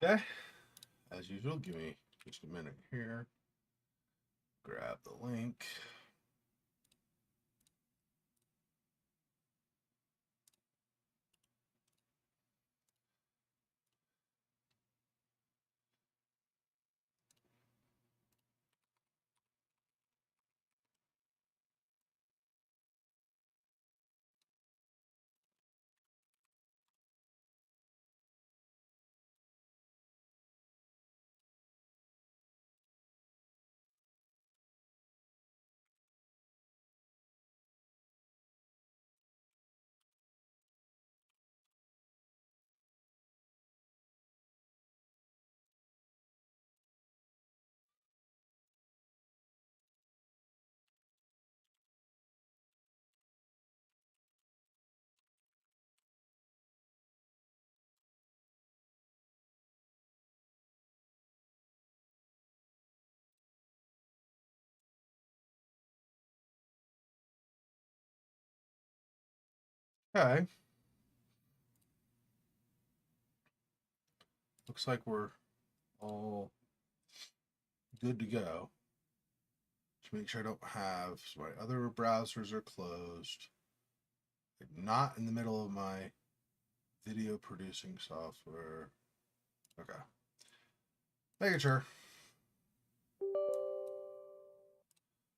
Okay, as usual, give me just a minute here. Grab the link. Okay. Looks like we're all good to go. Just make sure I don't have so my other browsers are closed. I'm not in the middle of my video producing software. Okay. Making sure.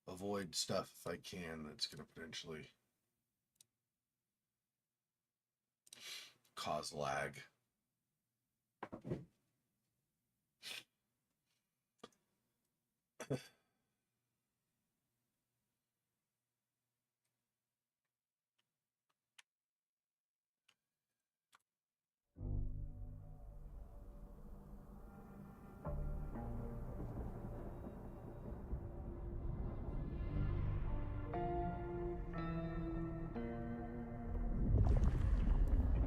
Avoid stuff if I can that's going to potentially cause lag.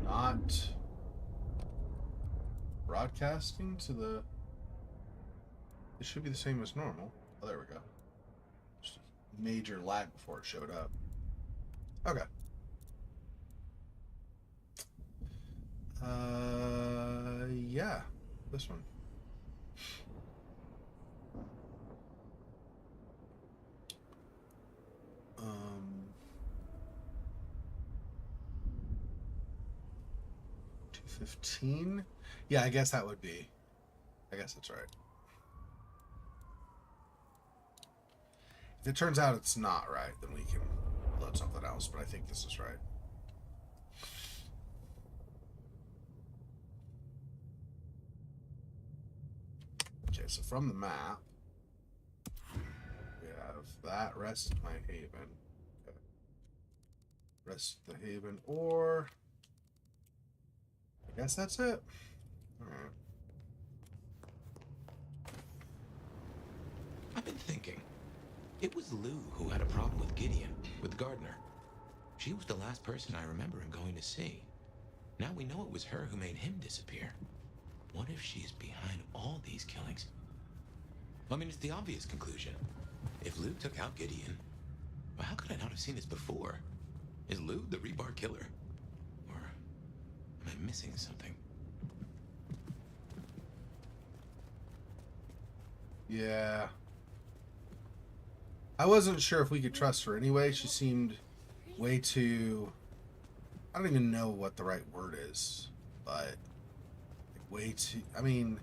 Not broadcasting to the... It should be the same as normal. Oh, there we go. Just a major lag before it showed up. Okay. Yeah, this one. Um, 215. Yeah, I guess that would be. I guess that's right. If it turns out it's not right, then we can load something else. But I think this is right. Okay, so from the map, we have that rest my haven. Okay. Rest the haven, or I guess that's it. All right. I've been thinking. It was Lou who had a problem with Gideon, with Gardner. She was the last person I remember him going to see. Now we know it was her who made him disappear. What if she's behind all these killings? I mean, it's the obvious conclusion. If Lou took out Gideon, well, how could I not have seen this before? Is Lou the rebar killer? Or am I missing something? Yeah. I wasn't sure if we could trust her anyway. She seemed way too... I don't even know what the right word is, but way too... I mean,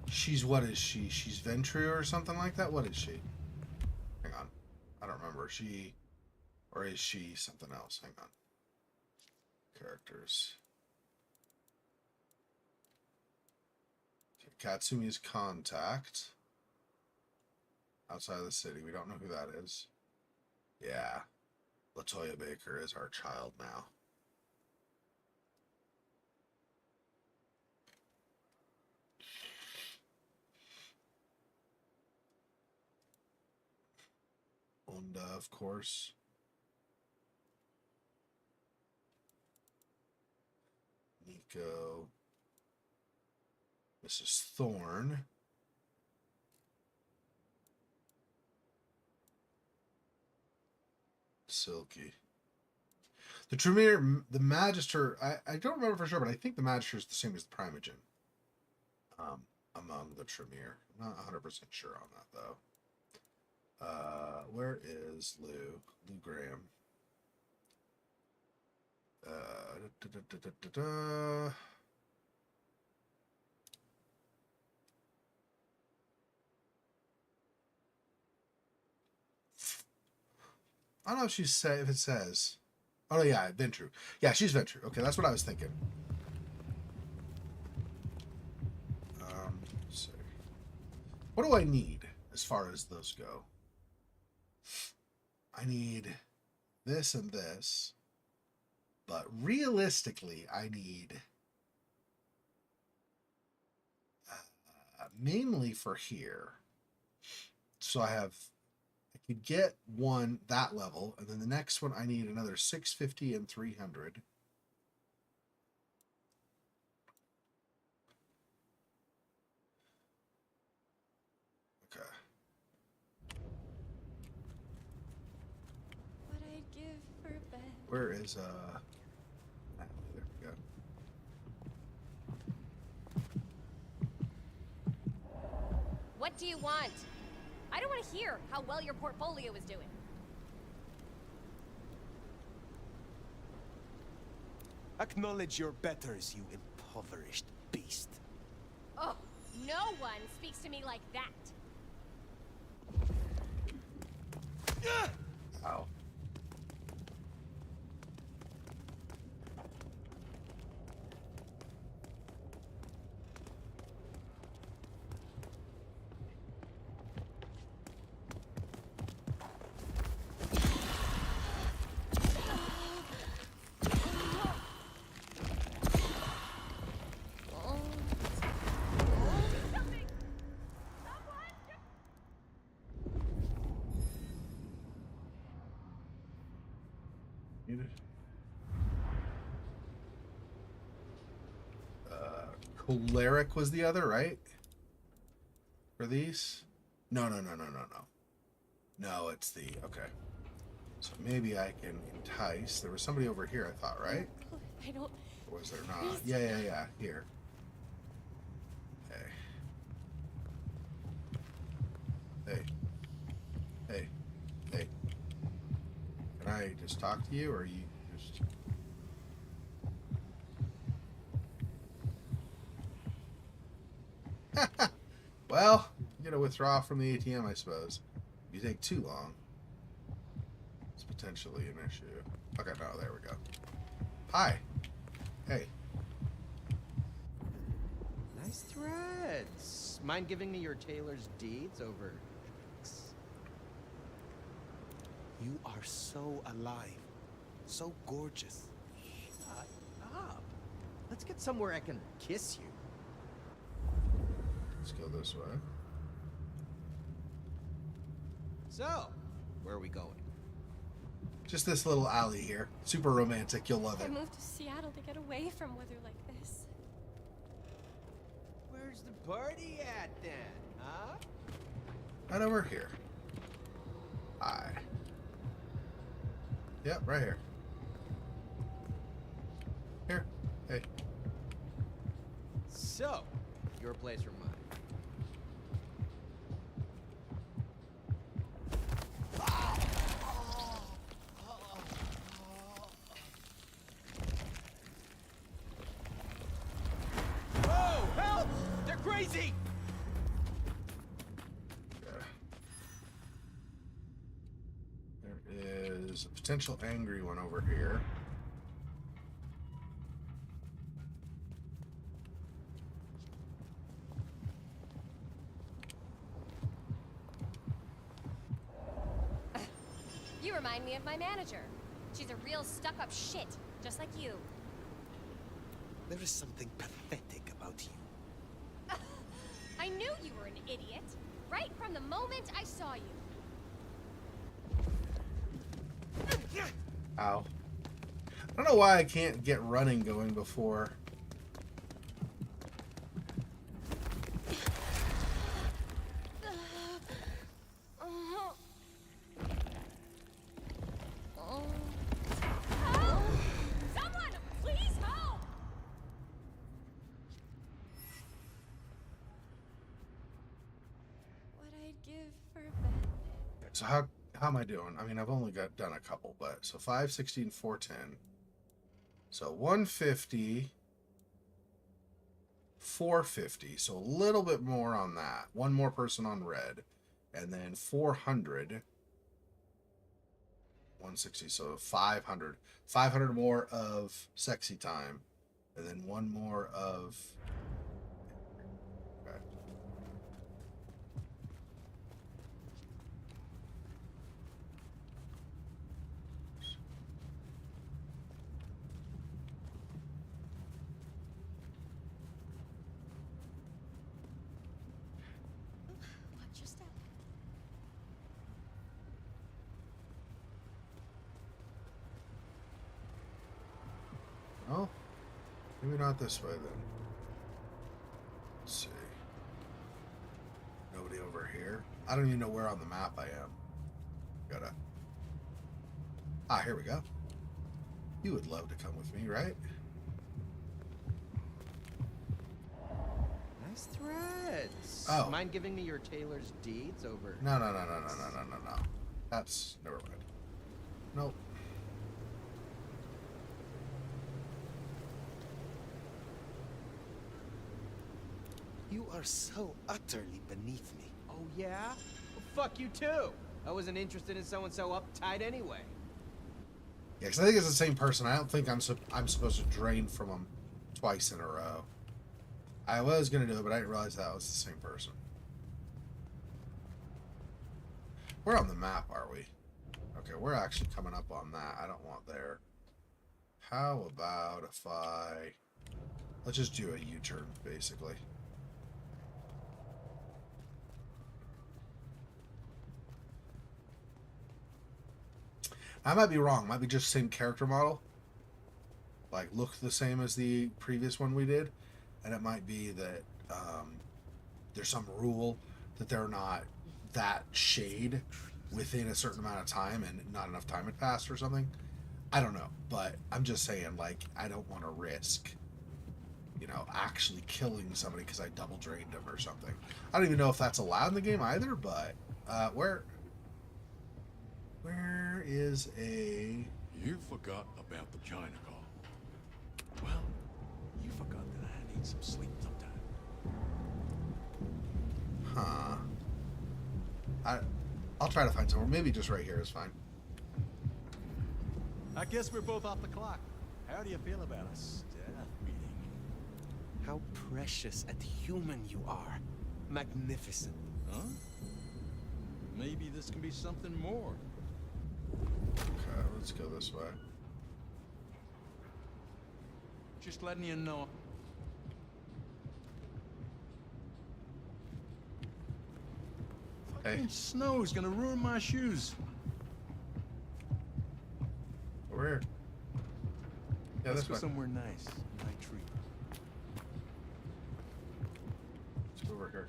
she's... What is she? She's Ventru or something like that? What is she? Hang on. I don't remember. She... Or is she something else? Hang on. Characters. Okay, Katsumi's contact. Outside of the city. We don't know who that is. Yeah. Latoya Baker is our child now. And, of course, Nico, Mrs. Thorne, Silky. The Tremere, the Magister, I don't remember for sure, but I think the Magister is the same as the Primogen. among the Tremere. I'm not 100% sure on that though. Where is Lou? Lou Graham. I don't know if if it says. Oh yeah, Ventrue. Yeah, she's Ventrue. Okay, that's what I was thinking. Let's see. What do I need as far as those go? I need this and this, but realistically, I need mainly for here. So I could get one that level, and then the next one I need another 650 and 300. Okay. What I'd give for bed. Where is there we go. What do you want? I don't want to hear how well your portfolio is doing. Acknowledge your betters, you impoverished beast. Oh, no one speaks to me like that. Ow. Choleric was the other, right? For these? No. No, it's the... Okay. So maybe I can entice. There was somebody over here, I thought, right? I don't... Or was there not? Yeah. Here. Hey. Can I just talk to you, or are you just... Well, you gotta withdraw from the ATM, I suppose. If you take too long, it's potentially an issue. Okay, no, there we go. Hi. Hey. Nice threads. Mind giving me your tailor's deeds over... You are so alive, so gorgeous. Shut up. Let's get somewhere I can kiss you. Let's go this way. So, where are we going? Just this little alley here. Super romantic. You'll love I it. moved to Seattle to get away from weather like this. Where's the party at then, huh? Right over here. Hi. Yep, right here. Here. Hey. So, your place or mine? Whoa! Help! They're crazy! There is a potential angry one over here. You remind me of my manager. She's a real stuck-up shit, just like you. There is something pathetic about you. I knew you were an idiot, right from the moment I saw you. Ow. I don't know why I can't get running going before. Help! Someone, please help! So how am I doing? I mean, I've only done a couple, but so 516, 410. So 150, 450. So a little bit more on that. One more person on red, and then 400. 160, so 500. 500 more of sexy time, and then one more of. Okay. Watch your step. Oh, maybe not this way then. Let's see. Nobody over here. I don't even know where on the map I am. Gotta. Ah, here we go. You would love to come with me, right? Nice threads. Oh. Mind giving me your tailor's deeds over? No. That's never mind. Nope. You are so utterly beneath me. Oh, yeah? Well, fuck you, too. I wasn't interested in someone so uptight anyway. Yeah, because I think it's the same person. I don't think I'm supposed to drain from them twice in a row. I was going to do it, but I didn't realize that was the same person. Where on the map are we? Okay, we're actually coming up on that. I don't want there. How about if I... Let's just do a U-turn, basically. I might be wrong. Might be just same character model. Like, look the same as the previous one we did. And it might be that there's some rule that they're not that shade within a certain amount of time and not enough time had passed or something. I don't know. But I'm just saying, like, I don't want to risk, you know, actually killing somebody because I double drained them or something. I don't even know if that's allowed in the game either, but where is a... You forgot about the China call. Well, you forgot that I need some sleep sometime. Huh. I'll try to find somewhere. Maybe just right here is fine. I guess we're both off the clock. How do you feel about a staff meeting? How precious and human you are. Magnificent. Huh? Maybe this can be something more. Okay, let's go this way. Just letting you know. Hey. Fucking snow's gonna ruin my shoes. Over here. Yeah, Let's this go way. somewhere nice. Night tree. Let's go over here.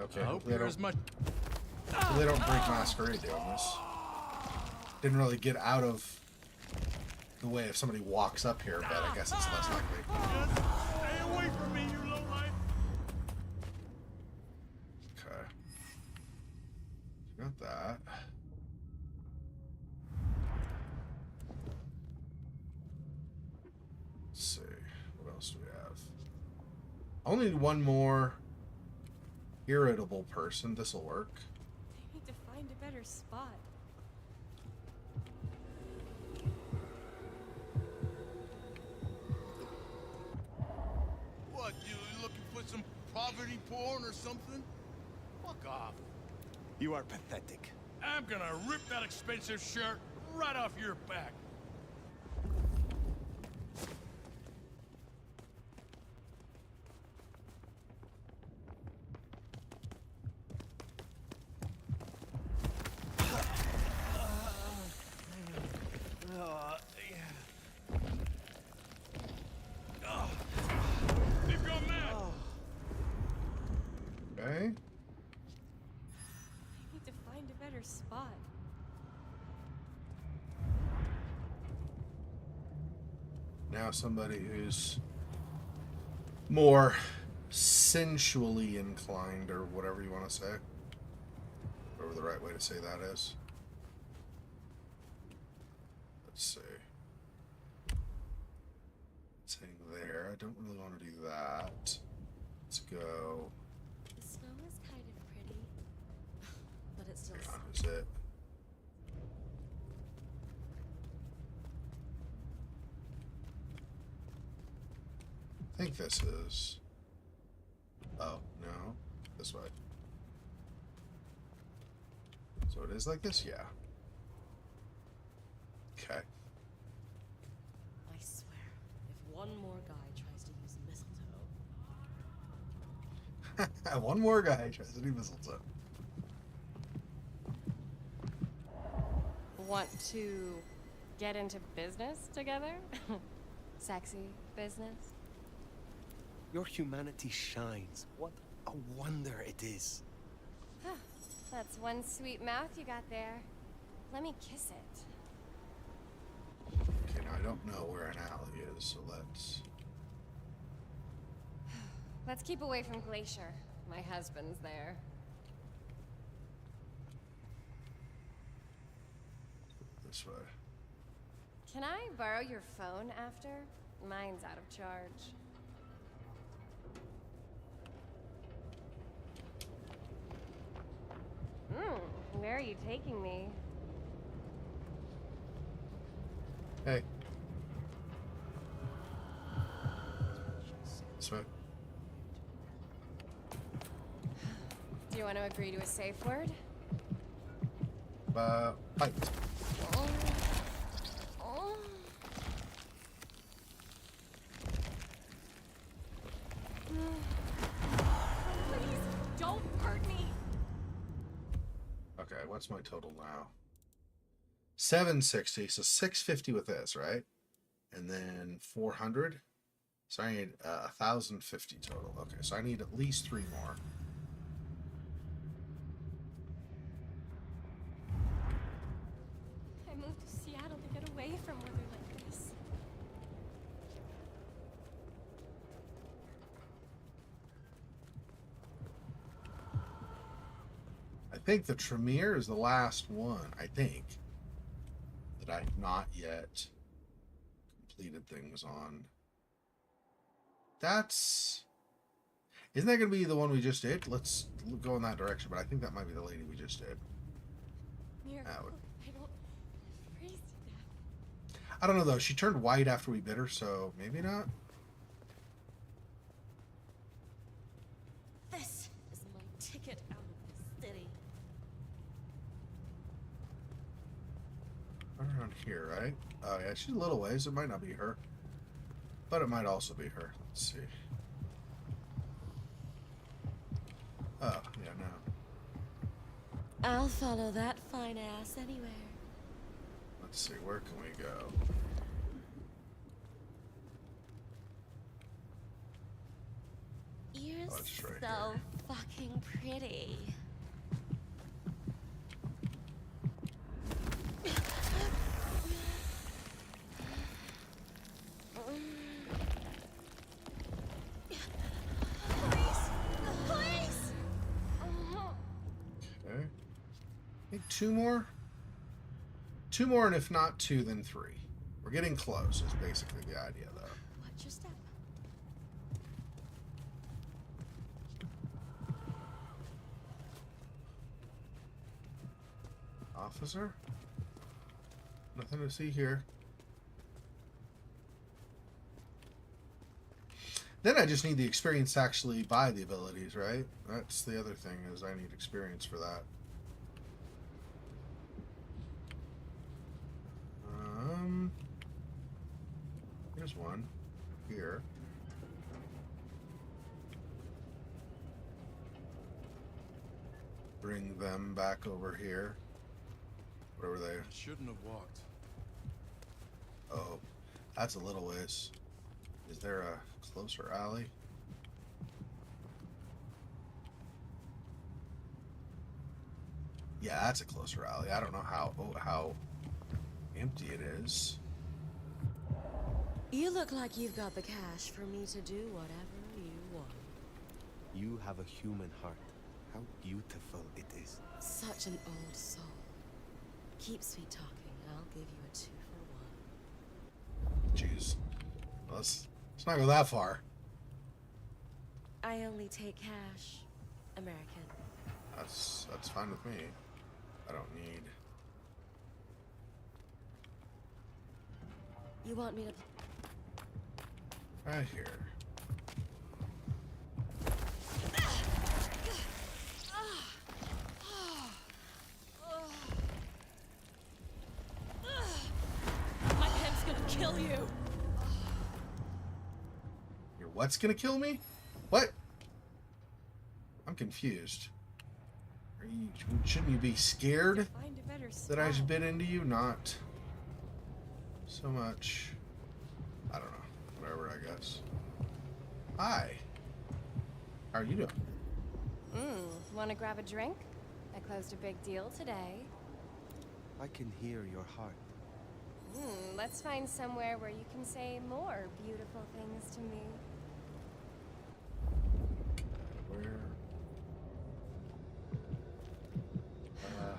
Okay. I hope you're as much. So they don't break Masquerade doing this. Didn't really get out of the way if somebody walks up here, but I guess it's less likely. Stay away from me, you lowlife. Okay. Got that. Let's see. What else do we have? Only one more irritable person. This'll work. They need to find a better spot. What, you looking for some poverty porn or something? Fuck off. You are pathetic. I'm gonna rip that expensive shirt right off your back. Leave your man. Okay. They need to find a better spot. Now somebody who's more sensually inclined, or whatever you want to say. Whatever the right way to say that is. Let's see. It's heading there. I don't really want to do that. Let's go. The snow is kind of pretty, but it's still. Hang on, is it? I think this is. Oh, no. This way. So it is like this? Yeah. Okay. I swear, if one more guy tries to use mistletoe. One more guy tries to do mistletoe. Want to get into business together? Sexy business? Your humanity shines. What a wonder it is. That's one sweet mouth you got there. Let me kiss it. Okay, now I don't know where an alley is, so let's... Let's keep away from Glacier. My husband's there. This way. Can I borrow your phone after? Mine's out of charge. Where are you taking me? Hey. This way. Do you want to agree to a safe word? Fight. Oh. Oh. Please, don't hurt me. Okay, what's my total now? 760, so 650 with this, right? And then 400. So I need 1,050 total. Okay, so I need at least 3 more. I moved to Seattle to get away from weather like this. I think the Tremere is the last one, I think, that I've not yet completed things on. That's... Isn't that going to be the one we just did? Let's go in that direction, but I think that might be the lady we just did. Miracle. That would... I don't freeze to death. I don't know, though. She turned white after we bit her, so maybe not. This is my ticket out of the city. Around here, right? Oh, yeah, she's a little ways. It might not be her. But it might also be her. Let's see. Oh, yeah, no. I'll follow that fine ass anywhere. Let's see, where can we go? You're Oh, it's right so fucking pretty. Okay. I think 2 more? 2 more, and if not 2, then 3. We're getting close, is basically the idea, though. Watch your step. Officer? Nothing to see here. Then I just need the experience to actually buy the abilities, right? That's the other thing, is I need experience for that. Here's one. Here. Bring them back over here. Whatever they... I shouldn't have walked. Oh, that's a little ways. Is there a closer alley? Yeah, that's a closer alley. I don't know how empty it is. You look like you've got the cash for me to do whatever you want. You have a human heart. How beautiful it is. Such an old soul. Keep sweet talking, and I'll give you a 2 for 1. Jeez. Let's not go that far. I only take cash. American. That's fine with me. I don't need. You want me to... Right here. My pimp's gonna kill you! Your what's gonna kill me? What? I'm confused. Shouldn't you be scared Find a better that I spot. bit into you? Not so much. I don't know. Whatever, I guess. Hi. How are you doing? Want to grab a drink? I closed a big deal today. I can hear your heart. Let's find somewhere where you can say more beautiful things to me. Where?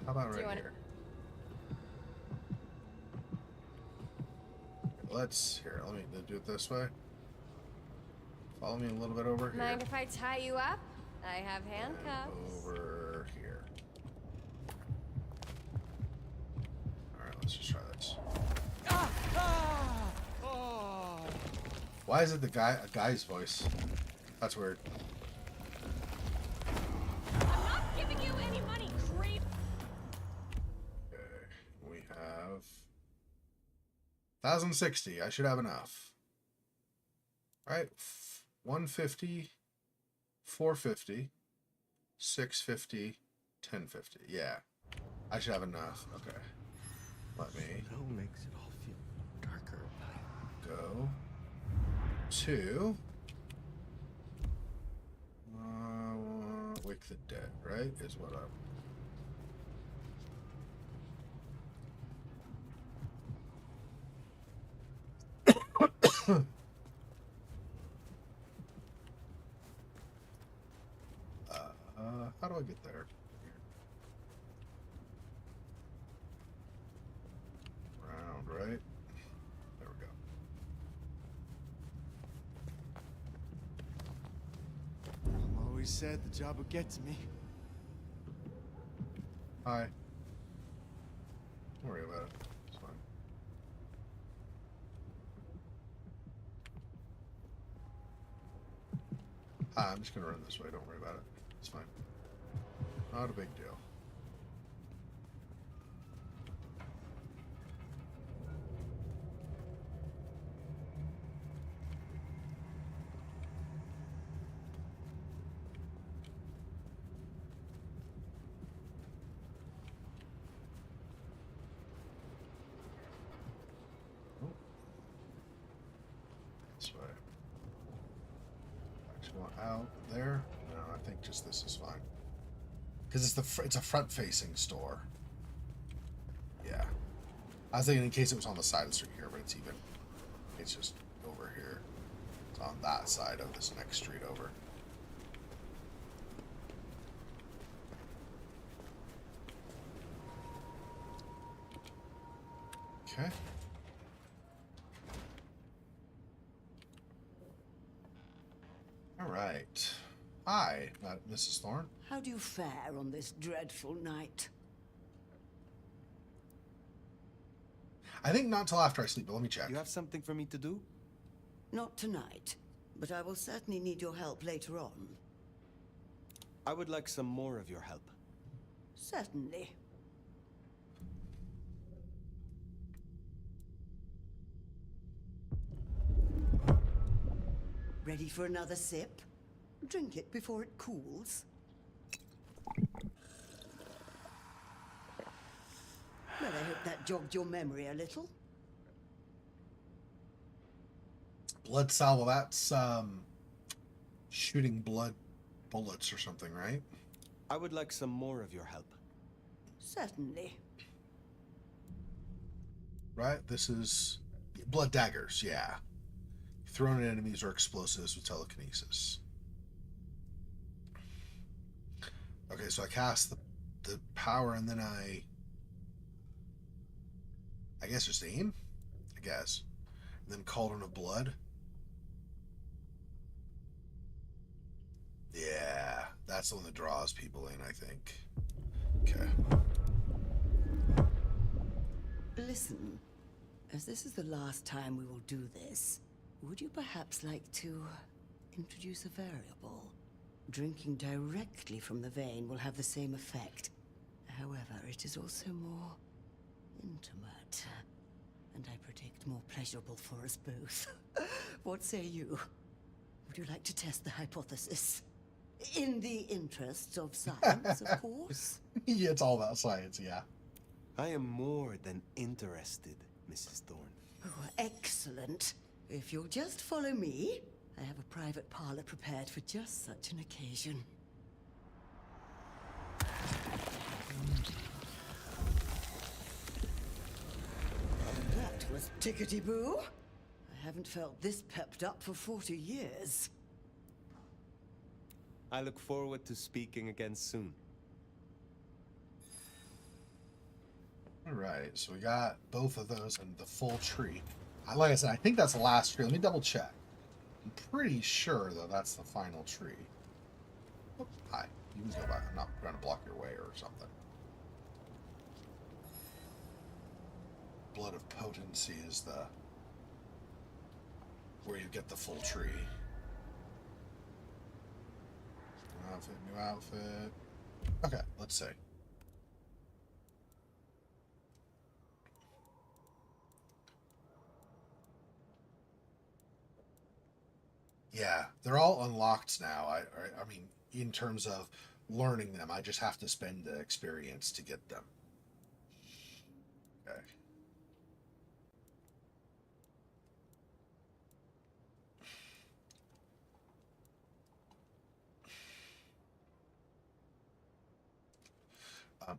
How about Do you right wanna- here? Here, let me do it this way. Follow me a little bit over here. Mind if I tie you up? I have handcuffs. Over here. Alright, let's just try this. Why is it a guy's voice? That's weird. I'm not giving you any money, creep! Okay, we have 1,060. I should have enough. Right, 150, 450, 650, 1050. Yeah, I should have enough. Okay, let me Snow makes it all feel darker at night. go to Wake the Dead. Right, is what I'm. How do I get there? Round, right? There we go. Mom always said the job would get to me. Hi. Don't worry about it. It's fine. Hi, I'm just gonna run this way. Don't worry about it. It's fine. Not a big deal. Oh. This way. Actually, want out there? No, I think just this is fine. Because it's a front-facing store. Yeah. I was thinking in case it was on the side of the street here, but it's just over here. It's on that side of this next street over. Okay. All right. Hi, Mrs. Thorne. How do you fare on this dreadful night? I think not till after I sleep, but let me check. You have something for me to do? Not tonight, but I will certainly need your help later on. I would like some more of your help. Certainly. Ready for another sip? Drink it before it cools. Well, I hope that jogged your memory a little. Blood salvo, that's shooting blood bullets or something, right? I would like some more of your help. Certainly. Right? This is blood daggers, yeah. Thrown at enemies or explosives with telekinesis. Okay, so I cast the power and then I guess just aim? I guess. And then Cauldron of Blood. Yeah, that's the one that draws people in, I think. Okay. Listen, as this is the last time we will do this, would you perhaps like to introduce a variable? Drinking directly from the vein will have the same effect. However, it is also more intimate, and I predict more pleasurable for us both. What say you? Would you like to test the hypothesis? In the interests of science, of course. Yeah, it's all about science, yeah. I am more than interested, Mrs. Thorne. Oh, excellent. If you'll just follow me, I have a private parlor prepared for just such an occasion. That was tickety-boo. I haven't felt this pepped up for 40 years. I look forward to speaking again soon. All right, so we got both of those and the full tree. Like I said, I think that's the last tree. Let me double check. I'm pretty sure, though, that's the final tree. Oh, hi. You can go back. I'm not trying to block your way or something. Blood of Potency is the... where you get the full tree. New outfit, new outfit. Okay, let's see. Yeah, they're all unlocked now. I mean, in terms of learning them, I just have to spend the experience to get them. Okay.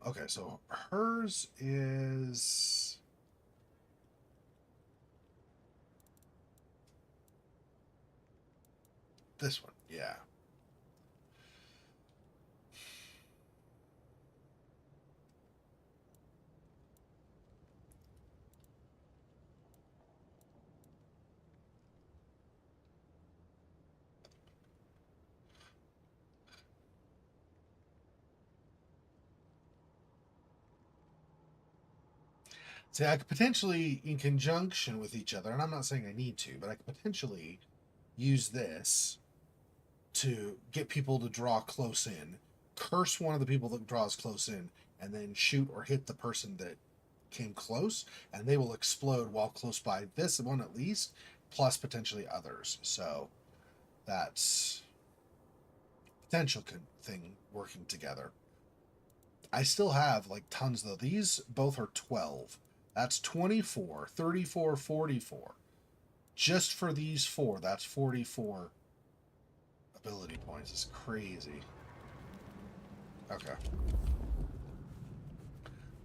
Okay, so hers is... this one, yeah. See, I could potentially, in conjunction with each other, and I'm not saying I need to, but I could potentially use this to get people to draw close in, curse one of the people that draws close in, and then shoot or hit the person that came close, and they will explode while close by. This one at least, plus potentially others. So that's potential thing working together. I still have like tons though. These both are 12. That's 24, 34, 44. Just for these four, that's 44 ability points. It's crazy. Okay.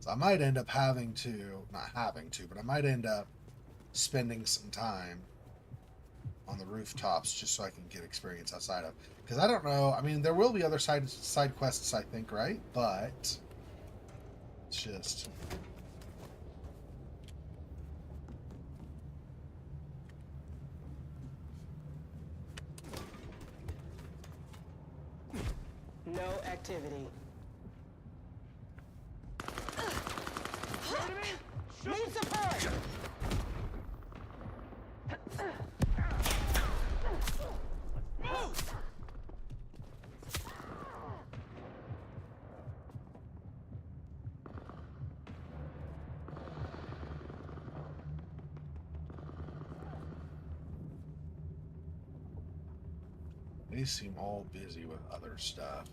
So I might end up having to, not having to, but I might end up spending some time on the rooftops just so I can get experience outside of. Because I don't know, I mean, there will be other side quests, I think, right? But it's just... No activity. Need support! They seem all busy with other stuff.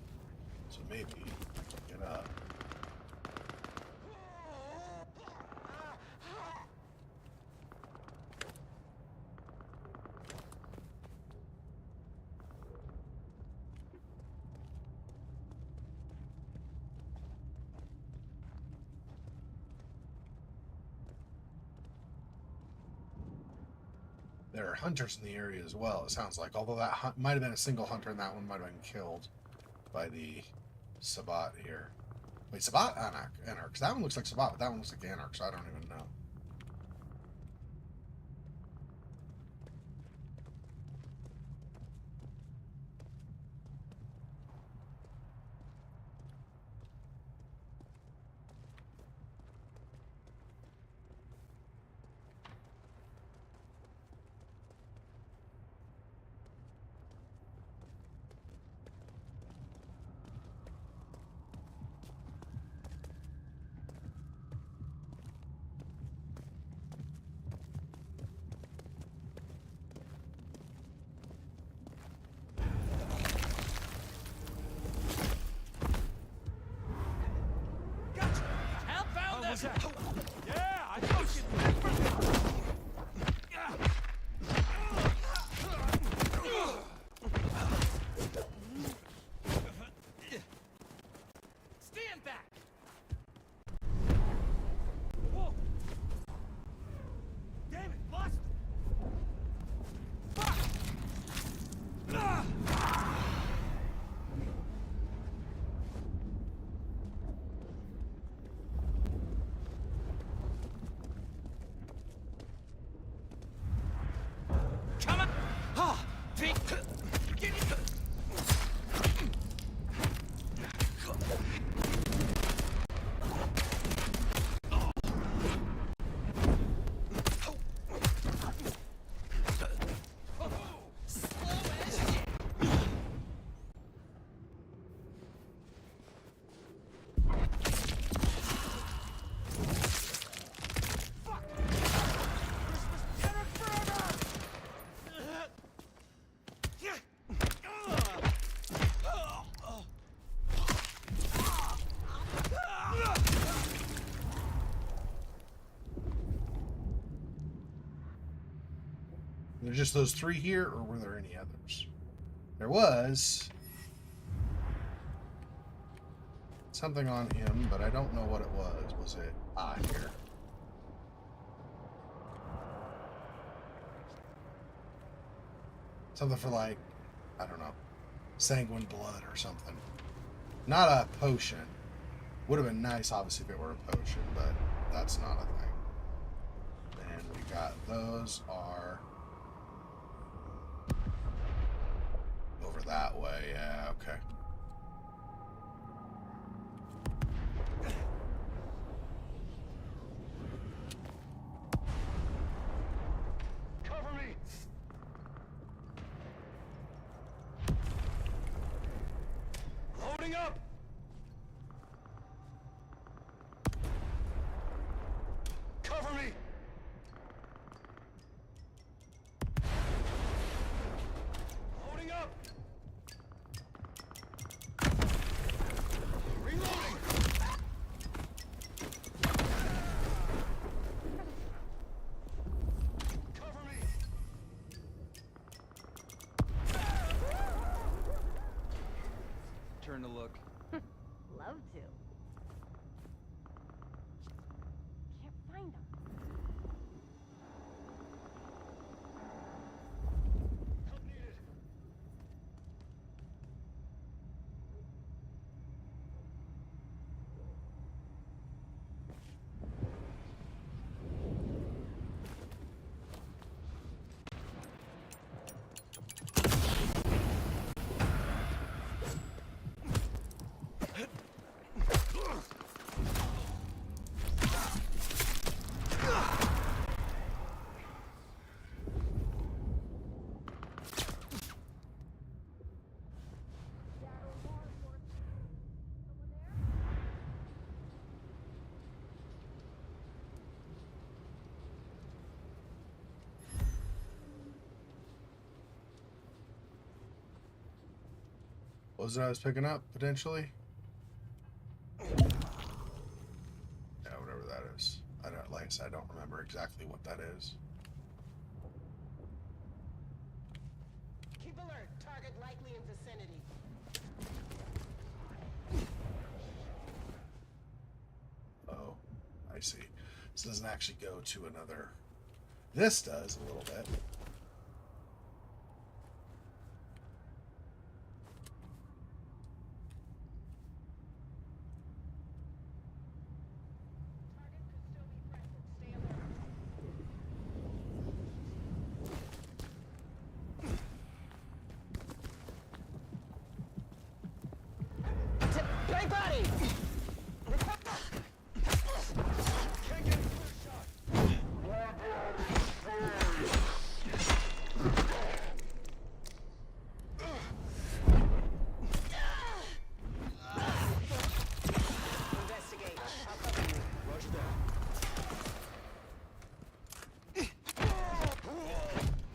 So maybe I can get up. There are hunters in the area as well, it sounds like. Although that might have been a single hunter and that one might have been killed by the Sabat here. Wait, Sabat? Anarch. Because that one looks like Sabat, but that one looks like Anarch, so I don't even know. Yeah, I thought you. Stand back. Whoa. Damn it, lost. Come on. Ah, get it. There's just those three here, or were there any others? There was something on him, but I don't know what it was. Was it here? Something for like, I don't know, sanguine blood or something. Not a potion. Would have been nice, obviously, if it were a potion, but that's not a thing. And we got those are over that way. Yeah, okay. Cover me. Loading up. Cover me. Loading up. Reloading. Cover me. Turn to look. Love to. Can't find them. Help needed. What was it I was picking up, potentially? Yeah, whatever that is. I don't, like I said, I don't remember exactly what that is. Keep alert. Target likely in vicinity. Oh, I see. This doesn't actually go to another. This does a little bit. my body! Investigate. I'll cover you. Roger that.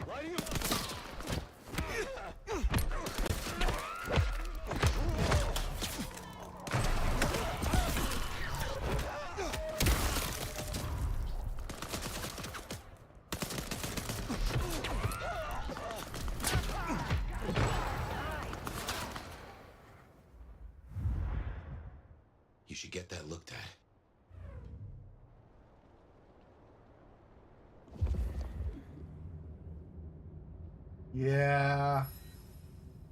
Lighting him up. You should get that looked at. Yeah.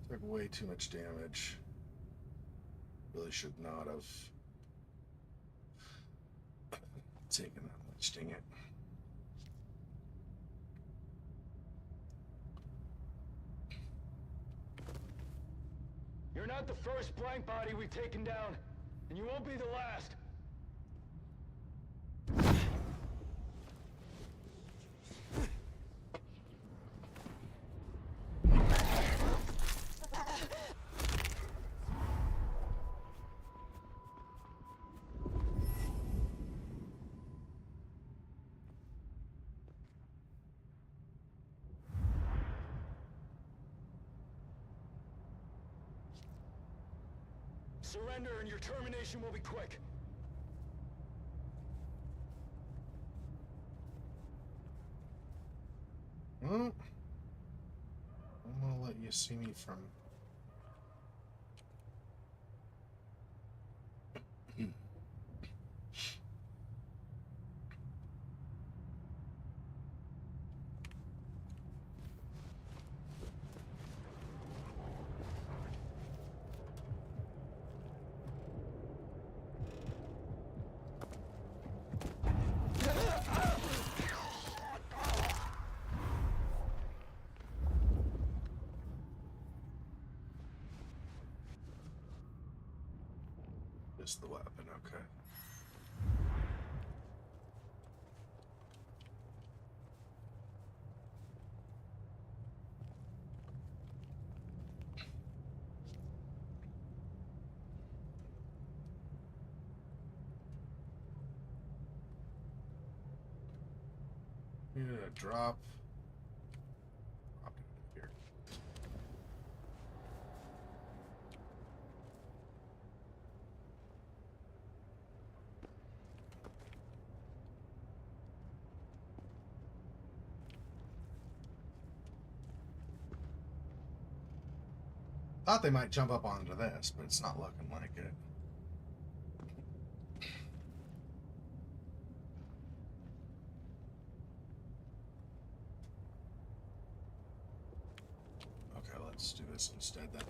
Took way too much damage. Really should not have taken that much, dang it. You're not the first blank body we've taken down, and you won't be the last. Surrender and your termination will be quick. Well, I'm gonna let you see me from. Just the weapon, okay. Yeah, drop. Drop it here. Thought they might jump up onto this, but it's not looking like it. Okay, let's do this instead then.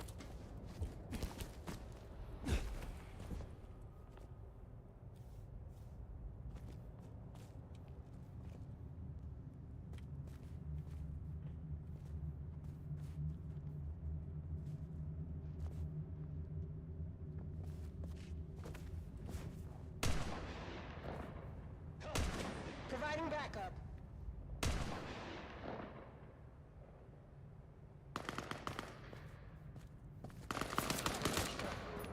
Providing backup.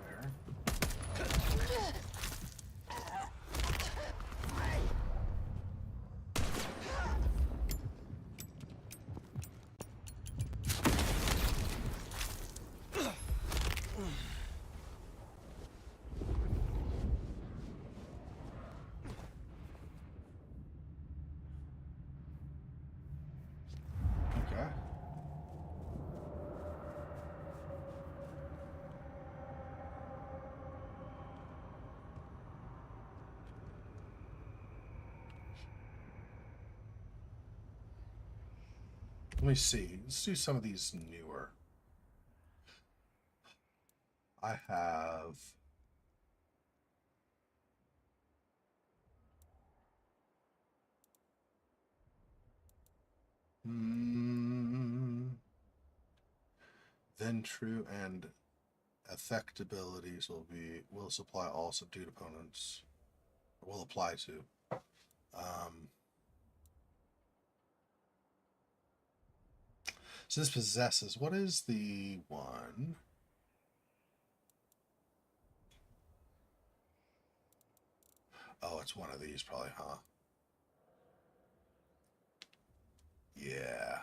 There. Okay. Let me see. Let's do some of these newer. I have. Ventru and effect abilities will supply all subdued opponents. Will apply to. So this possesses. What is the one? Oh, it's one of these probably, huh? Yeah.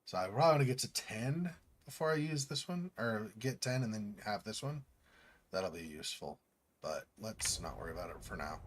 So I probably want to get to 10 before I use this one, or get 10 and then have this one. That'll be useful, but let's not worry about it for now.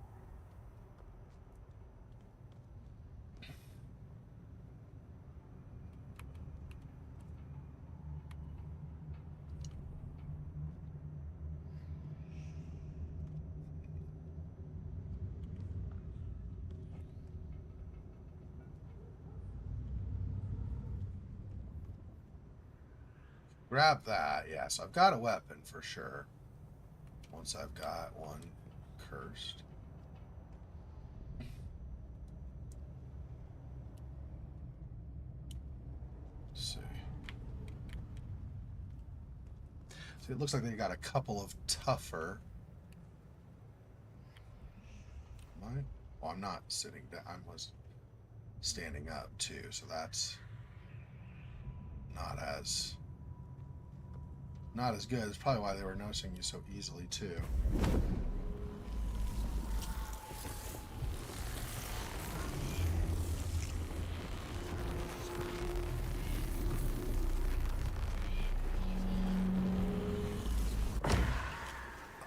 Grab that. Yeah, so I've got a weapon for sure. Once I've got one cursed. Let's see. So it looks like they got a couple of tougher. Am I? Oh, I'm not sitting down. I was standing up too, so that's not as good. It's probably why they were noticing you so easily too.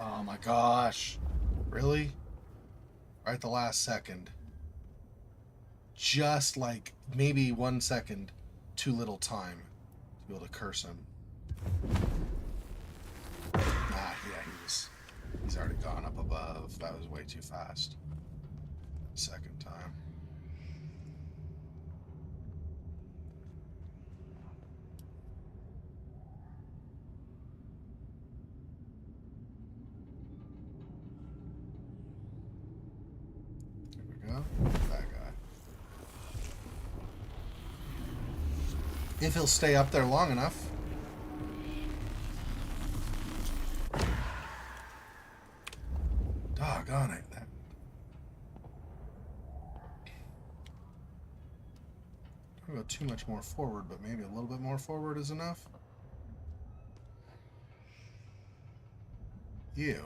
Oh my gosh. Really? Right at the last second. Just like maybe 1 second too little time to be able to curse him. He's already gone up above. That was way too fast. Second time. There we go. That guy. If he'll stay up there long enough. Doggone it. Don't go too much more forward, but maybe a little bit more forward is enough. You.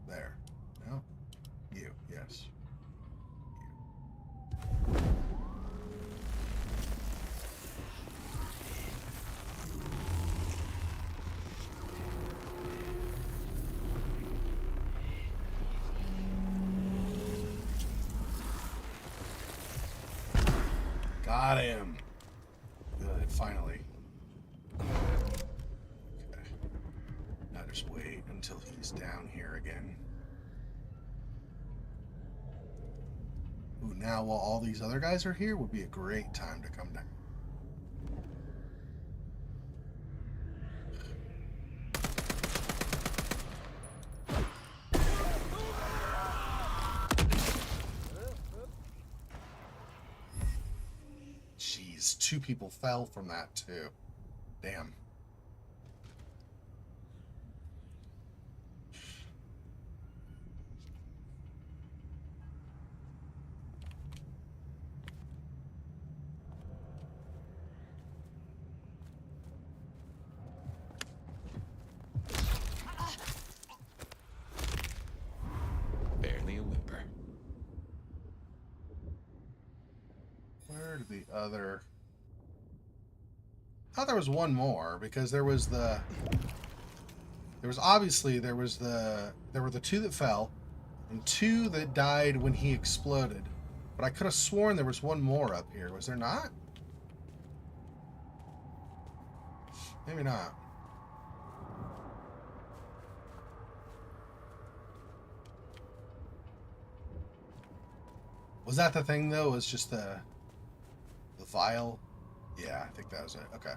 There. No. You. Yes. Got him. Good, finally. Okay. Now just wait until he's down here again. Ooh, now while all these other guys are here would be a great time to come down. Jeez, 2 people fell from that too. Damn. Barely a whimper. Where did the other... I thought there was one more, because there was the... There were the 2 that fell, and 2 that died when he exploded. But I could have sworn there was one more up here. Was there not? Maybe not. Was that the thing, though? It was just the vial? Yeah, I think that was it. Okay.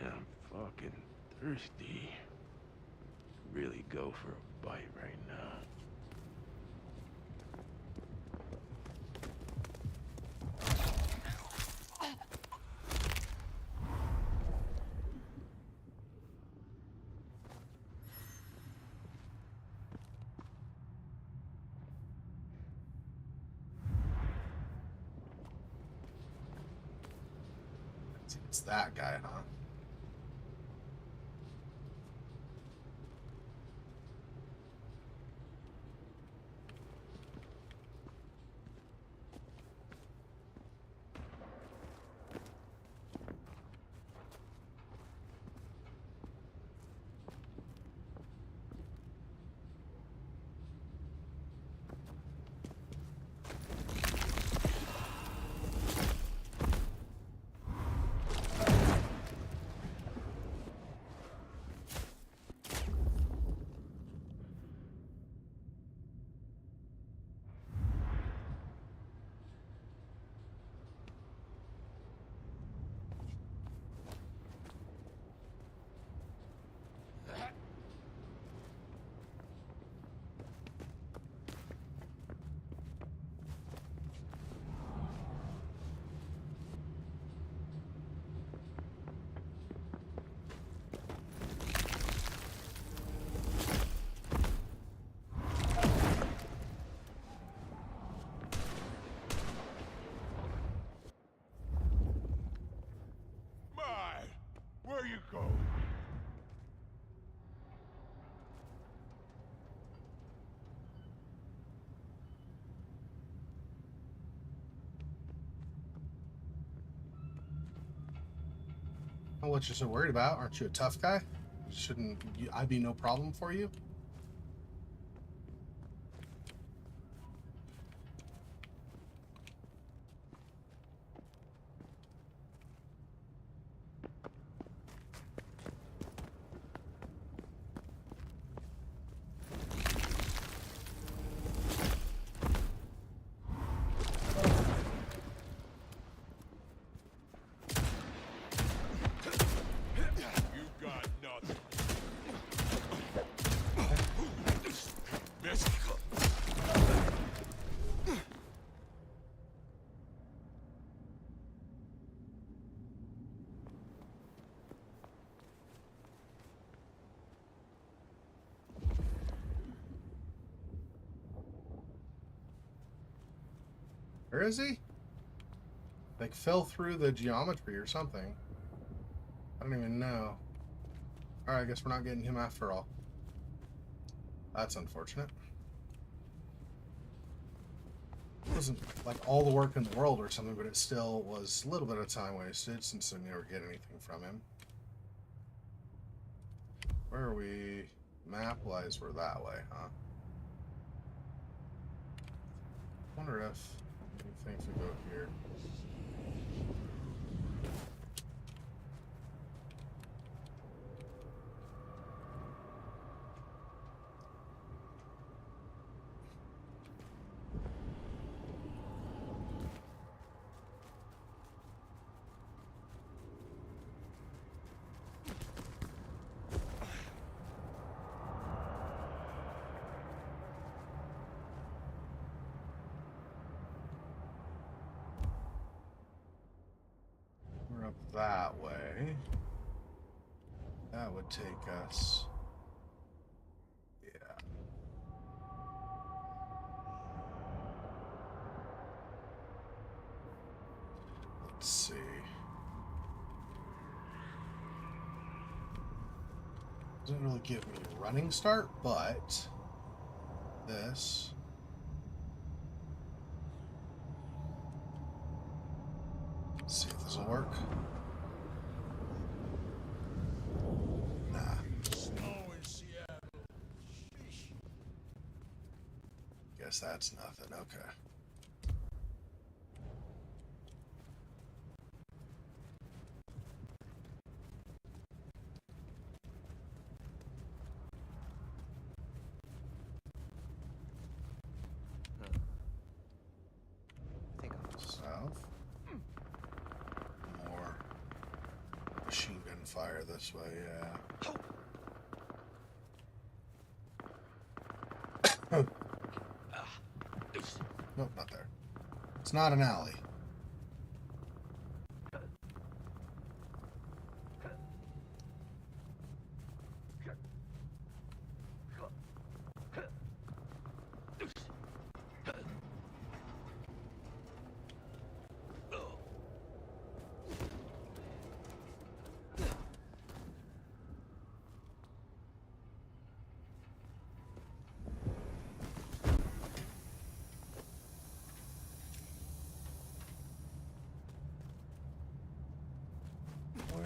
Man, I'm fucking thirsty. Really go for a bite right now. It's that guy, huh? Where you go? Oh, what you're so worried about? Aren't you a tough guy? Shouldn't I be no problem for you? Where is he? Like, fell through the geometry or something. I don't even know. Alright, I guess we're not getting him after all. That's unfortunate. It wasn't like all the work in the world or something, but it still was a little bit of time wasted since we never get anything from him. Where are we? Map-wise, we're that way, huh? Wonder if anything if we go here. Up that way. That would take us. Yeah. Let's see. Doesn't really give me a running start, but this. Let's see if this will work. Nah. Guess that's nothing. Okay. South. More machine gun gunfire this way, yeah. Nope, not there. It's not an alley.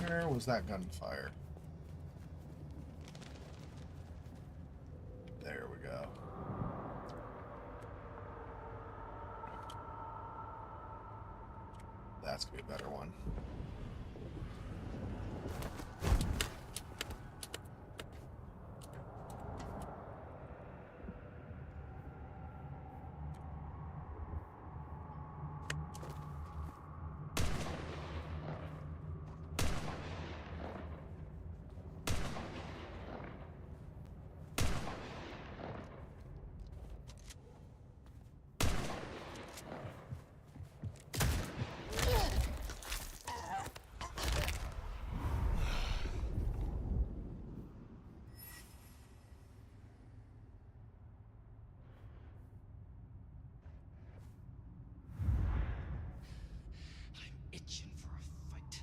Where was that gunfire? There we go. That's gonna be a better one. Itching for a fight.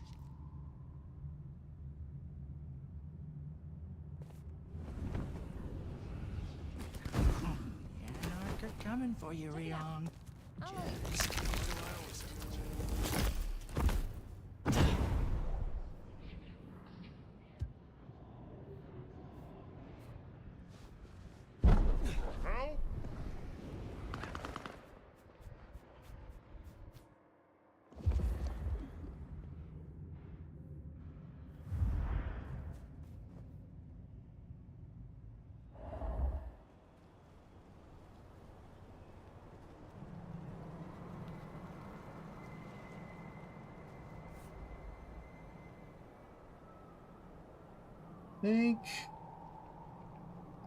Yeah, they're coming for you, Rion.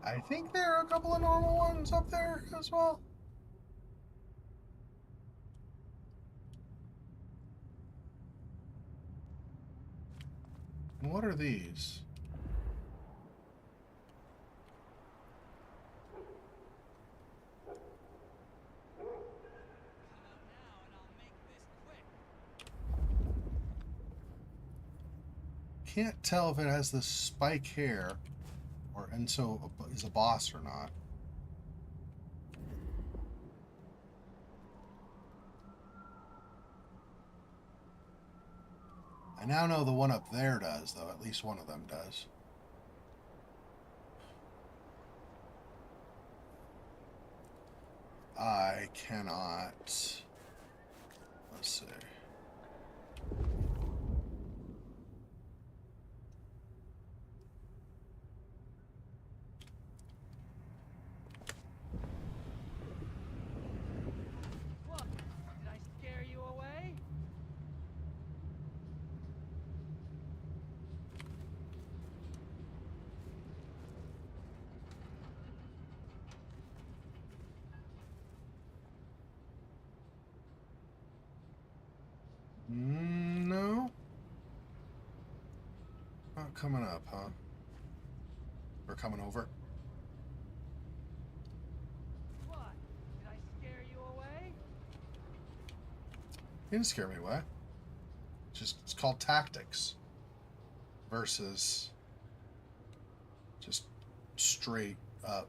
I think there are a couple of normal ones up there as well. And what are these? Can't tell if it has the spike hair or Enso is a boss or not. I now know the one up there does, though. At least one of them does. I cannot. Let's see. What? Did I scare you away? No. Not coming up, huh? Or coming over? What? Did I scare you away? You didn't scare me away. It's called tactics. Versus just straight up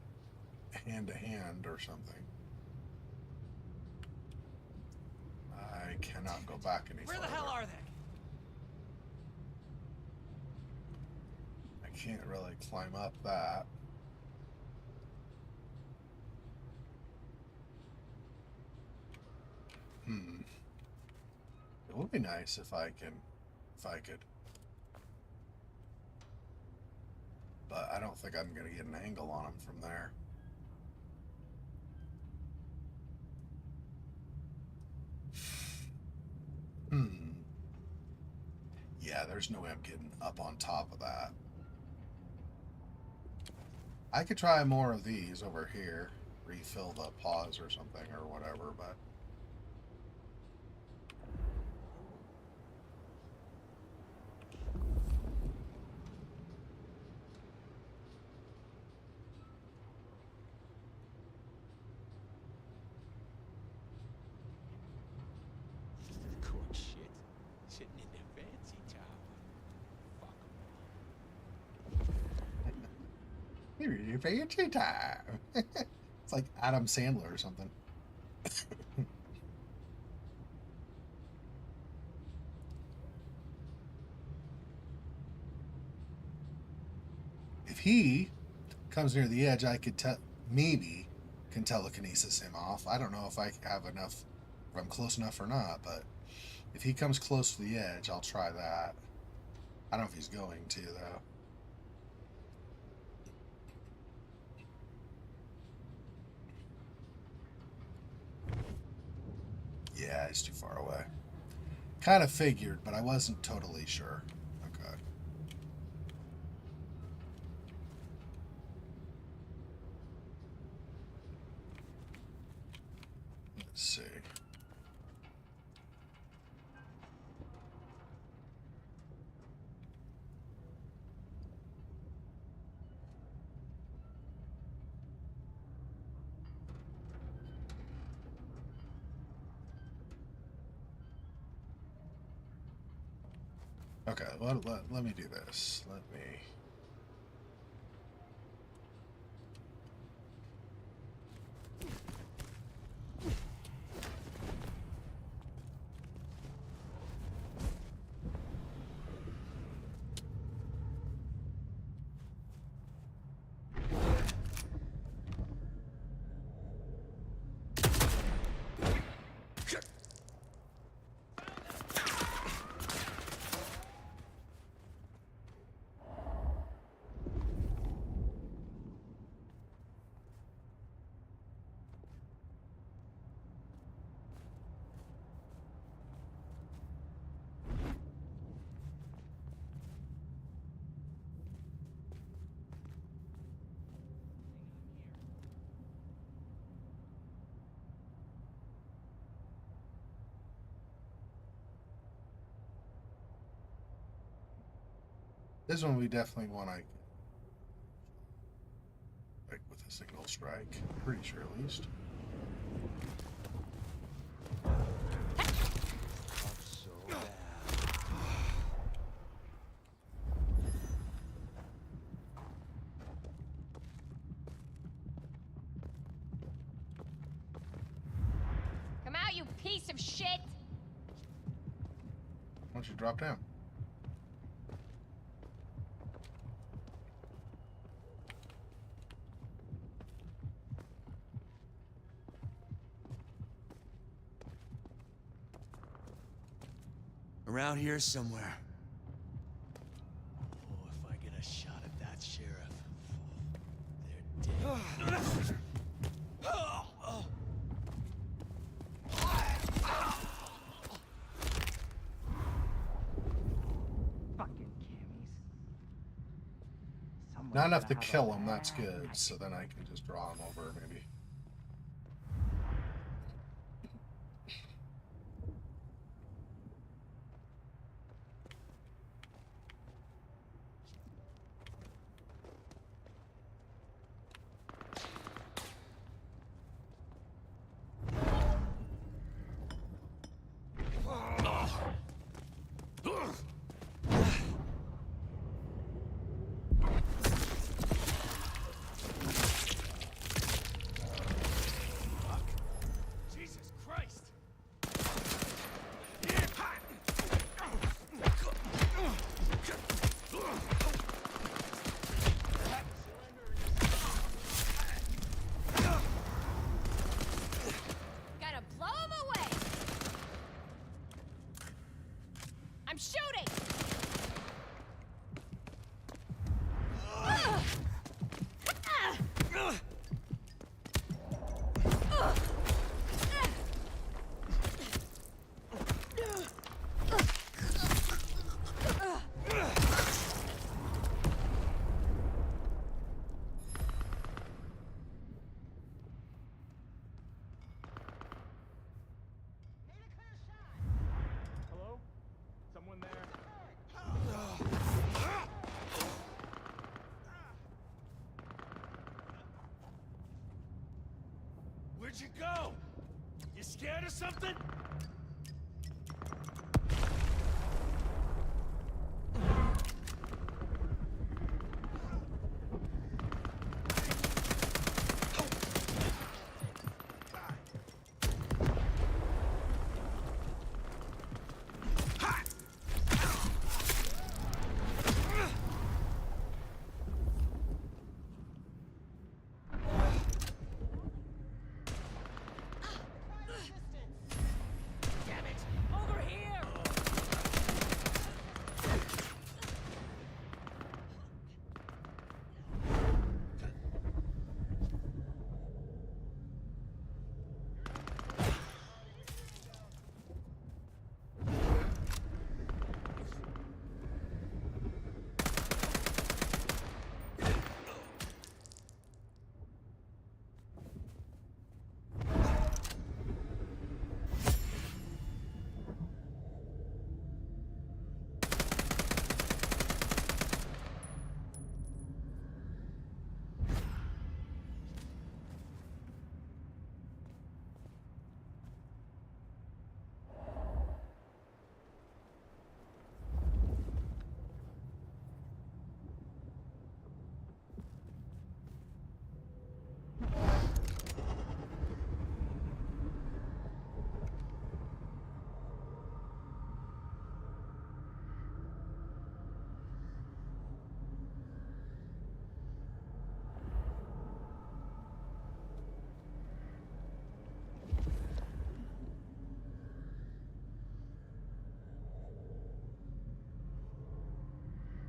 hand to hand or something. I cannot go back any Where further. the hell are they? I can't really climb up that. It would be nice if I could. But I don't think I'm going to get an angle on them from there. Yeah, there's no way I'm getting up on top of that. I could try more of these over here. Refill the pause or something or whatever, but... Cool shit. Sitting in their fancy tower. Fuck 'em all. Fancy time. It's like Adam Sandler or something. If he comes near the edge, I could maybe can telekinesis him off. I don't know if I have enough, if I'm close enough or not, but if he comes close to the edge, I'll try that. I don't know if he's going to, though. Yeah, he's too far away. Kind of figured, but I wasn't totally sure. Okay. Let's see. Okay, let me do this. Let me... This one we definitely want to, like, with a single strike. Pretty sure, at least. Come out, you piece of shit! Why don't you drop down? Around here somewhere. Oh, if I get a shot at that sheriff, they're dead. Fucking cammies. Not enough to kill him, that's good. So then I can just draw him over, maybe. Where'd you go? You scared of something?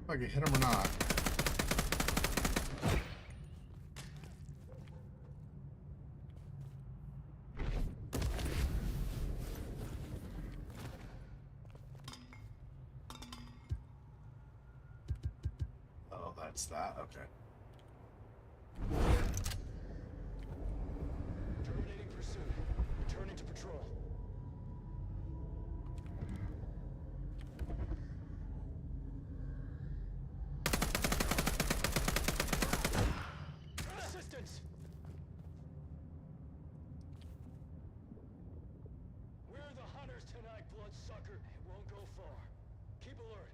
If I can hit him or not. Oh, that's that. Okay. Terminating pursuit. Returning to patrol. Assistance! We're the hunters tonight, bloodsucker. It won't go far. Keep alert.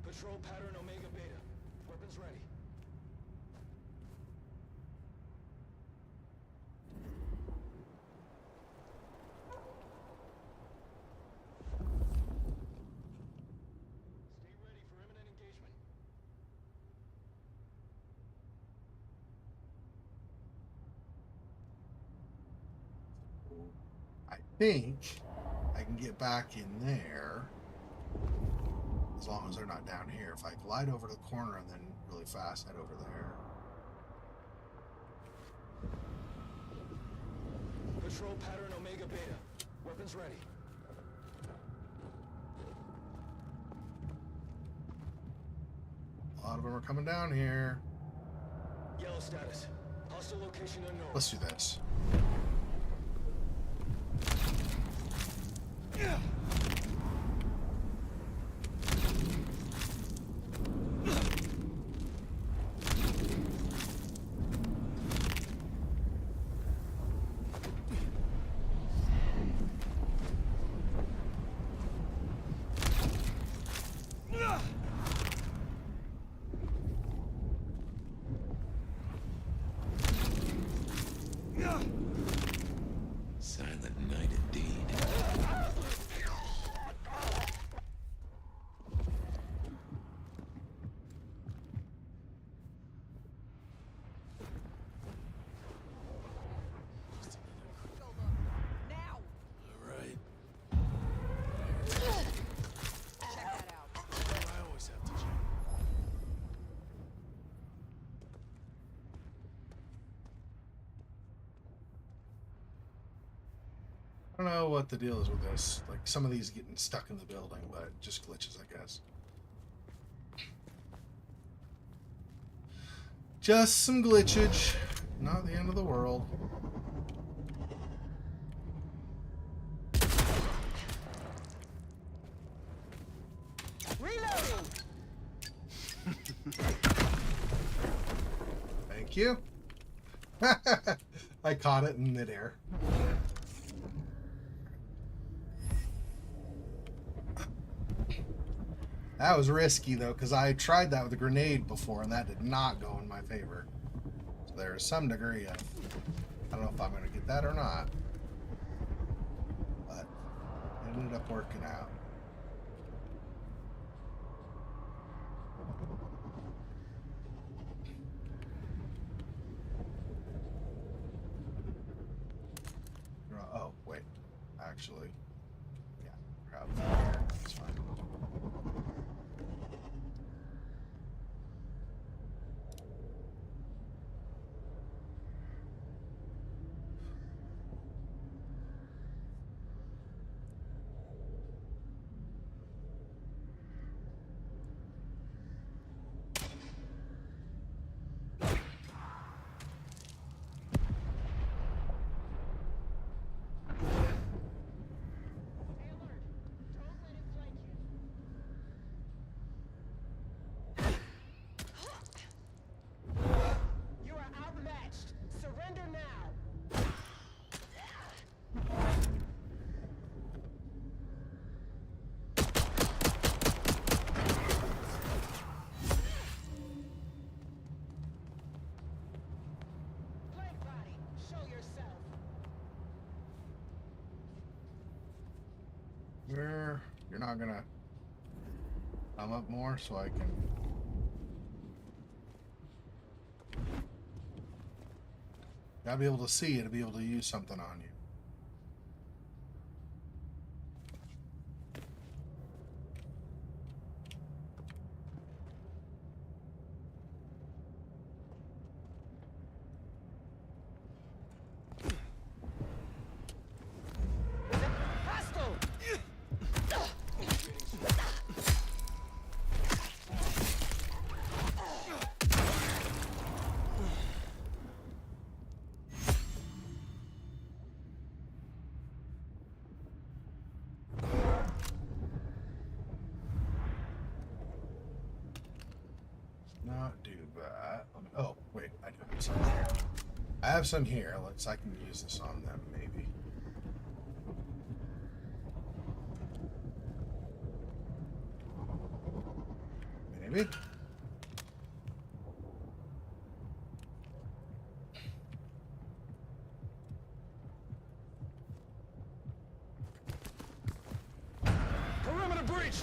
Patrol pattern Omega Beta. Weapons ready. Stay ready for imminent engagement. I think I can get back in there as long as they're not down here. If I glide over to the corner and then really fast head over there. Patrol pattern Omega Beta. Weapons ready. A lot of them are coming down here. Yellow status. Hostile location unknown. Let's do this. Yeah. Silent night indeed. I don't know what the deal is with this. Like, some of these getting stuck in the building, but just glitches, I guess. Just some glitchage. Not the end of the world. Reloading. Thank you. I caught it in midair. That was risky though, because I tried that with a grenade before and that did not go in my favor. So there is some degree of, I don't know if I'm going to get that or not, but it ended up working out. Oh, wait. Actually, yeah, probably here. That's fine. You are outmatched. Surrender now. Blank body, show yourself. You're not gonna come up more so I can. Gotta be able to see you to be able to use something on you. Hostile. Not do that. Oh, wait, I do have some here. I have some here. I can use this on them, maybe. Maybe. Perimeter breach!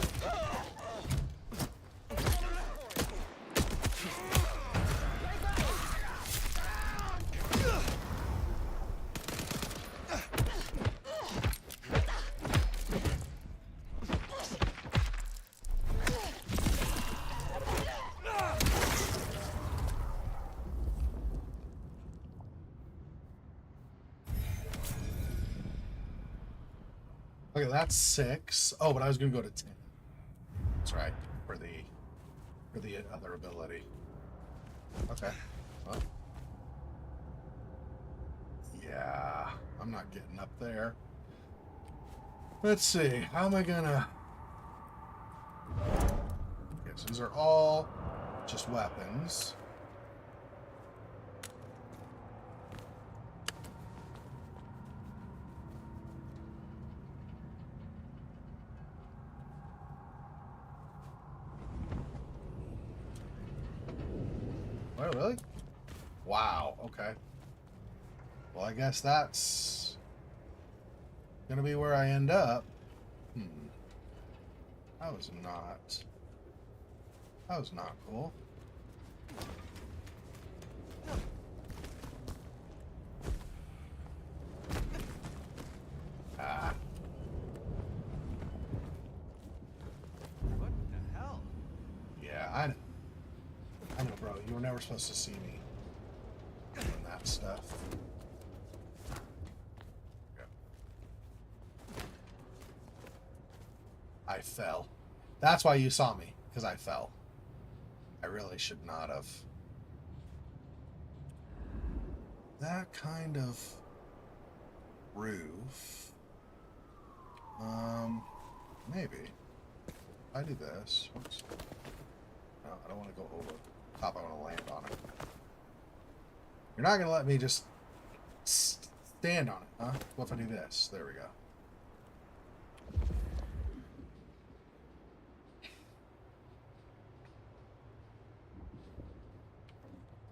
Okay, that's 6. Oh, but I was gonna go to 10. That's right, for the other ability. Okay. Well. Yeah, I'm not getting up there. Let's see. How am I gonna? Okay, so these are all just weapons. Oh, really? Wow, okay. Well, I guess that's gonna be where I end up. That was not cool. Ah. What the hell? Yeah, I know. I know, bro. You were never supposed to see me doing that stuff. Okay. I fell. That's why you saw me, because I fell. I really should not have. that kind of roof. Maybe. I do this. Oops. No, I don't want to go over top. I want to land on it. You're not going to let me just stand on it, huh? What if I do this? There we go.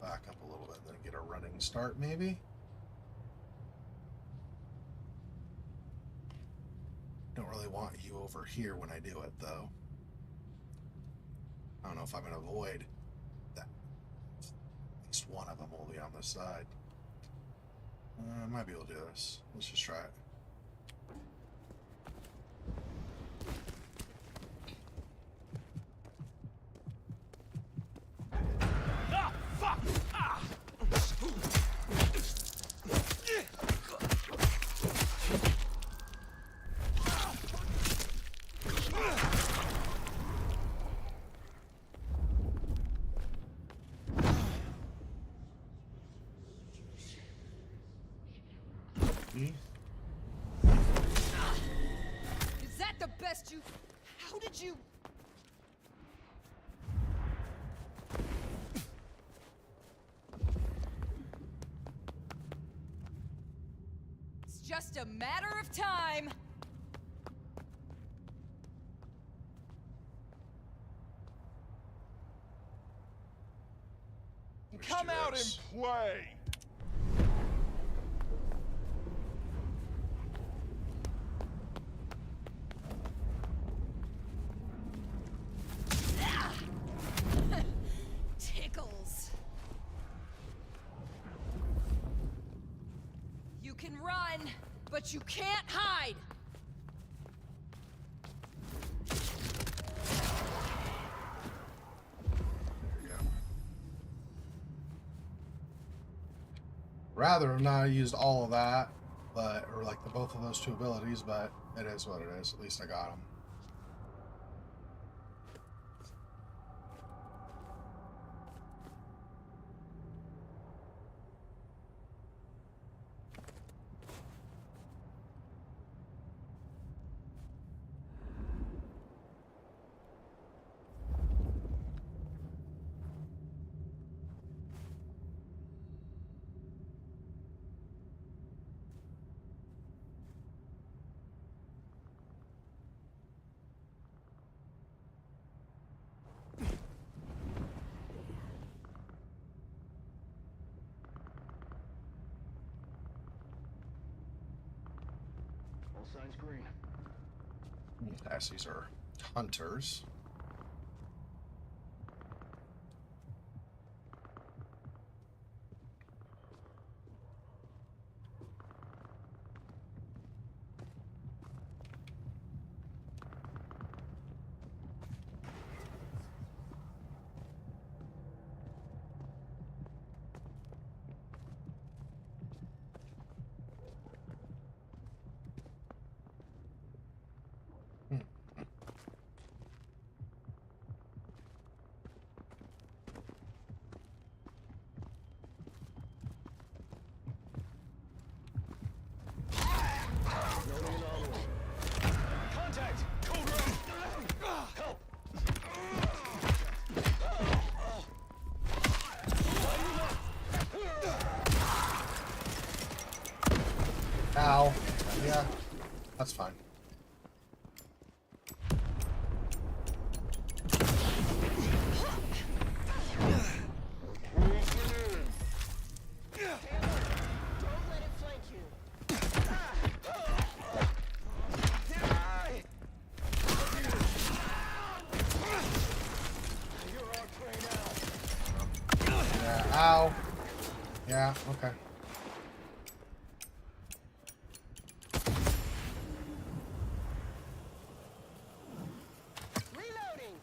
Back up a little bit, then get a running start, maybe? Don't really want you over here when I do it, though. I don't know if I'm going to avoid that. At least one of them will be on this side. I might be able to do this. Let's just try it. Ah, fuck! Ah! Is that the best you... How did you... It's just a matter of time. Come out and play! Tickles. You can run, but you can't hide. Rather have not used all of that, but or like both of those two abilities, but it is what it is. At least I got them. All signs green. Yes, these are hunters. Contact! Code red! Help! Ow. Yeah, that's fine. Don't let it flank you. You're our prey now. Yeah, ow. Yeah, okay. Reloading.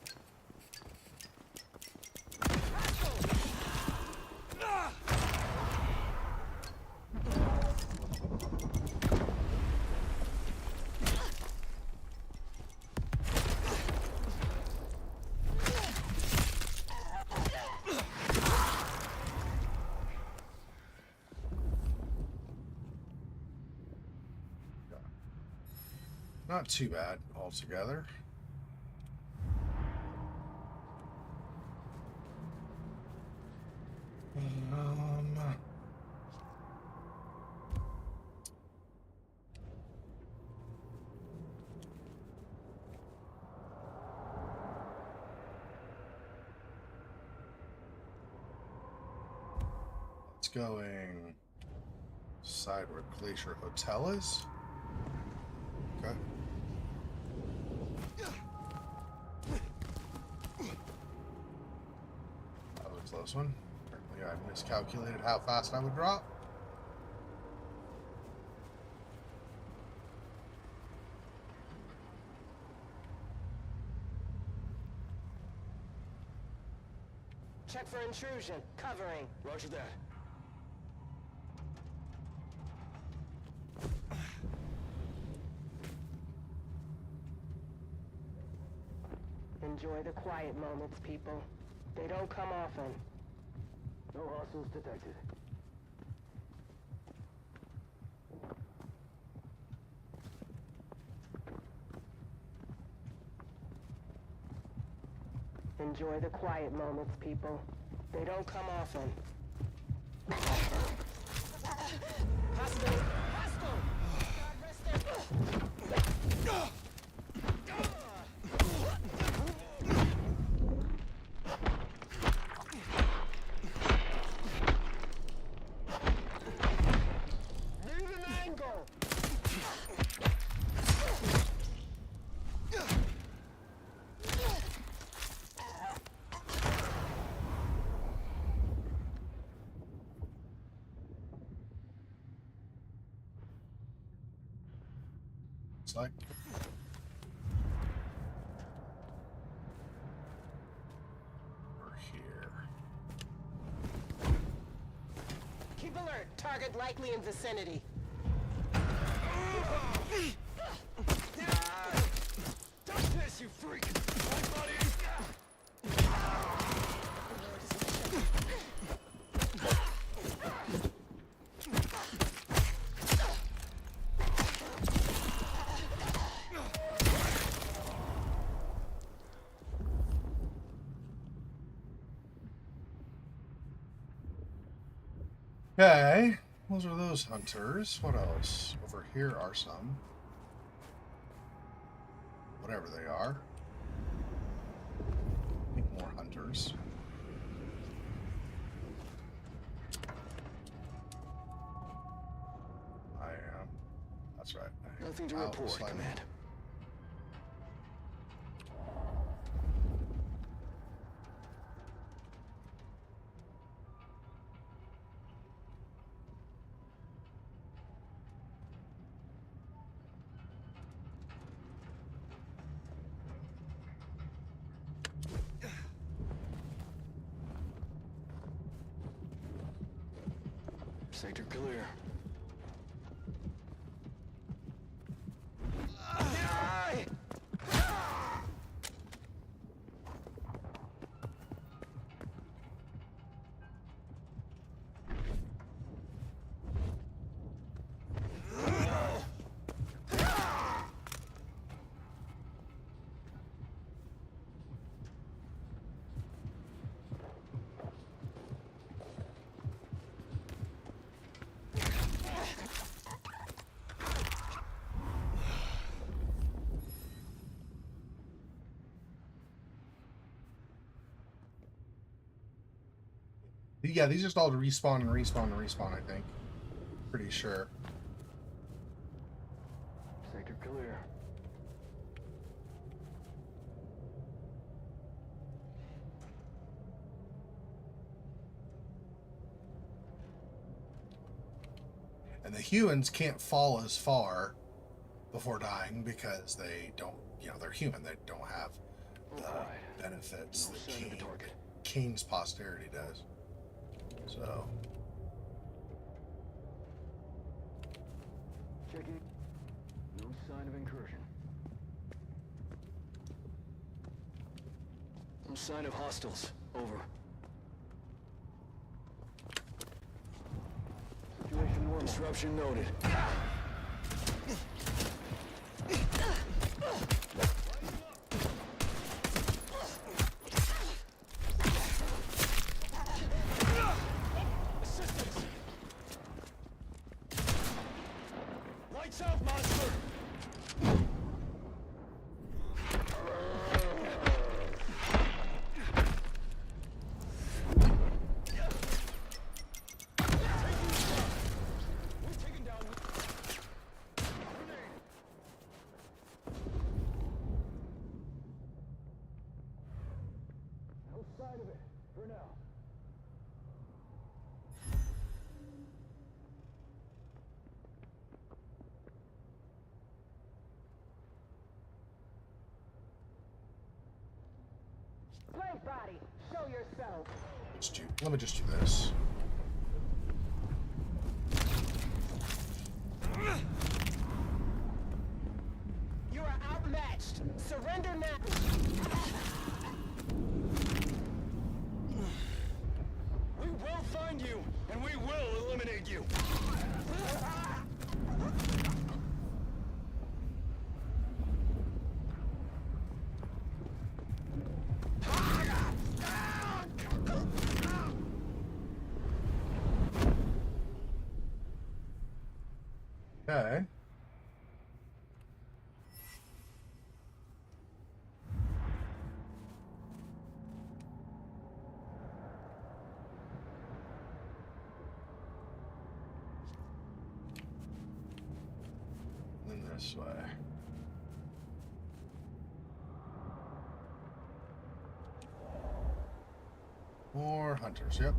Not too bad altogether. It's going side where Glacier Hotel is. Okay. That was a close one. Apparently I miscalculated how fast I would drop. Check for intrusion. Covering. Roger that. Enjoy the quiet moments, people. They don't come often. No hostiles detected. Enjoy the quiet moments, people. They don't come often. Hostile! Hostile! God rest their... Leave an angle! It's like we're here. Keep alert. Target likely in vicinity. Don't piss, you freak! My buddy! Okay, those are those hunters. What else? Over here are some. Whatever they are. I think more hunters. I am. That's right. Nothing to Out report, slightly. Command. Sector clear. Yeah, these just all respawn and respawn and respawn, I think. Pretty sure. Sector clear. And the humans can't fall as far before dying because they don't, you know, they're human. They don't have the benefits that King's posterity does. So. Checking. No sign of incursion. No sign of hostiles. Over. Situation normal. Disruption noted. sign of it, for now. Blank body, show yourself. Let me just do this. You are outmatched. Surrender now. We will find you, and we will eliminate you. Okay. Then this way. More hunters, yep.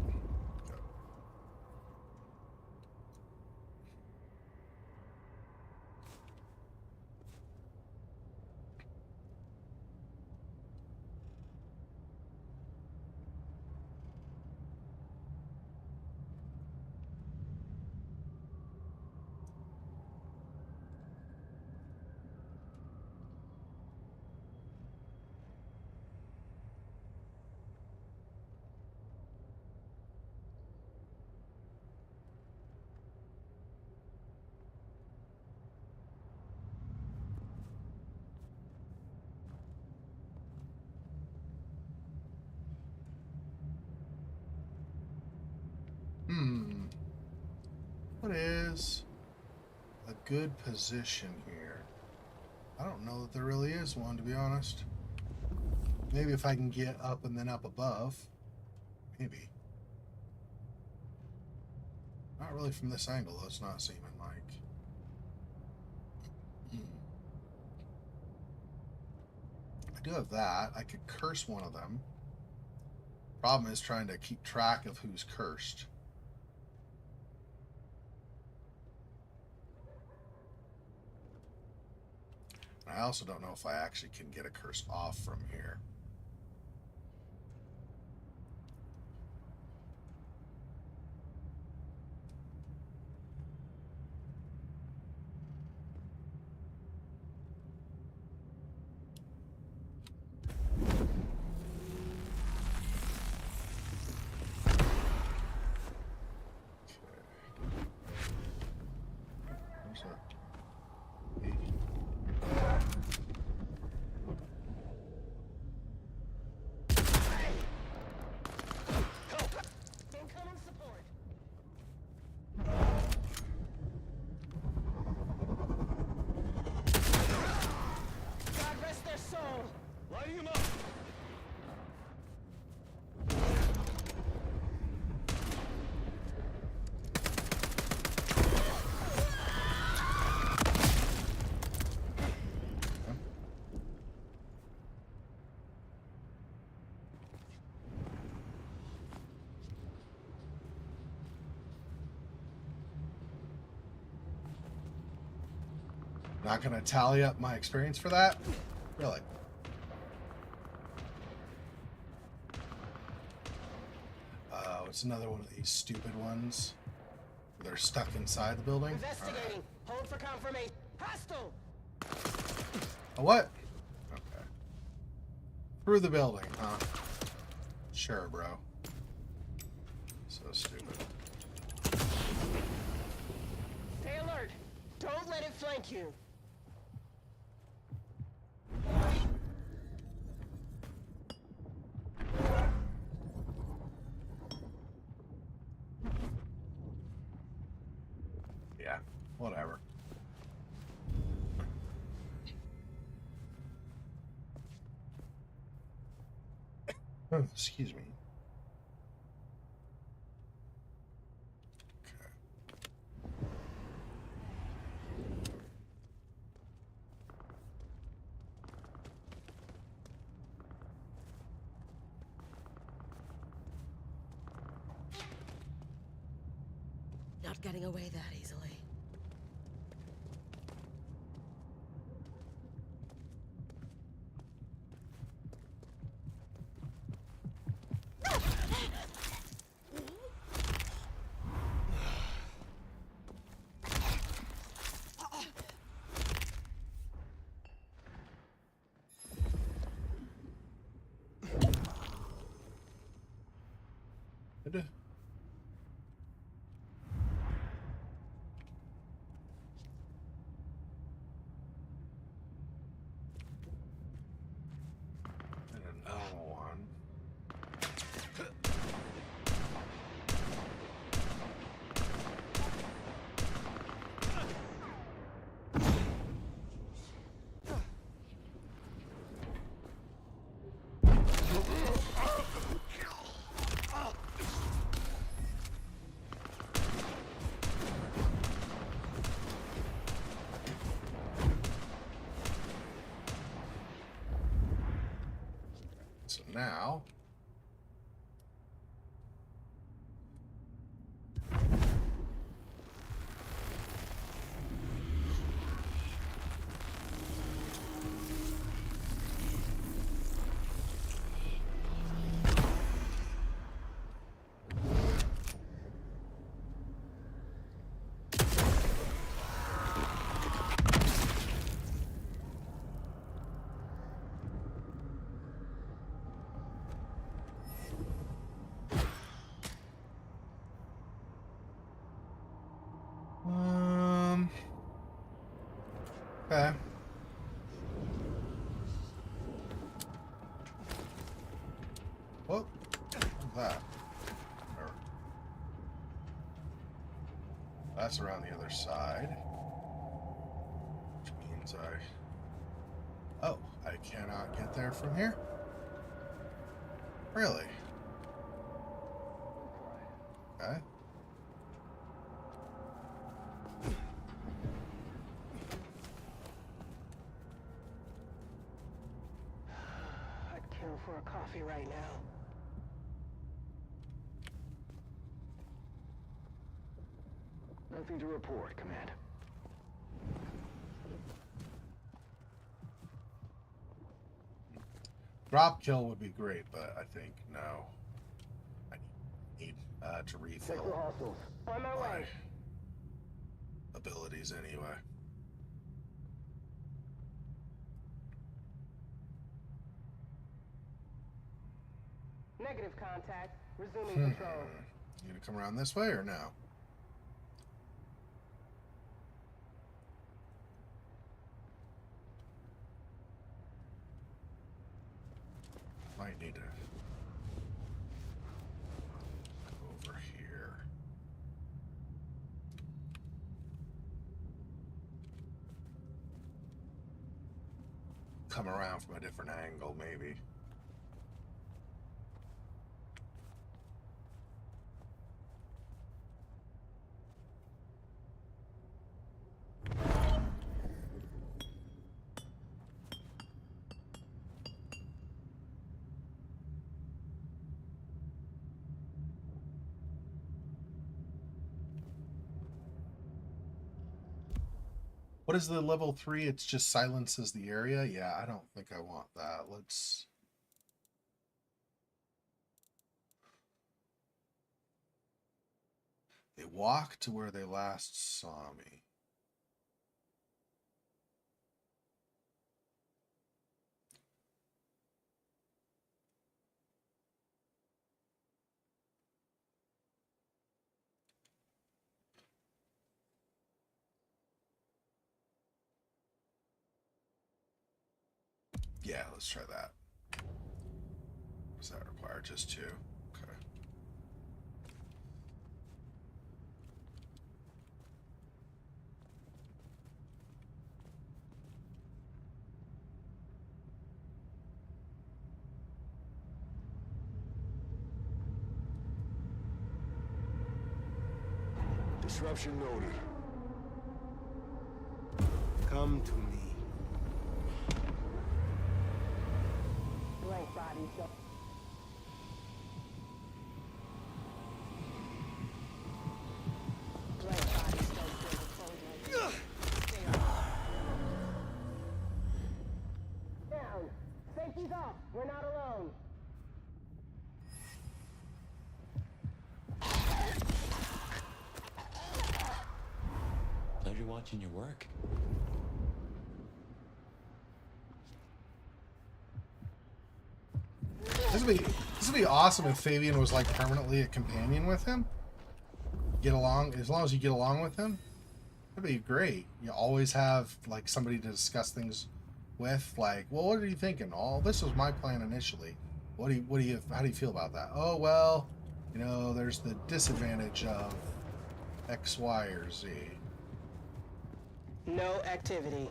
What is a good position here? I don't know that there really is one, to be honest. Maybe if I can get up and then up above. Maybe. Not really from this angle, though. It's not seeming like. I do have that. I could curse one of them. Problem is trying to keep track of who's cursed. I also don't know if I actually can get a curse off from here. Not going to tally up my experience for that? Really? It's another one of these stupid ones. They're stuck inside the building. Investigating. Right. Hold for confirmation. Hostile. A what? Okay. Through the building, huh? Sure, bro. So stupid. Stay alert. Don't let it flank you. Yeah, whatever. Oh, excuse me. not getting away that easily. And a normal one. So now, okay. What? What's that? Or, that's around the other side. Which means oh, I cannot get there from here? Really? Okay. I'd kill for a coffee right now. Nothing to report, Command. Drop kill would be great, but I think no. I need to refill Check the hostiles. On my way. abilities anyway. Negative contact. Resuming patrol. You gonna come around this way or no? Might need to go over here. Come around from a different angle, maybe. What is the level 3? It's just silences the area? Yeah, I don't think I want that. Let's... They walk to where they last saw me. Yeah, let's try that. Does that require just 2? Okay. Disruption noted. Come to me. Blank body, so. Blank Safety's off. We're not alone. Pleasure watching your work. This would be awesome if Fabian was like permanently a companion with him. Get along, as long as you get along with him, that'd be great. You always have like somebody to discuss things with. Like, well, what are you thinking? Oh, this was my plan initially. How do you feel about that? Oh, well, you know, there's the disadvantage of X, Y, or Z. No activity.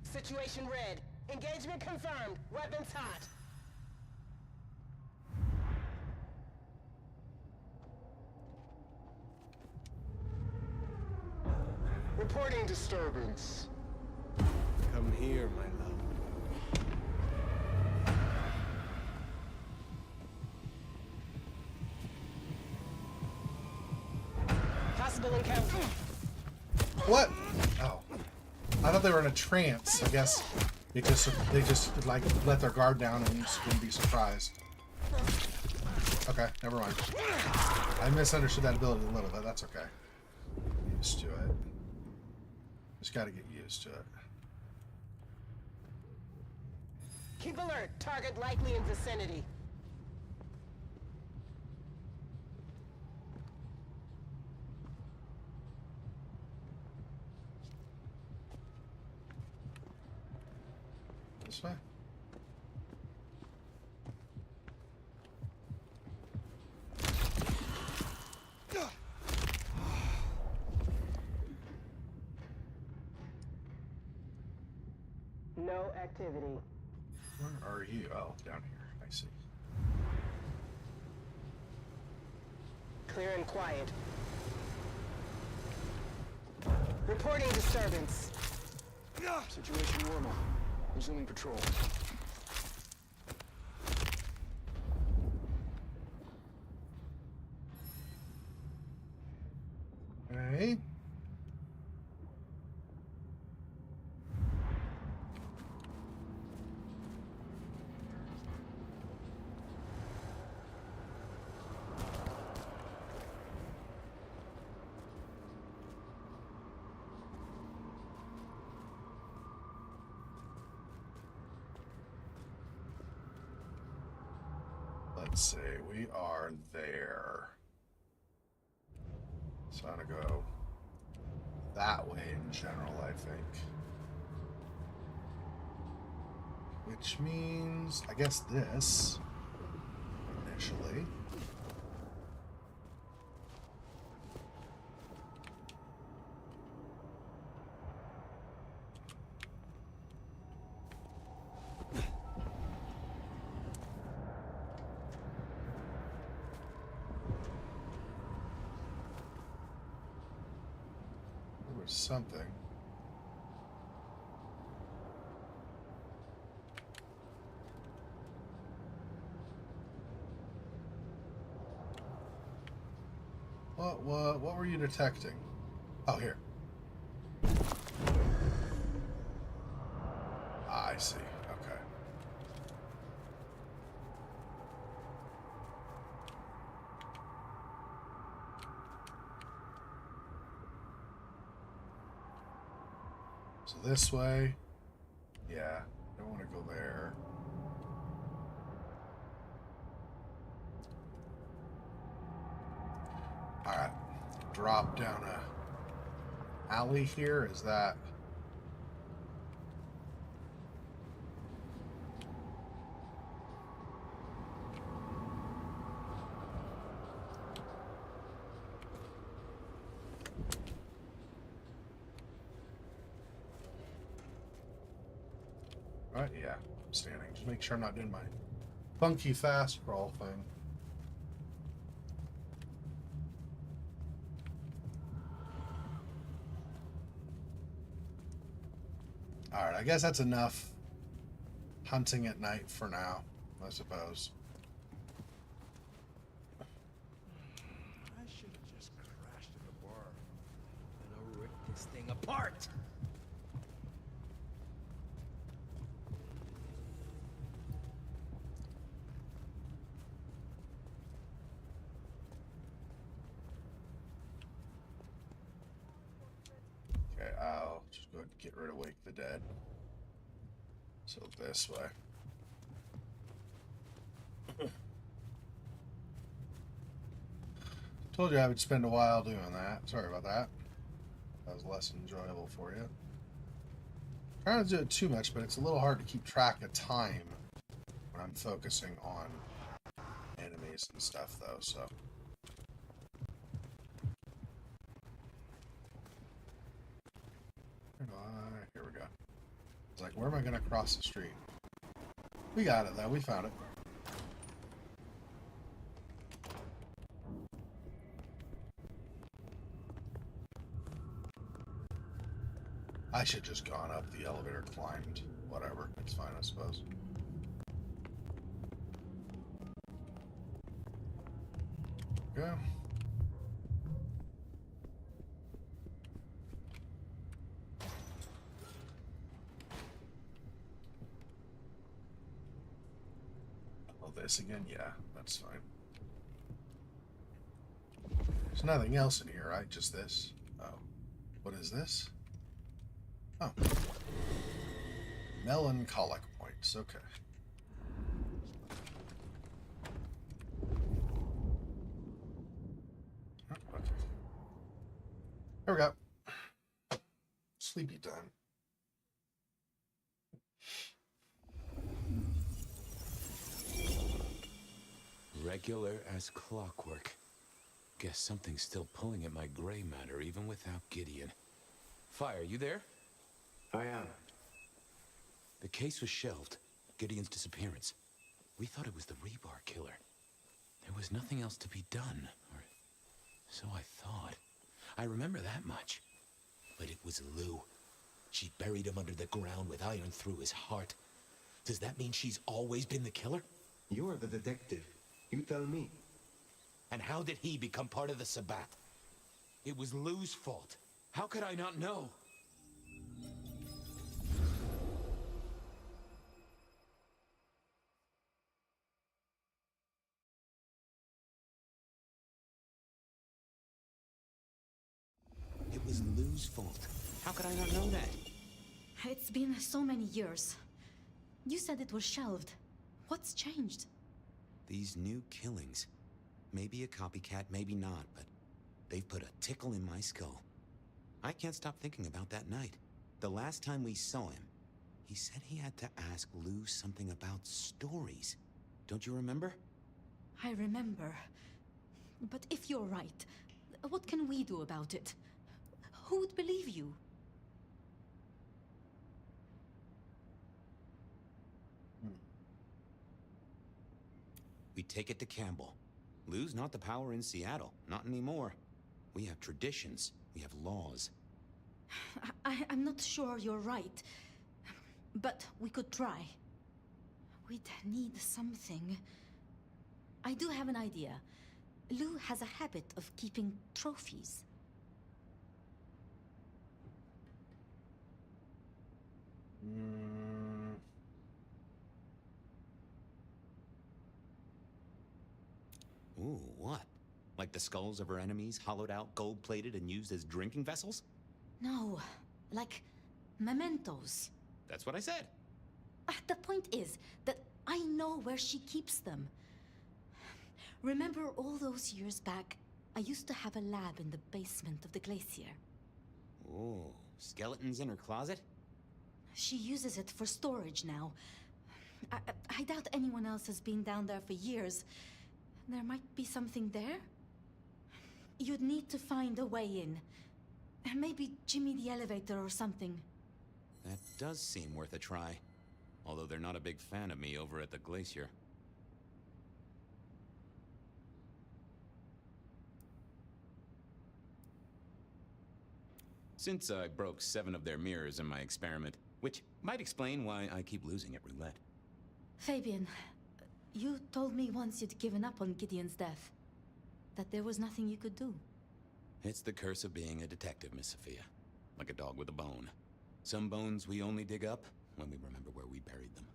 Situation red. Engagement confirmed. Weapons hot. Reporting disturbance. Come here, my love. Possible encounter. What? Oh. I thought they were in a trance, I guess, because they just like let their guard down and you just wouldn't be surprised. Okay, never mind. I misunderstood that ability a little bit. That's okay. Used to it. Just gotta get used to it. Keep alert. Target likely in vicinity. This way. No activity. Where are you? Oh, down here. I see. Clear and quiet. Reporting disturbance. Situation normal. Resuming patrol. Okay. Let's see, we are there. So I'm gonna go that way in general, I think. Which means, I guess this, initially. Something. What were you detecting? Oh, here. I see. Okay. So this way, yeah, don't want to go there. All right, drop down a alley here. Is that? Right, yeah, I'm standing. Just make sure I'm not doing my funky fast crawl thing. Alright, I guess that's enough hunting at night for now, I suppose. I should have just crashed at the bar. heart! Okay, I'll just go ahead and get rid of Wake the Dead. So this way. Told you I would spend a while doing that. Sorry about that. That was less enjoyable for you. Trying to do it too much, but it's a little hard to keep track of time when I'm focusing on enemies and stuff, though, so. Here we go. It's like, where am I going to cross the street? We got it, though. We found it. I should just gone up the elevator, climbed. Whatever. It's fine, I suppose. Yeah. Oh, this again? Yeah, that's fine. There's nothing else in here, right? Just this? Oh. What is this? Oh. Melancholic points. Okay. Oh, okay. There we go. Sleepy time. Regular as clockwork. Guess something's still pulling at my gray matter even without Gideon. Fire, you there? I am. The case was shelved. Gideon's disappearance. We thought it was the rebar killer. There was nothing else to be done, or so I thought. I remember that much. But it was Lou. She buried him under the ground with iron through his heart. Does that mean she's always been the killer? You're the detective. You tell me. And how did he become part of the Sabbat? It was Lou's fault. How could I not know? It was Lou's fault. How could I not know that? It's been so many years. You said it was shelved. What's changed? These new killings. Maybe a copycat, maybe not, but they've put a tickle in my skull. I can't stop thinking about that night. The last time we saw him, he said he had to ask Lou something about stories. Don't you remember? I remember. But if you're right, what can we do about it? Who would believe you? We take it to Campbell. Lou's not the power in Seattle. Not anymore. We have traditions. We have laws. I'm not sure you're right. But we could try. We'd need something. I do have an idea. Lou has a habit of keeping trophies. Ooh, what? Like the skulls of her enemies, hollowed out, gold-plated, and used as drinking vessels? No, like mementos. That's what I said. The point is that I know where she keeps them. Remember all those years back, I used to have a lab in the basement of the glacier. Ooh, skeletons in her closet? She uses it for storage now. I doubt anyone else has been down there for years. There might be something there. You'd need to find a way in. Maybe Jimmy the elevator or something. That does seem worth a try. Although they're not a big fan of me over at the glacier. Since I broke 7 of their mirrors in my experiment, which might explain why I keep losing at roulette. Fabian, you told me once you'd given up on Gideon's death. That there was nothing you could do. It's the curse of being a detective, Miss Sophia. like a dog with a bone. Some bones we only dig up when we remember where we buried them.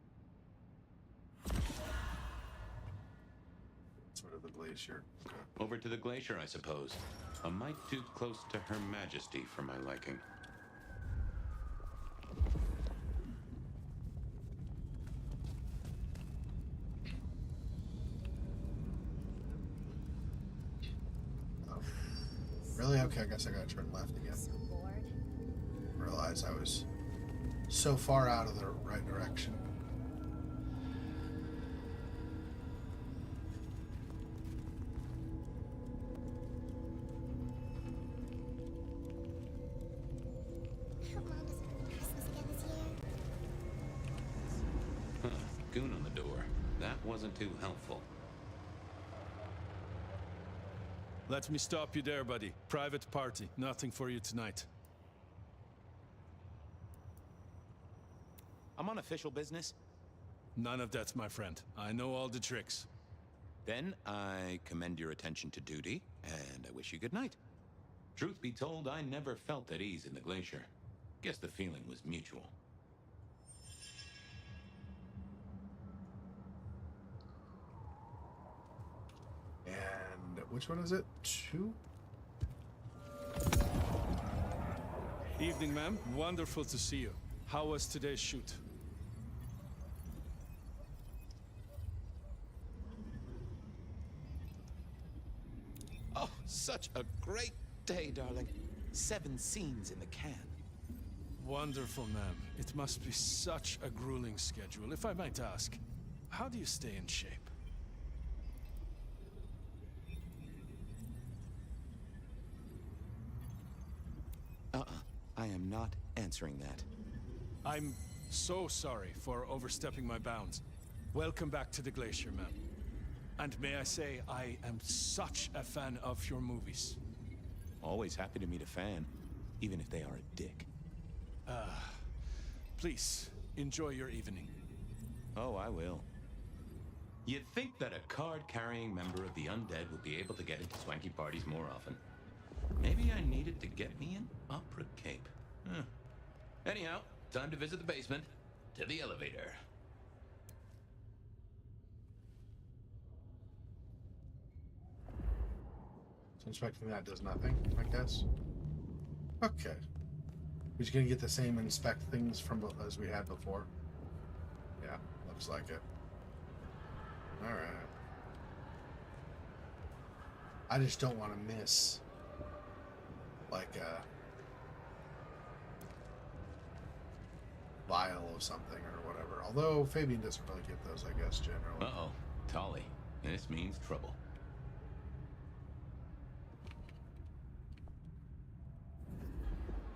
Sort of the glacier. Okay. Over to the glacier, I suppose. A mite too close to Her Majesty for my liking. Oh. Really? Okay, I guess I gotta turn left again. So bored. Realize I was so far out of the right direction. Goon on the door. That wasn't too helpful. Let me stop you there, buddy. Private party. Nothing for you tonight. I'm on official business. None of that, my friend. I know all the tricks. Then I commend your attention to duty, and I wish you good night. Truth be told, I never felt at ease in the glacier. Guess the feeling was mutual. And which one is it? 2? Evening, ma'am. Wonderful to see you. How was today's shoot? Oh, such a great day, darling. 7 scenes in the can. Wonderful, ma'am. It must be such a grueling schedule. If I might ask, how do you stay in shape? I am not answering that. I'm so sorry for overstepping my bounds. Welcome back to the glacier, ma'am. And may I say, I am such a fan of your movies. Always happy to meet a fan, even if they are a dick. Please, enjoy your evening. Oh, I will. You'd think that a card-carrying member of the Undead would be able to get into swanky parties more often. Maybe I needed to get me an opera cape. Anyhow, time to visit the basement. To the elevator. So inspecting that does nothing, I guess. Okay. We're just gonna get the same inspect things from as we had before. Yeah, looks like it. Alright. I just don't want to miss like a vial of something or whatever. Although Fabian doesn't really get those, I guess, generally. Uh-oh. Tolly. This means trouble.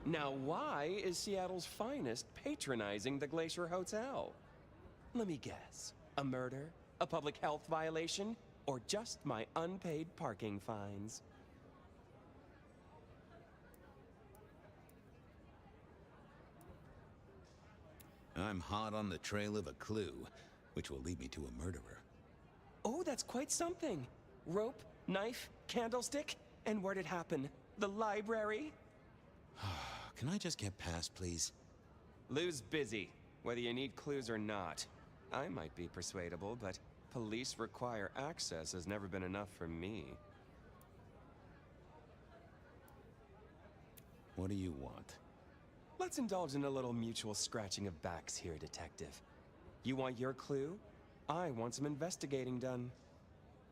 Now, why is Seattle's finest patronizing the Glacier Hotel? Let me guess. A murder? A public health violation? Or just my unpaid parking fines? I'm hot on the trail of a clue, which will lead me to a murderer. Oh, that's quite something. Rope, knife, candlestick, and where'd it happen? The library? Can I just get past, please? Lou's busy, whether you need clues or not. I might be persuadable, but police require access has never been enough for me. What do you want? Let's indulge in a little mutual scratching of backs here, Detective. You want your clue? I want some investigating done.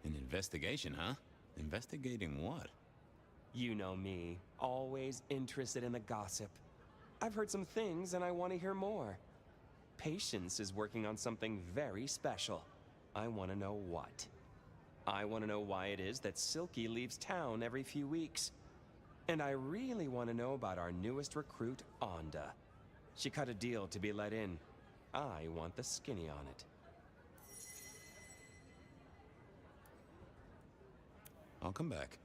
An investigation, huh? Investigating what? You know me, always interested in the gossip. I've heard some things and I want to hear more. Patience is working on something very special. I want to know what. I want to know why it is that Silky leaves town every few weeks. And I really want to know about our newest recruit, Onda. She cut a deal to be let in. I want the skinny on it. I'll come back.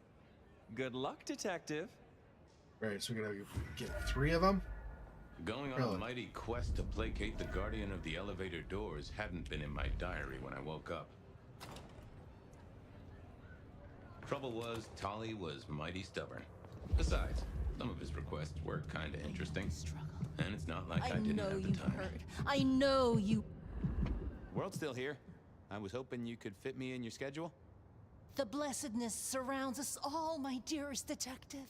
Good luck, Detective. Right, so we're gonna get 3 of them? Going on a mighty quest to placate the guardian of the elevator doors hadn't been in my diary when I woke up. Trouble was, Tolly was mighty stubborn. Besides, some of his requests quests were kind of interesting. And it's not like I didn't know have the you've time. heard. I know you. World's still here. I was hoping you could fit me in your schedule. The blessedness surrounds us all, my dearest detective.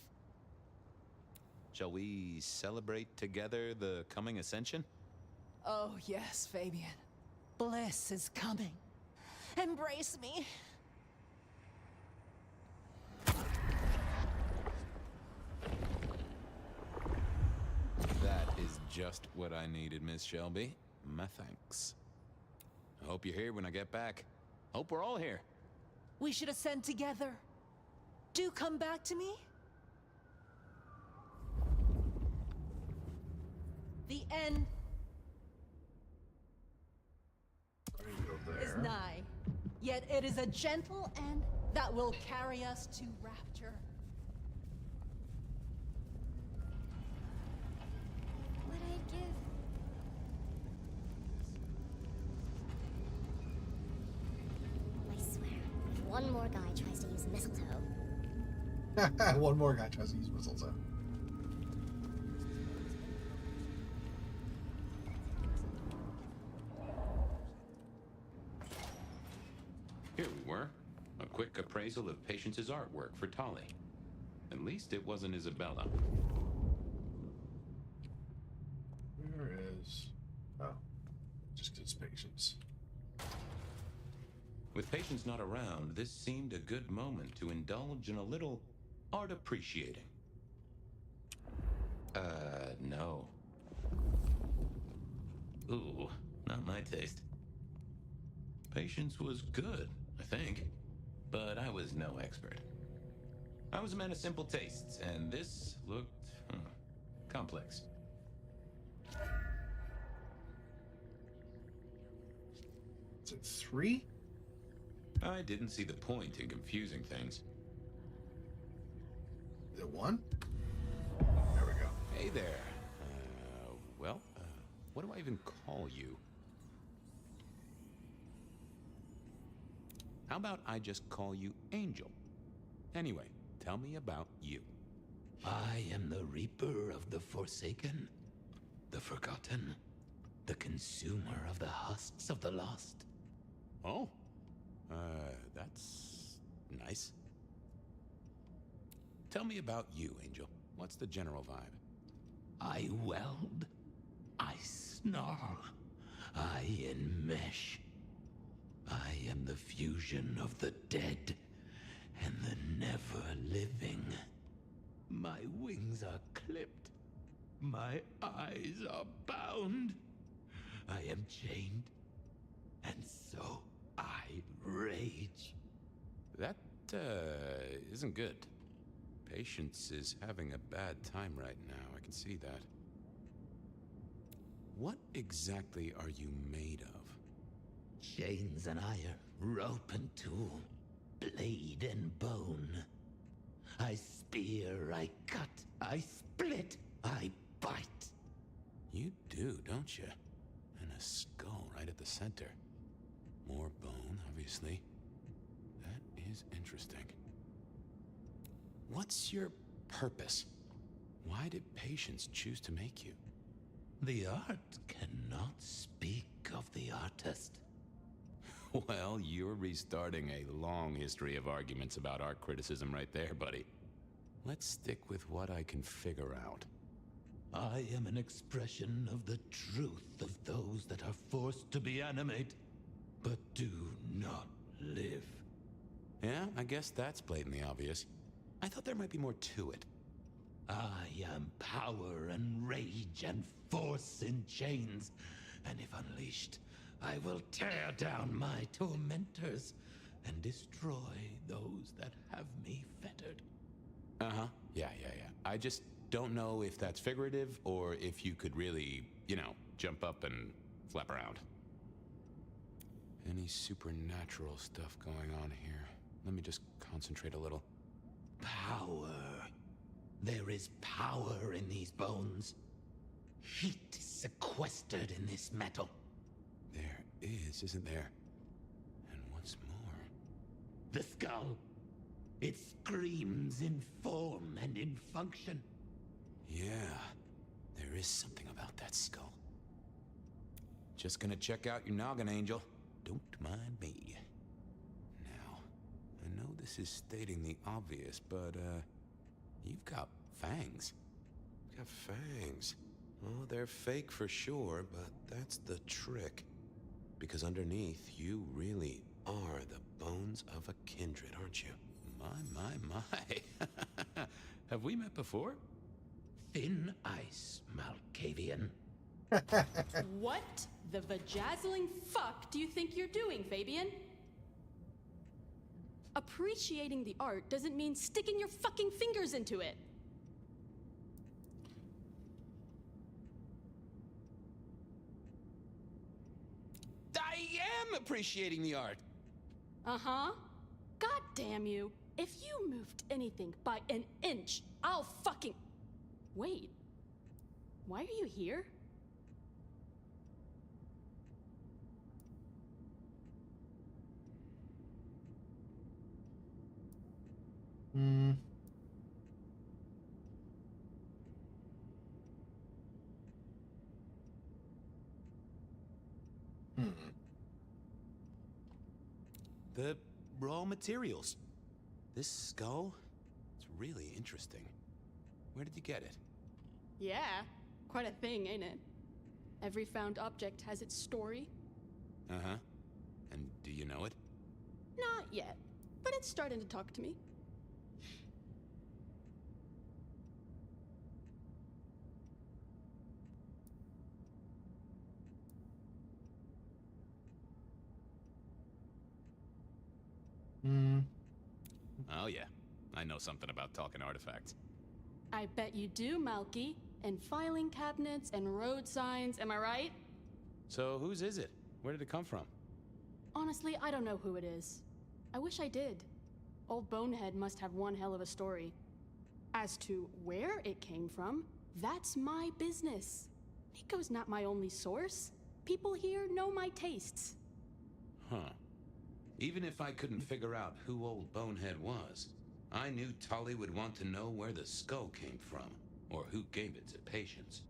Shall we celebrate together the coming ascension? Oh, yes, Fabian. Bliss is coming. Embrace me. That is just what I needed, Miss Shelby. My thanks. I hope you're here when I get back. Hope we're all here. We should ascend together. Do come back to me. The end is nigh. Yet it is a gentle end that will carry us to rapture. What I'd give. I swear, if one more guy tries to use mistletoe. One more guy tries to use mistletoe. Here we were. A quick appraisal of Patience's artwork for Tolly. At least it wasn't Isabella. Where is... Oh. Just it's Patience. With Patience not around, this seemed a good moment to indulge in a little art appreciating. No. Ooh, not my taste. Patience was good, I think, but I was no expert. I was a man of simple tastes, and this looked complex. Is it 3? I didn't see the point in confusing things. Is it 1? There we go. Hey there. What do I even call you? How about I just call you Angel? Anyway, tell me about you. I am the Reaper of the Forsaken, the Forgotten, the Consumer of the husks of the lost. Oh, that's nice. Tell me about you, Angel. What's the general vibe? I weld, I snarl, I enmesh. I am the fusion of the dead and the never-living. My wings are clipped. My eyes are bound. I am chained. And so I rage. That, isn't good. Patience is having a bad time right now. I can see that. What exactly are you made of? Chains and iron, rope and tool, blade and bone. I spear, I cut, I split, I bite. You do, don't you? And a skull right at the center. More bone, obviously. That is interesting. What's your purpose? Why did Patience choose to make you? The art cannot speak of the artist. Well, you're restarting a long history of arguments about art criticism right there, buddy. Let's stick with what I can figure out. I am an expression of the truth of those that are forced to be animate, but do not live. Yeah, I guess that's blatantly obvious. I thought there might be more to it. I am power and rage and force in chains, and if unleashed, I will tear down my tormentors and destroy those that have me fettered. Uh-huh. Yeah. I just don't know if that's figurative or if you could really, jump up and flap around. Any supernatural stuff going on here? Let me just concentrate a little. Power. There is power in these bones. Heat is sequestered in this metal. There is, isn't there? And what's more? The skull. It screams in form and in function. Yeah, there is something about that skull. Just gonna check out your noggin, Angel. Don't mind me. Now, I know this is stating the obvious, but, you've got fangs. Got fangs. Oh, they're fake for sure, but that's the trick. Because underneath, you really are the bones of a kindred, aren't you? My. Have we met before? Thin ice, Malkavian. What the vajazzling fuck do you think you're doing, Fabian? Appreciating the art doesn't mean sticking your fucking fingers into it. I am appreciating the art. Uh-huh. God damn you. If you moved anything by an inch, I'll fucking... Wait. Why are you here? The raw materials. This skull, it's really interesting. Where did you get it? Yeah, quite a thing, ain't it? Every found object has its story. Uh-huh. And do you know it? Not yet, but it's starting to talk to me. Oh yeah, I know something about talking artifacts. I bet you do, Malky. And filing cabinets and road signs, am I right? So whose is it? Where did it come from? Honestly, I don't know who it is. I wish I did. Old Bonehead must have one hell of a story. As to where it came from, that's my business. Nico's not my only source. People here know my tastes. Huh. Even if I couldn't figure out who old Bonehead was, I knew Tully would want to know where the skull came from, or who gave it to Patience.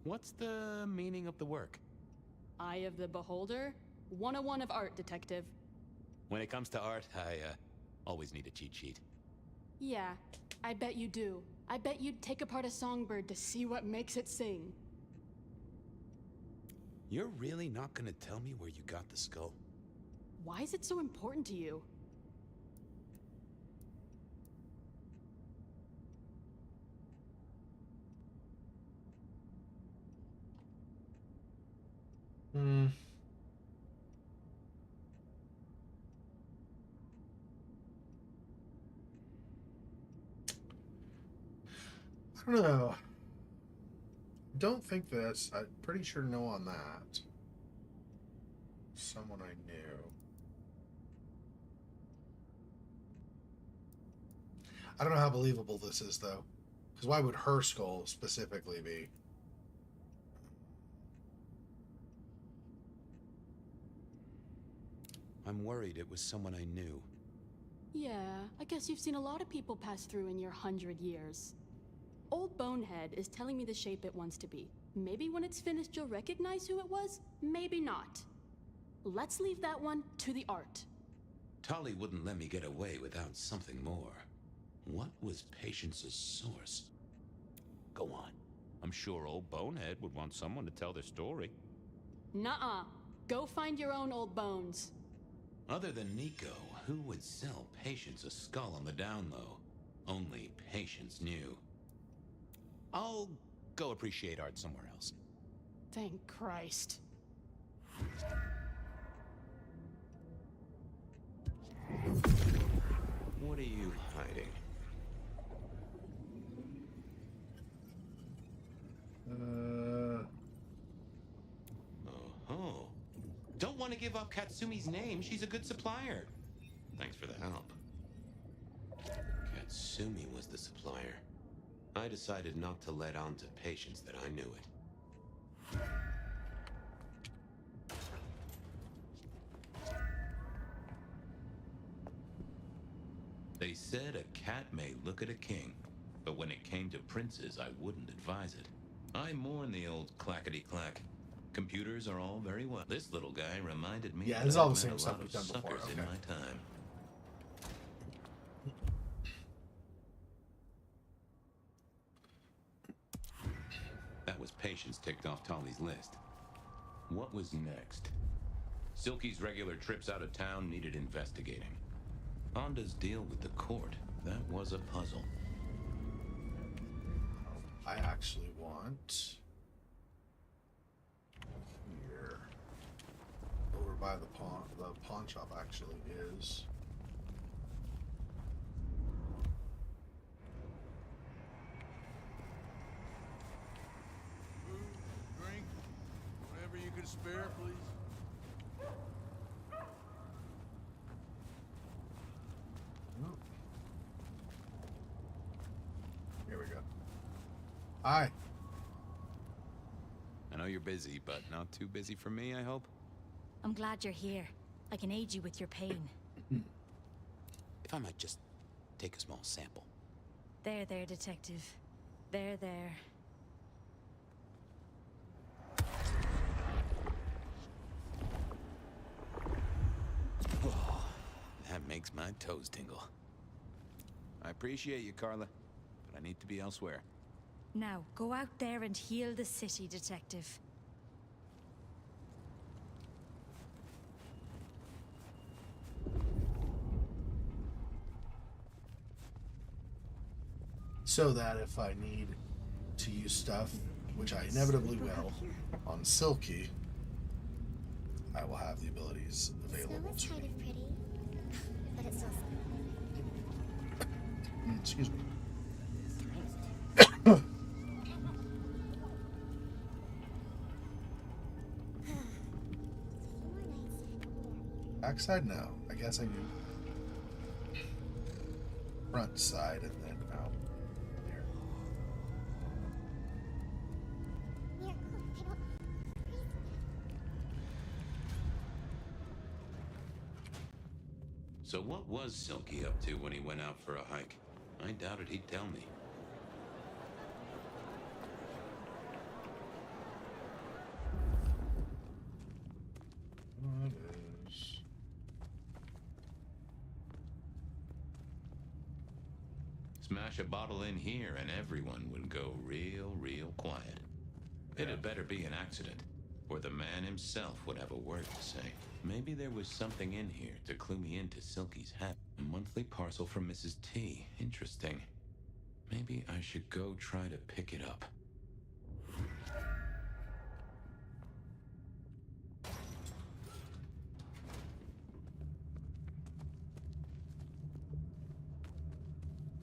What's the meaning of the work? Eye of the Beholder? 101 of art, detective. When it comes to art, I always need a cheat sheet. Yeah, I bet you do. I bet you'd take apart a songbird to see what makes it sing. You're really not gonna tell me where you got the skull? Why is it so important to you? I don't know. Don't think this. I'm pretty sure no on that. Someone I knew. I don't know how believable this is, though. Because why would her skull specifically be? I'm worried it was someone I knew. Yeah, I guess you've seen a lot of people pass through in your 100 years. Old Bonehead is telling me the shape it wants to be. Maybe when it's finished you'll recognize who it was, maybe not. Let's leave that one to the art. Tully wouldn't let me get away without something more. What was Patience's source? Go on. I'm sure old Bonehead would want someone to tell their story. Nuh-uh. Go find your own old bones. Other than Nico, who would sell Patience a skull on the down low? Only Patience knew. I'll go appreciate art somewhere else. Thank Christ. What are you hiding? Oh. Don't want to give up Katsumi's name. She's a good supplier. Thanks for the help. Katsumi was the supplier. I decided not to let on to Patience that I knew it. They said a cat may look at a king, but came to princes, I wouldn't advise it. I mourn the old clackety-clack. Computers are all very well. This little guy reminded me Yeah, that it's all I've the met same a stuff lot we've of done before. suckers in Okay. my time. That was Patience ticked off Tolly's list. What was next? Silky's regular trips out of town needed investigating. Honda's deal with the court, that was a puzzle. I actually want here over by the pawn shop actually is Food, drink, whatever you can spare, please. Here we go. Hi. I know you're busy, but not too busy for me, I hope? I'm glad you're here. I can aid you with your pain. If I might just take a small sample. There, detective. There. Oh, that makes my toes tingle. I appreciate you, Carla, but I need to be elsewhere. Now, go out there and heal the city, detective. so that if I need to use stuff, which I inevitably will, on Silky, I will have the abilities available to me. Kind of pretty, but it's also Excuse me. Backside? No. I guess I do. Front side and then out. There. So what was Silky up to when he went out for a hike? I doubted he'd tell me. What is... Smash a bottle in here and everyone would go real quiet. It had better be an accident, or the man himself would have a word to say. Maybe there was something in here to clue me into Silky's hat. A monthly parcel from Mrs. T. Interesting. Maybe I should go try to pick it up.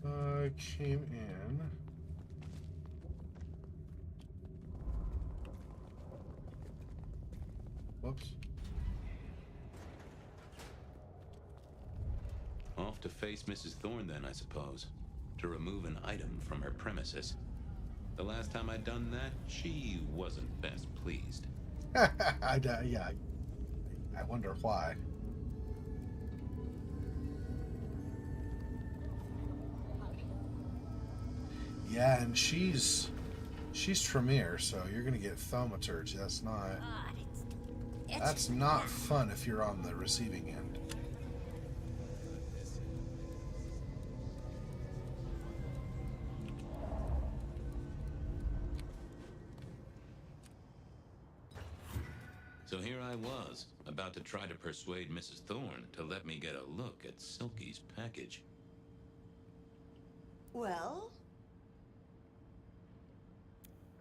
I came in. Whoops. Off to face Mrs. Thorne then, I suppose. To remove an item from her premises. The last time I'd done that, she wasn't best pleased. Yeah, I wonder why. Yeah, and she's Tremere, so you're gonna get thaumaturgy. That's not fun if you're on the receiving end. So here I was, about to try to persuade Mrs. Thorne to let me get a look at Silky's package. Well?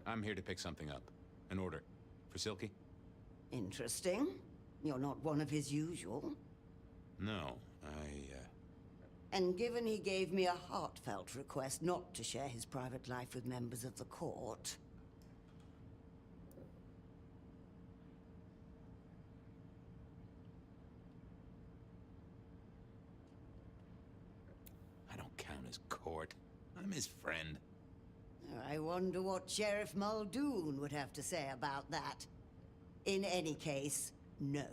I'm here to pick something up. An order. For Silky? Interesting. You're not one of his usual. No, And given he gave me a heartfelt request not to share his private life with members of the court... I don't count as court. I'm his friend. I wonder what Sheriff Muldoon would have to say about that. In any case, no.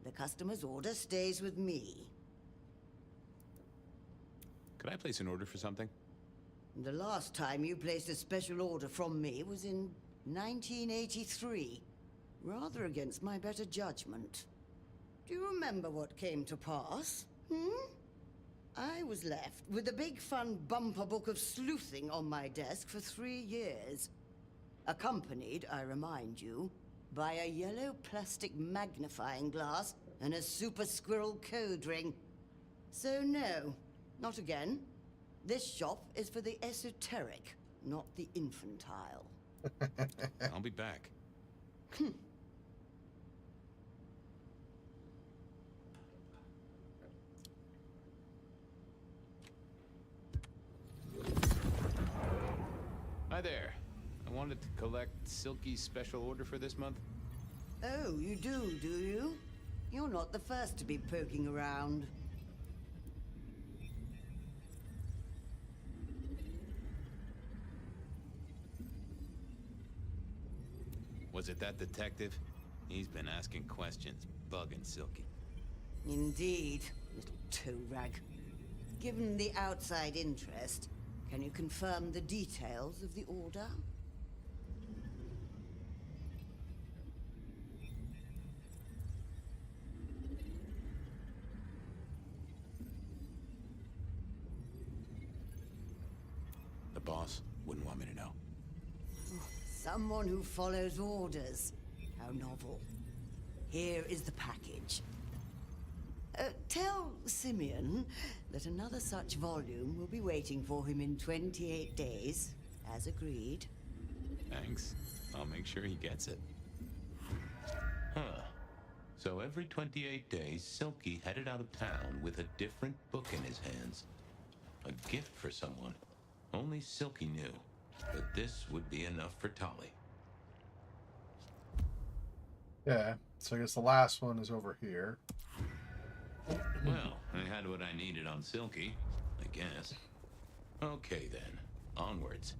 The customer's order stays with me. Could I place an order for something? The last time you placed a special order from me was in 1983. Rather against my better judgment. Do you remember what came to pass? I was left with a big fun bumper book of sleuthing on my desk for 3 years. Accompanied, I remind you, by a yellow plastic magnifying glass and a super squirrel code ring. So no, not again. This shop is for the esoteric, not the infantile. I'll be back. Hi there. I wanted to collect Silky's special order for this month. Oh, you do you? You're not the first to be poking around. Was it that detective? He's been asking questions, bugging Silky. Indeed, little toe rag. Given the outside interest, can you confirm the details of the order? The boss wouldn't want me to know. Someone who follows orders. How novel. Here is the package. Tell Simeon that another such volume will be waiting for him in 28 days, as agreed. Thanks. I'll make sure he gets it. Huh. So every 28 days, Silky headed out of town with a different book in his hands. A gift for someone. Only Silky knew. But this would be enough for Tali. Yeah, so I guess the last one is over here. Well, I had what I needed on Silky, I guess. Okay then, onwards.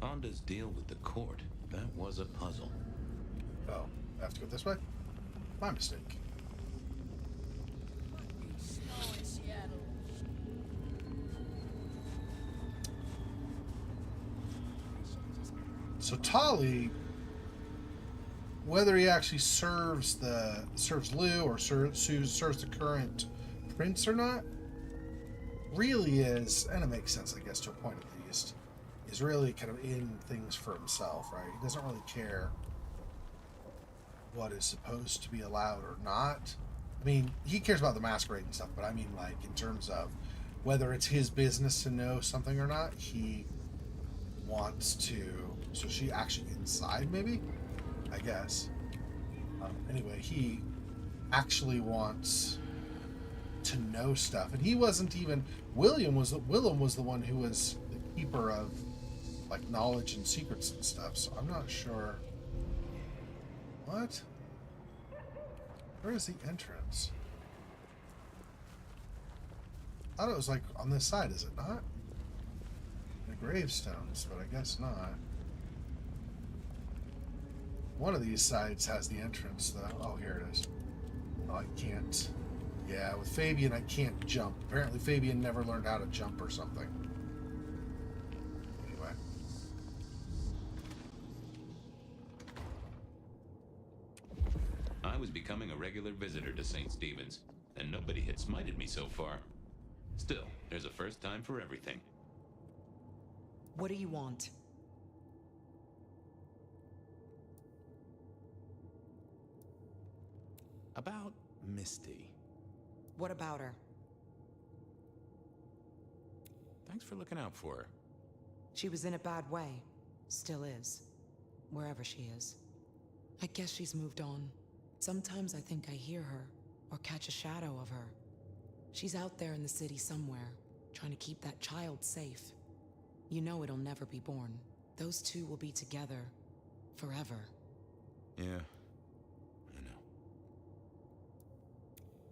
Onda's deal with the court, that was a puzzle. Oh, I have to go this way? My mistake. So Tali, whether he actually serves Lou or serves the current prince or not, really is, and it makes sense, I guess, to a point at least, is really kind of in things for himself, right? He doesn't really care what is supposed to be allowed or not. I mean, he cares about the Masquerade and stuff, but I mean, like, in terms of whether it's his business to know something or not, he wants to. So is she actually inside, maybe? I guess. Anyway, he actually wants to know stuff, and he wasn't even. Willem was the one who was the keeper of like knowledge and secrets and stuff. So I'm not sure. What? Where is the entrance? I thought it was like on this side. Is it not? The gravestones, but I guess not. One of these sides has the entrance, though. Oh, here it is. Oh, I can't. Yeah, with Fabian, I can't jump. Apparently, Fabian never learned how to jump or something. Anyway. I was becoming a regular visitor to St. Stephen's, and nobody had smited me so far. Still, there's a first time for everything. What do you want? About Misty. What about her? Thanks for looking out for her. She was in a bad way. Still is. Wherever she is. I guess she's moved on. Sometimes I think I hear her, or catch a shadow of her. She's out there in the city somewhere, trying to keep that child safe. You know it'll never be born. Those two will be together. Forever. Yeah, I know.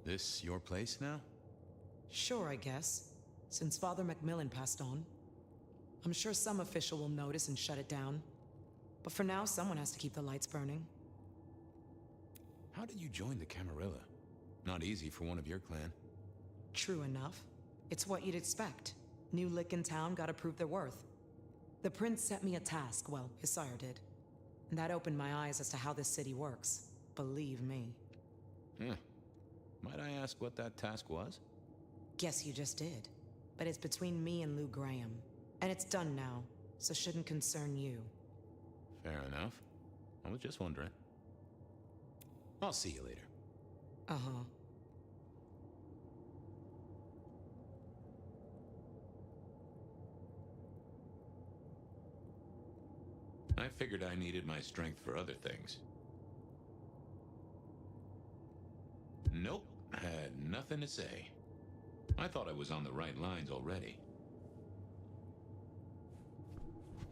This your place now? Sure, I guess. Since Father Macmillan passed on. I'm sure some official will notice and shut it down. But for now, someone has to keep the lights burning. How did you join the Camarilla? Not easy for one of your clan. True enough. It's what you'd expect. New lick in town gotta prove their worth. The prince set me a task, well, his sire did. And that opened my eyes as to how this city works. Believe me. Might I ask what that task was? Guess you just did. But it's between me and Lou Graham. And it's done now, so shouldn't concern you. Fair enough. I was just wondering. I'll see you later. Uh-huh. I figured I needed my strength for other things. Nope, had nothing to say. I thought I was on the right lines already.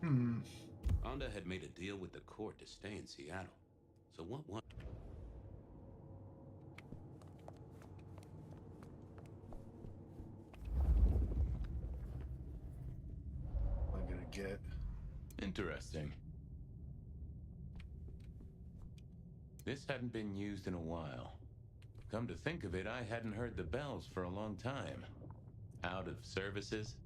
Onda had made a deal with the court to stay in Seattle. So what? I'm gonna get. Interesting. This hadn't been used in a while. Come to think of it, I hadn't heard the bells for a long time. Out of services?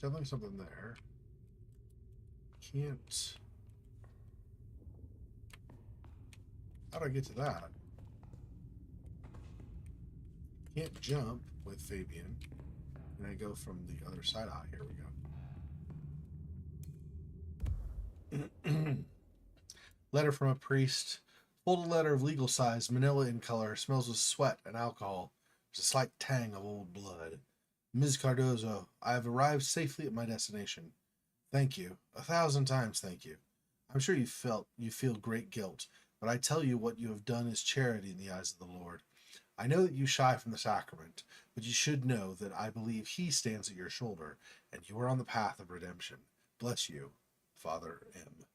There's definitely something there. Can't. How do I get to that? Can't jump with Fabian. And I go from the other side. Ah, here we go. Letter from a priest. Folded letter of legal size, manila in color, smells of sweat and alcohol. There's a slight tang of old blood. Ms. Cardozo, I have arrived safely at my destination. Thank you. 1,000 times thank you. I'm sure you feel great guilt, but I tell you what you have done is charity in the eyes of the Lord. I know that you shy from the sacrament, but you should know that I believe he stands at your shoulder, and you are on the path of redemption. Bless you, Father M.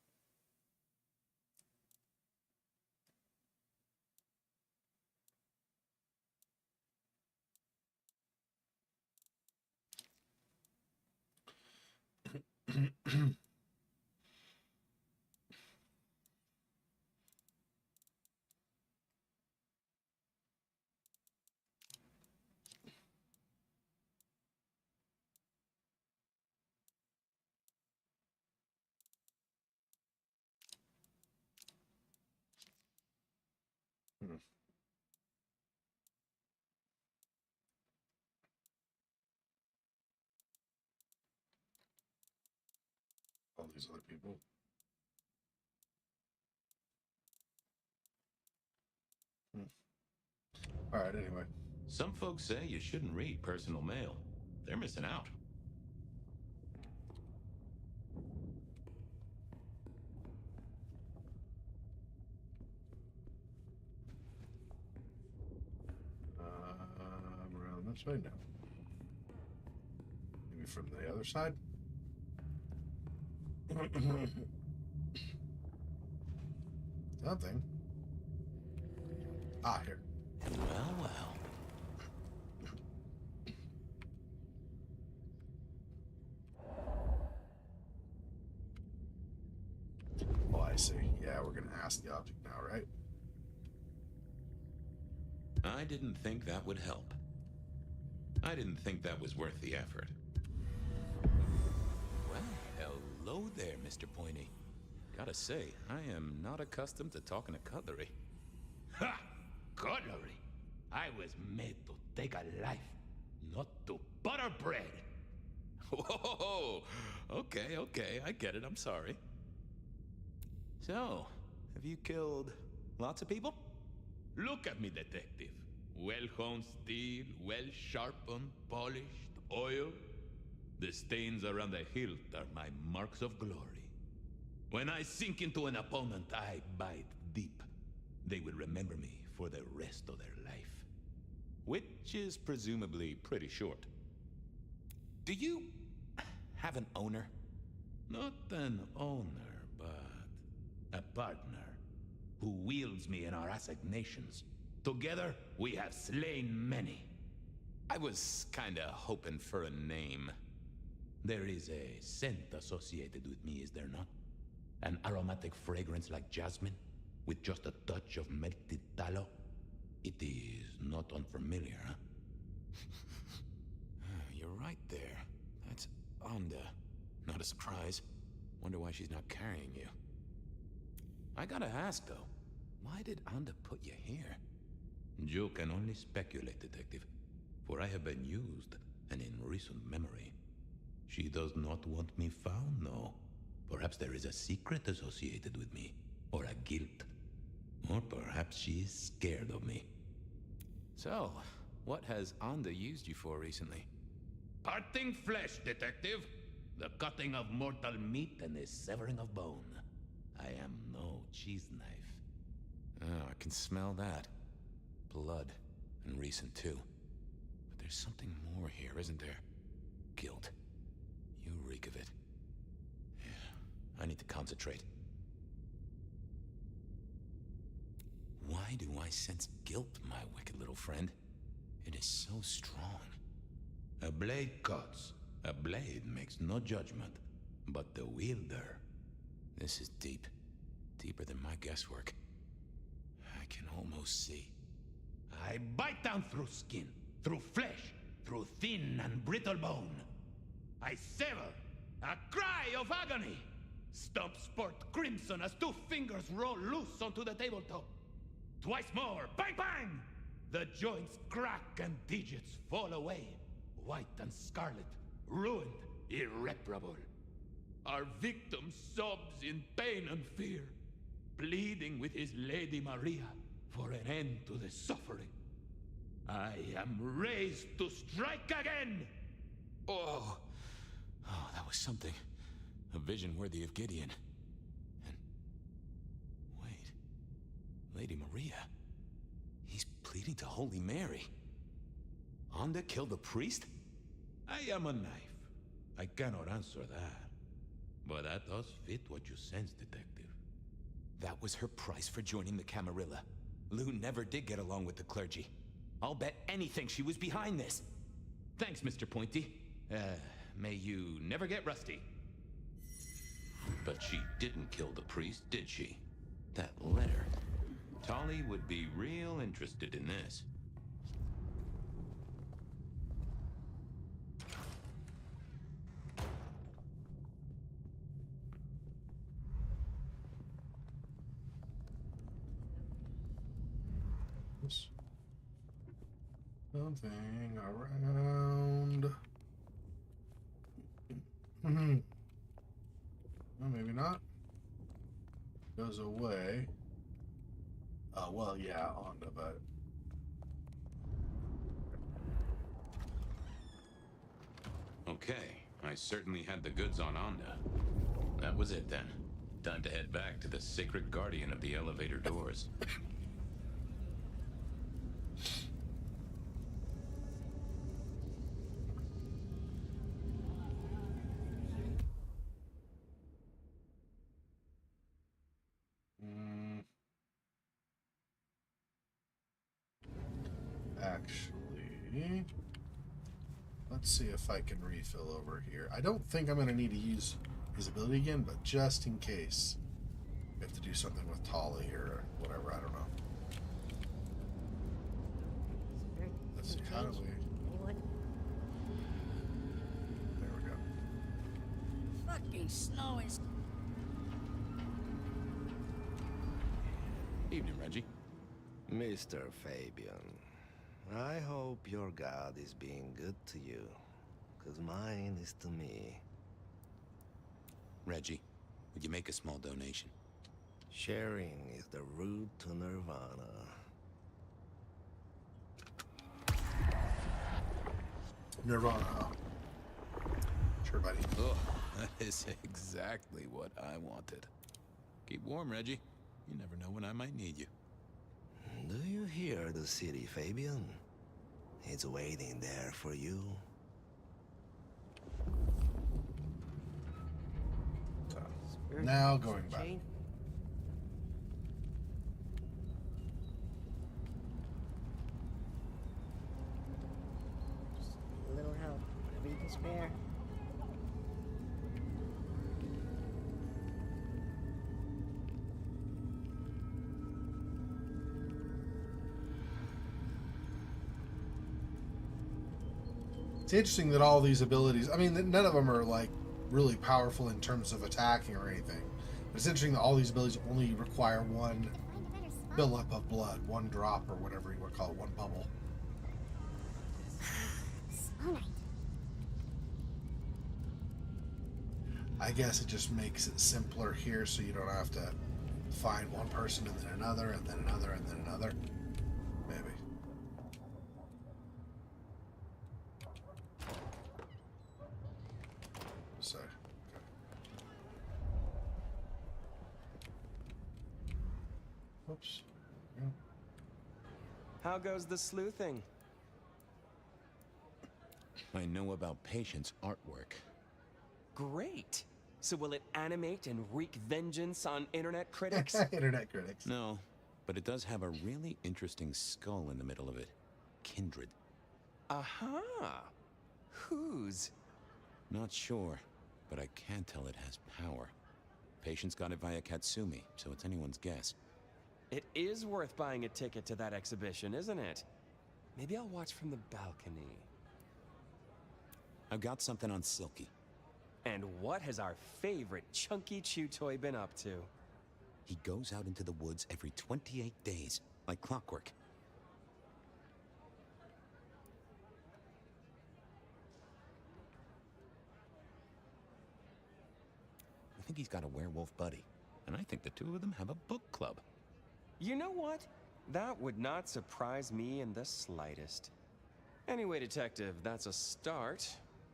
All these other people. All right, anyway. Some folks say you shouldn't read personal mail. They're missing out. Around this way now. Maybe from the other side. Something. Ah, here. Well. Oh, I see. Yeah, we're gonna ask the object now, right? I didn't think that would help. I didn't think that was worth the effort. Well, hello there, Mr. Pointy. Gotta say, I am not accustomed to talking to cutlery. Ha! Cutlery! I was made to take a life, not to butter bread. Whoa! Okay, I get it, I'm sorry. So, have you killed lots of people? Look at me, detective. Well-honed steel, well-sharpened, polished, oil. The stains around the hilt are my marks of glory. When I sink into an opponent, I bite deep. They will remember me for the rest of their life. Which is presumably pretty short. Do you have an owner? Not an owner, but a partner who wields me in our assignations. Together, we have slain many. I was kinda hoping for a name. There is a scent associated with me, is there not? An aromatic fragrance like jasmine, with just a touch of melted tallow. It is not unfamiliar, huh? You're right there. That's Onda. Not a surprise. Wonder why she's not carrying you. I gotta ask, though. Why did Onda put you here? You can only speculate, Detective. For I have been used, and in recent memory. She does not want me found, no. Perhaps there is a secret associated with me, or a guilt. Or perhaps she is scared of me. So, what has Onda used you for recently? Parting flesh, Detective. The cutting of mortal meat and the severing of bone. I am no cheese knife. Oh, I can smell that. Blood, and recent too. But there's something more here, isn't there? Guilt. You reek of it. Yeah, I need to concentrate. Why do I sense guilt, my wicked little friend? It is so strong. A blade cuts. A blade makes no judgment. But the wielder... This is deep. Deeper than my guesswork. I can almost see. I bite down through skin, through flesh, through thin and brittle bone. I sever, a cry of agony. Stumps spurt crimson as 2 fingers roll loose onto the tabletop. Twice more, bang bang! The joints crack and digits fall away, white and scarlet, ruined, irreparable. Our victim sobs in pain and fear, pleading with his Lady Maria for an end to the suffering. I am raised to strike again! Oh! Oh, that was something. A vision worthy of Gideon. And... wait. Lady Maria. He's pleading to Holy Mary. Onda killed the priest? I am a knife. I cannot answer that. But that does fit what you sense, Detective. That was her price for joining the Camarilla. Lou never did get along with the clergy. I'll bet anything she was behind this. Thanks, Mr. Pointy. May you never get rusty. But she didn't kill the priest, did she? That letter. Tolly would be real interested in this. Something around. Well, maybe not. Goes away. Well, yeah, Onda, but. Okay, I certainly had the goods on Onda. That was it then. Time to head back to the sacred guardian of the elevator doors. Actually, let's see if I can refill over here. I don't think I'm going to need to use his ability again, but just in case we have to do something with Tolly or whatever, I don't know. Let's see, how do we... Anyone? There we go. Fucking snow is... Evening, Reggie. Mr. Fabian, I hope your God is being good to you, because mine is to me. Reggie, would you make a small donation? Sharing is the route to nirvana. Nirvana. Sure, buddy. Oh, that is exactly what I wanted. Keep warm, Reggie. You never know when I might need you. Do you hear the city, Fabian? It's waiting there for you. Now going back. Spare. It's interesting that all these abilities, I mean, none of them are like really powerful in terms of attacking or anything. But it's interesting that all these abilities only require one buildup of blood, one drop or whatever you want to call it, one bubble. I guess it just makes it simpler here so you don't have to find one person and then another and then another and then another. Maybe. So, okay. Whoops. Yeah. How goes the sleuthing? I know about Patience artwork. Great. So will it animate and wreak vengeance on internet critics? Internet critics. No, but it does have a really interesting skull in the middle of it. Kindred. Aha. Whose? Not sure, but I can tell it has power. Patience got it via Katsumi, so it's anyone's guess. It is worth buying a ticket to that exhibition, isn't it? Maybe I'll watch from the balcony. I've got something on Silky. And what has our favorite chunky chew toy been up to? He goes out into the woods every 28 days, like clockwork. I think he's got a werewolf buddy, and I think the two of them have a book club. You know what? That would not surprise me in the slightest. Anyway, Detective, that's a start.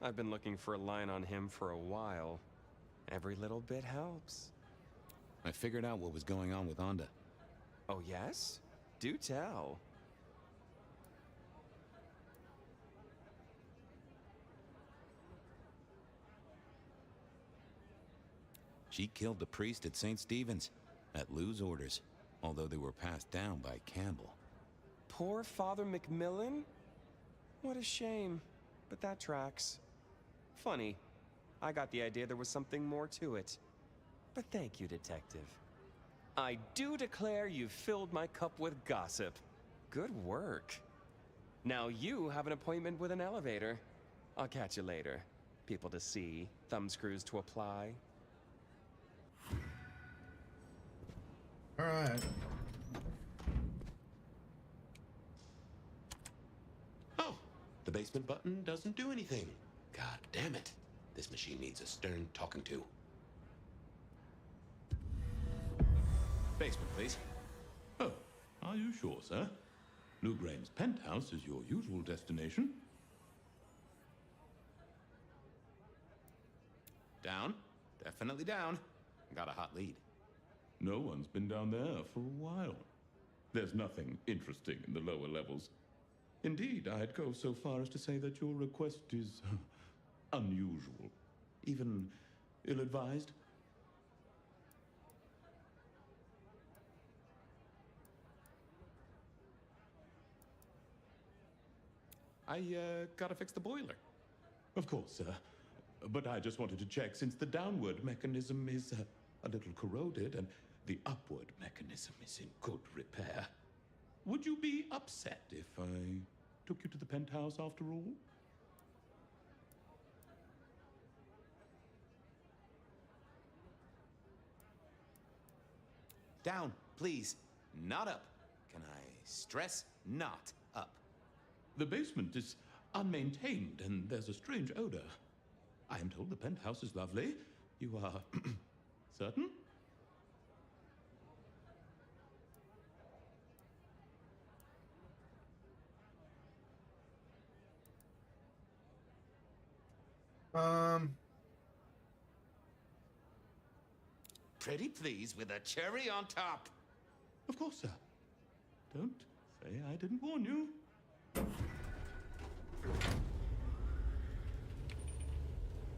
I've been looking for a line on him for a while. Every little bit helps. I figured out what was going on with Onda. Oh, yes? Do tell. She killed the priest at St. Stephen's, at Lou's orders, although they were passed down by Campbell. Poor Father Macmillan? What a shame, but that tracks. Funny, I got the idea there was something more to it. But thank you, Detective. I do declare you've filled my cup with gossip. Good work. Now you have an appointment with an elevator. I'll catch you later. People to see, thumbscrews to apply. All right. Oh, the basement button doesn't do anything. God damn it. This machine needs a stern talking to. Basement, please. Oh, are you sure, sir? Lou Graham's penthouse is your usual destination. Down. Definitely down. Got a hot lead. No one's been down there for a while. There's nothing interesting in the lower levels. Indeed, I'd go so far as to say that your request is unusual, even ill-advised. I gotta fix the boiler. Of course, sir. But I just wanted to check, since the downward mechanism is a little corroded and the upward mechanism is in good repair. Would you be upset if I took you to the penthouse after all? Down, please. Not up. Can I stress not up? The basement is unmaintained and there's a strange odor. I am told the penthouse is lovely. You are certain? Pretty please with a cherry on top. Of course, sir. Don't say I didn't warn you.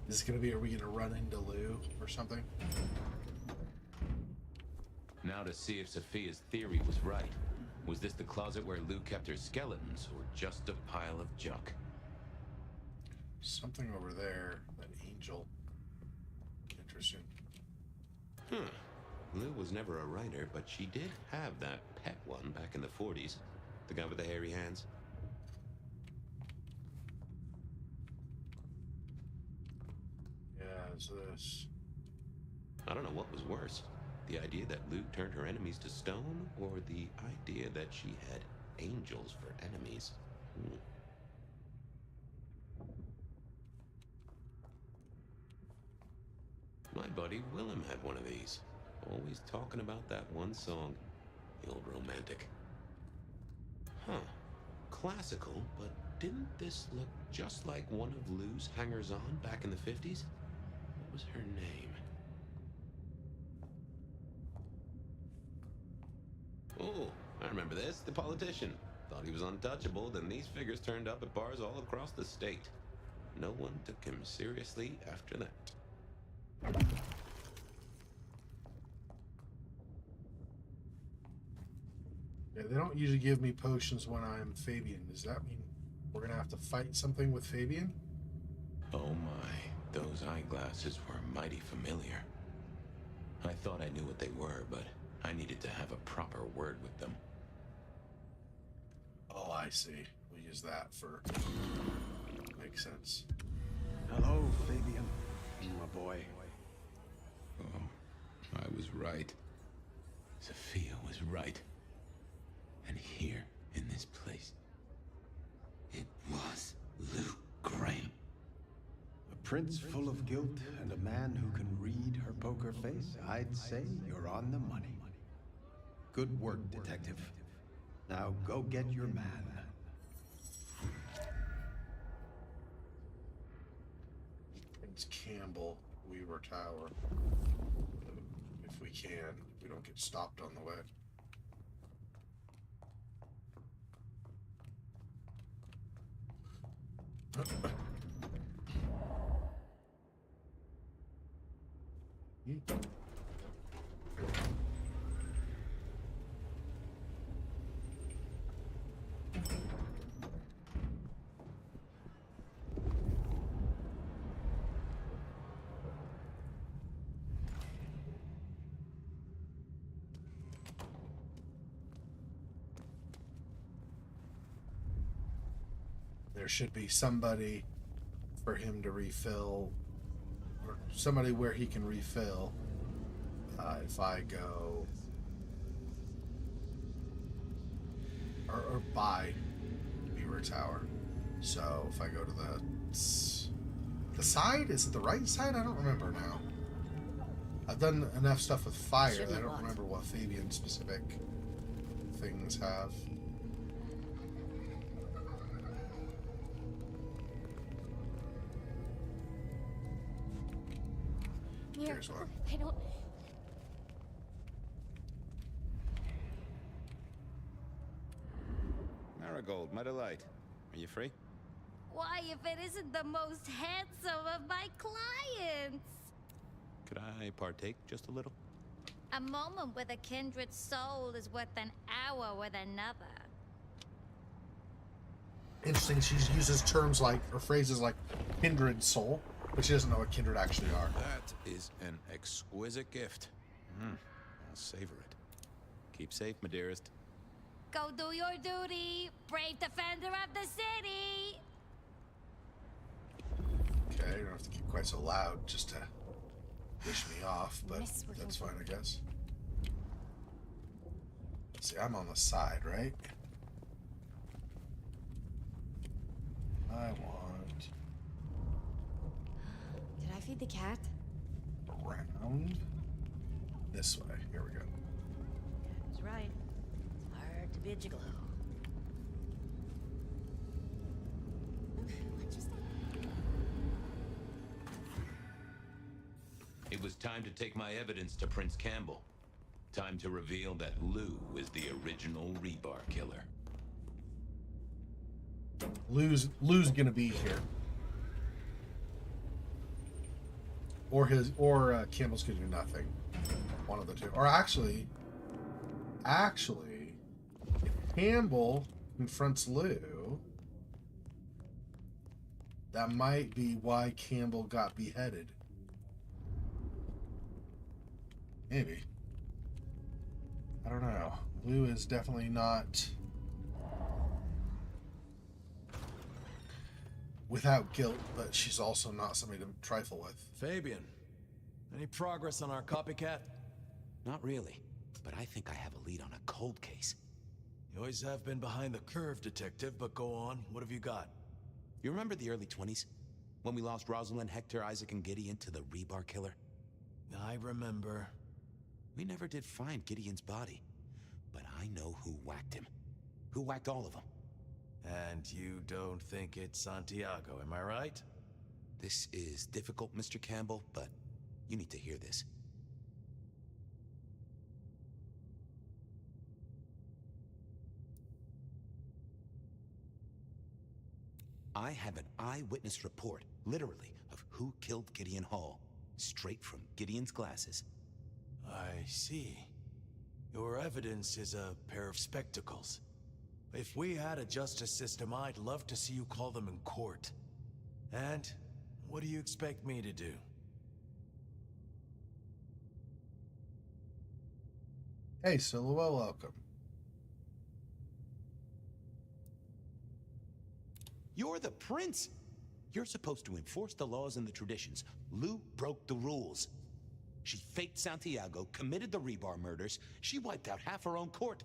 Is this gonna be, are we gonna run into Lou or something? Now to see if Sophia's theory was right. Was this the closet where Lou kept her skeletons, or just a pile of junk? Something over there. That angel. Interesting. Lou was never a writer, but she did have that pet one back in the 40s. The guy with the hairy hands. Yeah, it's this. I don't know what was worse. The idea that Lou turned her enemies to stone, or the idea that she had angels for enemies. My buddy Willem had one of these. Always talking about that one song. The old romantic. Huh. Classical, but didn't this look just like one of Lou's hangers-on back in the 50s? What was her name? Oh, I remember this. The politician. Thought he was untouchable, then these figures turned up at bars all across the state. No one took him seriously after that. Yeah, they don't usually give me potions when I'm Fabian. Does that mean we're gonna have to fight something with Fabian? Oh my, those eyeglasses were mighty familiar. I thought I knew what they were, but I needed to have a proper word with them. Oh, I see. We'll use that for... Makes sense. Hello, Fabian. My boy. Oh, I was right. Sophia was right. And here, in this place, it was Luke Graham. A prince full of guilt and a man who can read her poker face. I'd say you're on the money. Good work, detective. Now go get your man. Prince Campbell, Weaver Tower. If we can, we don't get stopped on the way. There should be somebody for him to refill, or somebody where he can refill. If I go or buy Beaver Tower. So if I go to the side, is it the right side? I don't remember now. I've done enough stuff with fire that I don't remember what Fabian specific things have. Here's one. I don't... Marigold, my delight. Are you free? Why, if it isn't the most handsome of my clients? Could I partake just a little? A moment with a kindred soul is worth an hour with another. Interesting, she uses terms like, or phrases like kindred soul, but she doesn't know what kindred actually are. That is an exquisite gift. I'll savor it. Keep safe, my dearest. Go do your duty, brave defender of the city! Okay, you don't have to get quite so loud just to wish me off, but that's fine, I guess. Let's see, I'm on the side, right? I want... Did I feed the cat? Around this way. Here we go. That's right. It's hard to be a gigolo. It was time to take my evidence to Prince Campbell. Time to reveal that Lou is the original rebar killer. Lou's gonna be here. Or Campbell's gonna do nothing. One of the two. Or actually, if Campbell confronts Lou, That might be why Campbell got beheaded. Maybe. I don't know. Lou is definitely not without guilt, but she's also not somebody to trifle with. Fabian, any progress on our copycat? Not really, but I think I have a lead on a cold case. You always have been behind the curve, Detective, but go on. What have you got? You remember the early 20s? When we lost Rosalind, Hector, Isaac, and Gideon to the rebar killer? I remember. We never did find Gideon's body, but I know who whacked him. Who whacked all of them. And you don't think it's Santiago, am I right? This is difficult, Mr. Campbell, but you need to hear this. I have an eyewitness report, literally, of who killed Gideon Hall, straight from Gideon's glasses. I see. Your evidence is a pair of spectacles. If we had a justice system, I'd love to see you call them in court. And what do you expect me to do? Hey, Silhouette, welcome. You're the prince! You're supposed to enforce the laws and the traditions. Lou broke the rules. She faked Santiago, committed the rebar murders. She wiped out half her own court.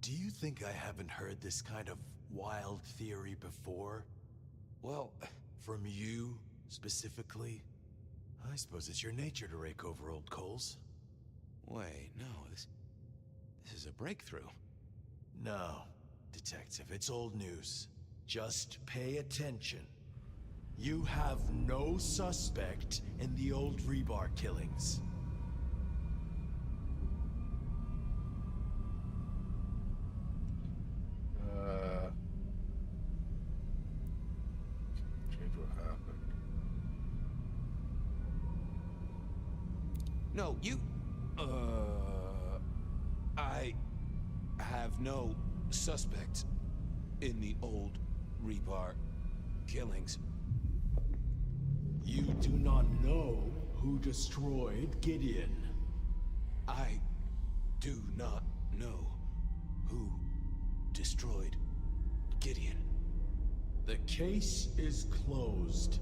Do you think I haven't heard this kind of wild theory before? Well, from you, specifically? I suppose it's your nature to rake over old coals. Wait, no, this is a breakthrough. No, Detective, it's old news. Just pay attention. You have no suspect in the old rebar killings. Change what happened. No, you... I have no suspect in the old rebar killings. You do not know who destroyed Gideon. I do not know who destroyed Gideon. The case is closed.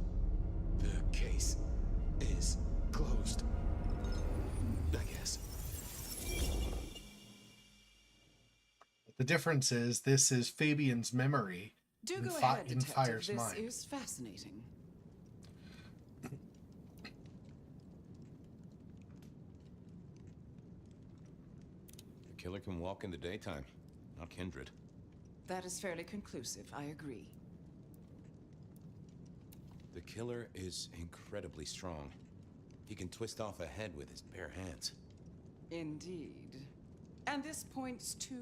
The case is closed. I guess. The difference is this is Fabian's memory. Do in go ahead, in Detective. Fire's This mind. is fascinating. The killer can walk in the daytime, not Kindred. That is fairly conclusive, I agree. The killer is incredibly strong. He can twist off a head with his bare hands. Indeed. And this points to...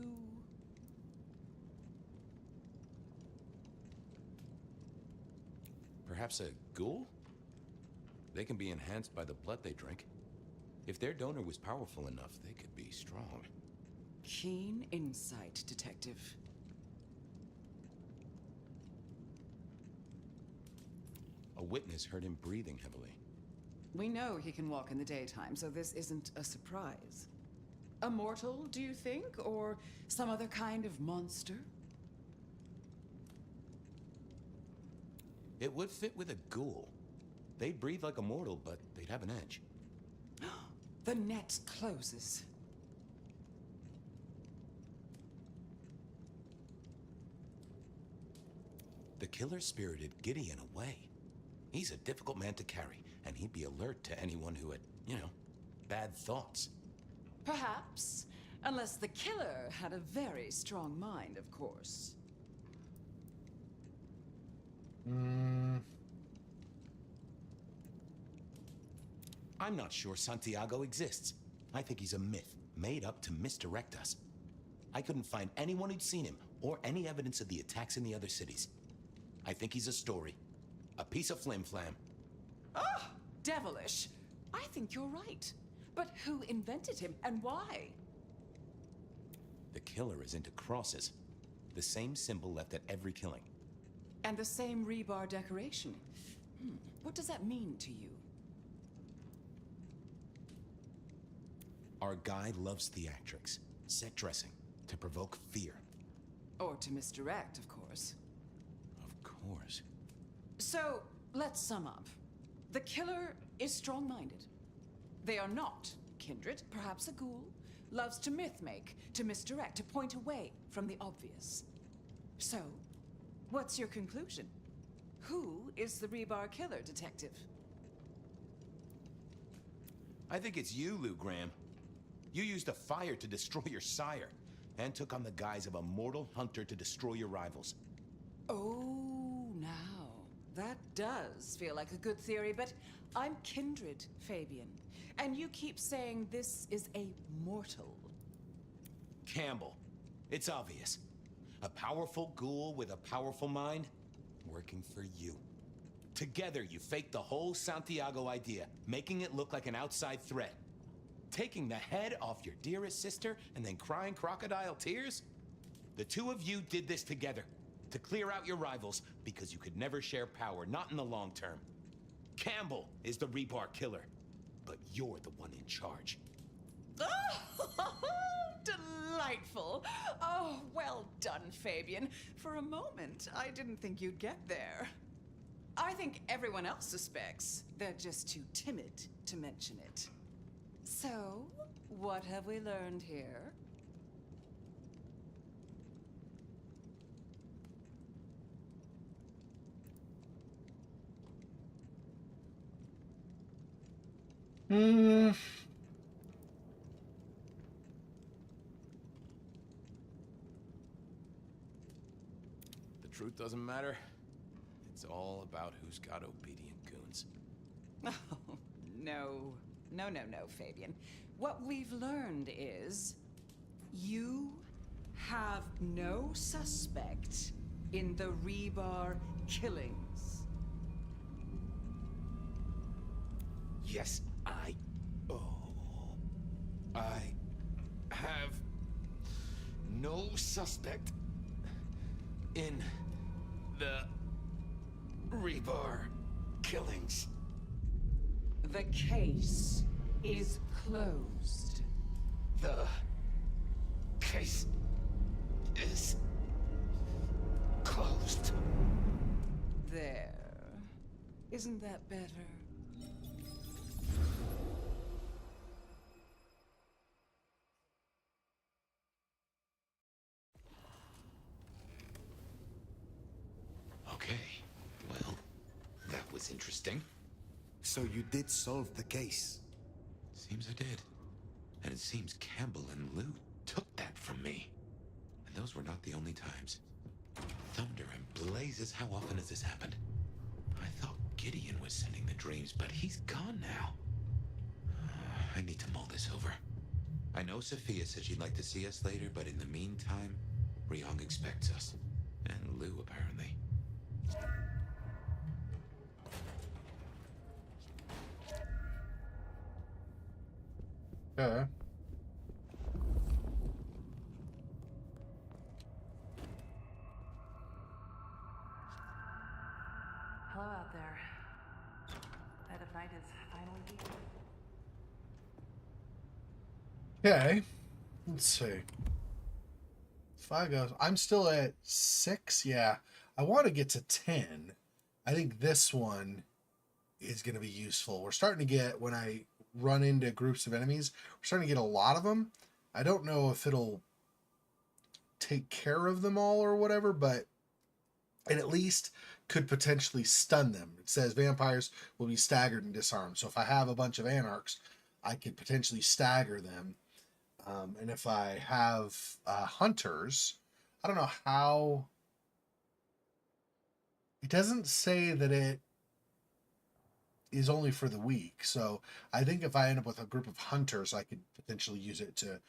Perhaps a ghoul? They can be enhanced by the blood they drink. If their donor was powerful enough, they could be strong. Keen insight, Detective. A witness heard him breathing heavily. We know he can walk in the daytime, so this isn't a surprise. A mortal, do you think? Or some other kind of monster? It would fit with a ghoul. They'd breathe like a mortal, but they'd have an edge. The net closes. The killer spirited Gideon away. He's a difficult man to carry, and he'd be alert to anyone who had, bad thoughts. Perhaps. Unless the killer had a very strong mind, of course. I'm not sure Santiago exists. I think he's a myth, made up to misdirect us. I couldn't find anyone who'd seen him, or any evidence of the attacks in the other cities. I think he's a story. A piece of flim-flam. Oh, devilish. I think you're right. But who invented him, and why? The killer is into crosses. The same symbol left at every killing. And the same rebar decoration. What does that mean to you? Our guy loves theatrics, set dressing, to provoke fear. Or to misdirect, of course. Of course. So, let's sum up. The killer is strong-minded. They are not kindred, perhaps a ghoul. Loves to myth-make, to misdirect, to point away from the obvious. So, what's your conclusion? Who is the rebar killer, detective? I think it's you, Lou Graham. You used the fire to destroy your sire, and took on the guise of a mortal hunter to destroy your rivals. Oh, now. That does feel like a good theory, but I'm Kindred, Fabian. And you keep saying this is a mortal. Campbell. It's obvious. A powerful ghoul with a powerful mind, working for you. Together, you faked the whole Santiago idea, making it look like an outside threat. Taking the head off your dearest sister and then crying crocodile tears? The two of you did this together, to clear out your rivals, because you could never share power, not in the long term. Campbell is the rebar killer, but you're the one in charge. Oh, delightful. Oh, well done, Fabian. For a moment, I didn't think you'd get there. I think everyone else suspects. They're just too timid to mention it. So, what have we learned here? Hmm. The truth doesn't matter. It's all about who's got obedient goons. Oh, no. No, Fabian. What we've learned is you have no suspect in the rebar killings. Yes, I have no suspect in the rebar killings. The case is closed. The case is closed. There. Isn't that better? Okay. Well, that was interesting. So you did solve the case? Seems I did. And it seems Campbell and Lou took that from me. And those were not the only times. Thunder and blazes, how often has this happened? I thought Gideon was sending the dreams, but he's gone now. I need to mull this over. I know Sophia said she'd like to see us later, but in the meantime, Ryong expects us. And Lou, apparently. Okay. Hello out there. Light of night is finally here. Okay. Let's see. If I go, I'm still at 6. Yeah. I want to get to 10. I think this one is going to be useful. We're starting to get, when I run into groups of enemies, we're starting to get a lot of them. I don't know if it'll take care of them all or whatever, but it at least could potentially stun them. It says vampires will be staggered and disarmed. So if I have a bunch of anarchs, I could potentially stagger them. And if I have hunters, I don't know how. It doesn't say that it is only for the week. So I think if I end up with a group of hunters, I could potentially use it to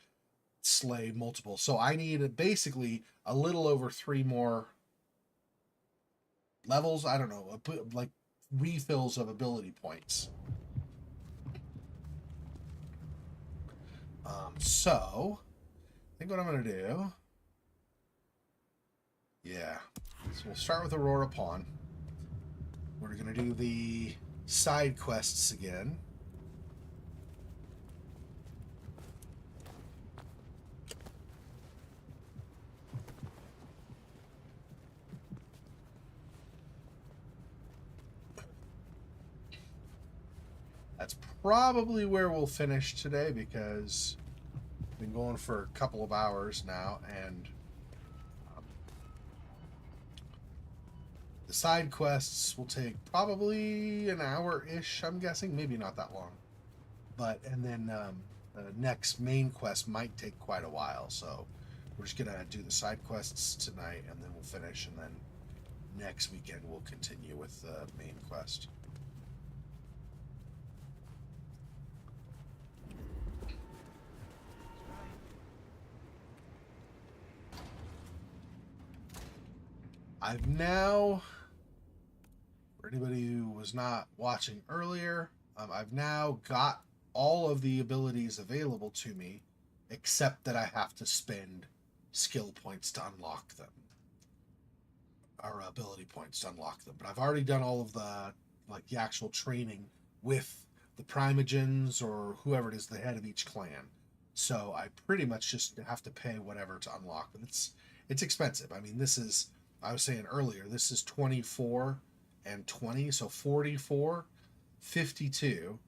slay multiple. So I need basically a little over 3 more levels. I don't know, like refills of ability points. So I think what I'm going to do. Yeah. So we'll start with Aurora Pawn. We're going to do the side quests again. That's probably where we'll finish today because we've been going for a couple of hours now, and the side quests will take probably an hour-ish, I'm guessing. Maybe not that long. And then the next main quest might take quite a while, so we're just going to do the side quests tonight, and then we'll finish, and then next weekend we'll continue with the main quest. I've now, for anybody who was not watching earlier, I've now got all of the abilities available to me, except that I have to spend skill points to unlock them, or ability points to unlock them. But I've already done all of the actual training with the Primogens or whoever it is, the head of each clan. So I pretty much just have to pay whatever to unlock. But it's expensive. I mean, this is, I was saying earlier, this is 24 and 20, so 44, 52.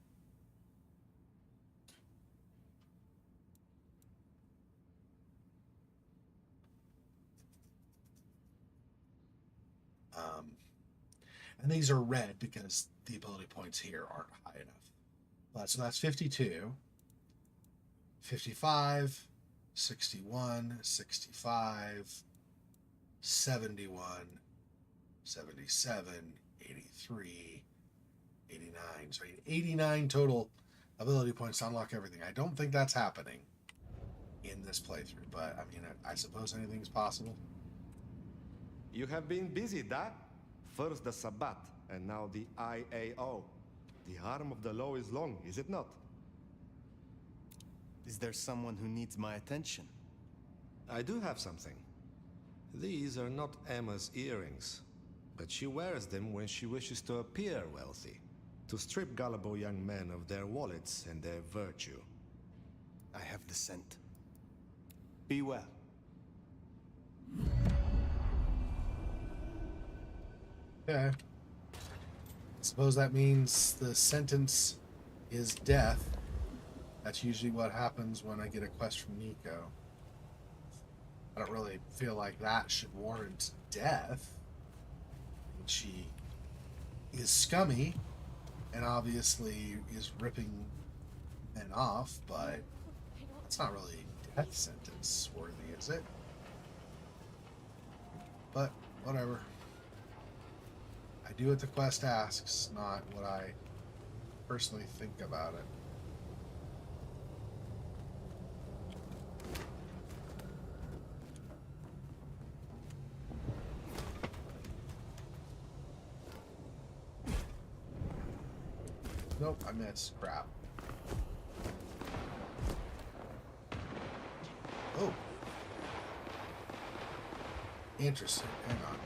And these are red because the ability points here aren't high enough. So that's 52, 55, 61, 65, 71, 77, 83, 89. So 89 total ability points to unlock everything. I don't think that's happening in this playthrough, but I mean, I suppose anything's possible. You have been busy, Dad. First the Sabbat, and now the IAO. The arm of the law is long, is it not? Is there someone who needs my attention? I do have something. These are not Emma's earrings, but she wears them when she wishes to appear wealthy, to strip gullible young men of their wallets and their virtue. I have the scent. Be well. Okay. Suppose that means the sentence is death. That's usually what happens when I get a quest from Nico. I don't really feel like that should warrant death. She is scummy and obviously is ripping men off, but it's not really death sentence worthy, is it? But whatever. I do what the quest asks, not what I personally think about it. Nope, I missed. Crap. Oh. Interesting. Hang on.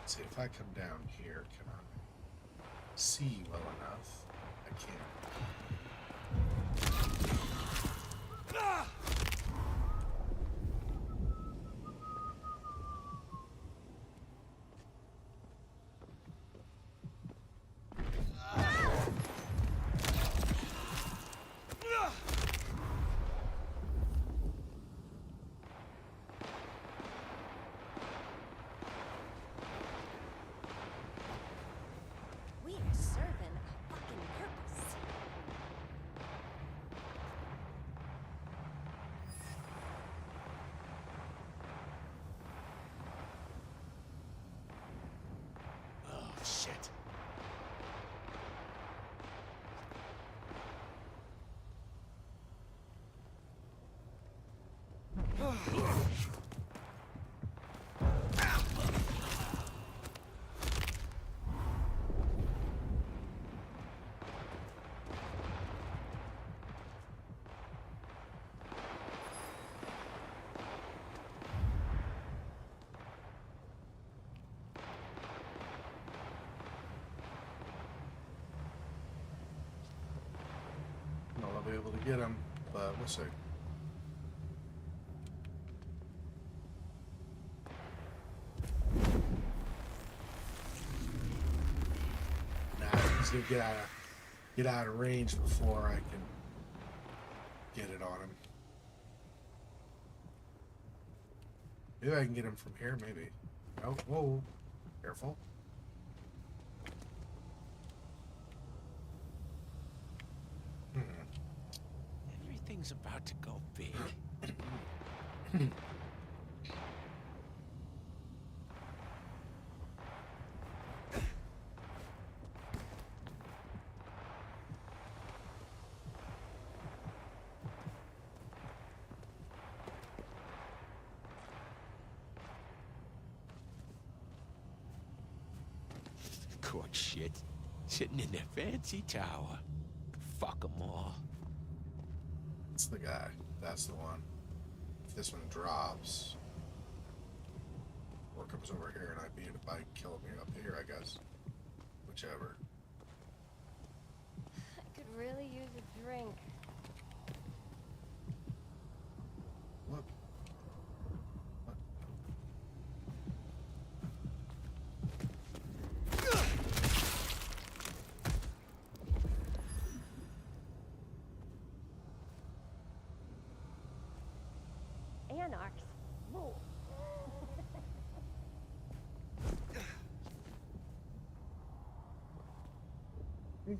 See, if I come down here, can I see well enough? I can't. get him, but we'll see. Nah, he's gonna get out of range before I can get it on him. Maybe I can get him from here, maybe. Oh, whoa. Careful. Everything's about to go big. Court shit. Sitting in their fancy tower. Fuck them all. That's the guy. That's the one. If this one drops, or comes over here and I beat it by killing me up here, I guess. Whichever. I could really use a drink. Look. Anarchs. Whoa. I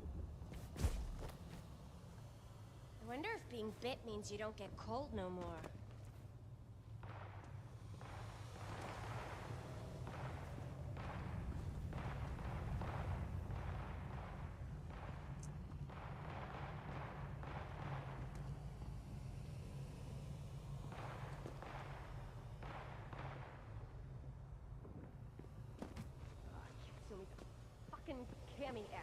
wonder if being bit means you don't get cold no more. Fucking Cammy ass.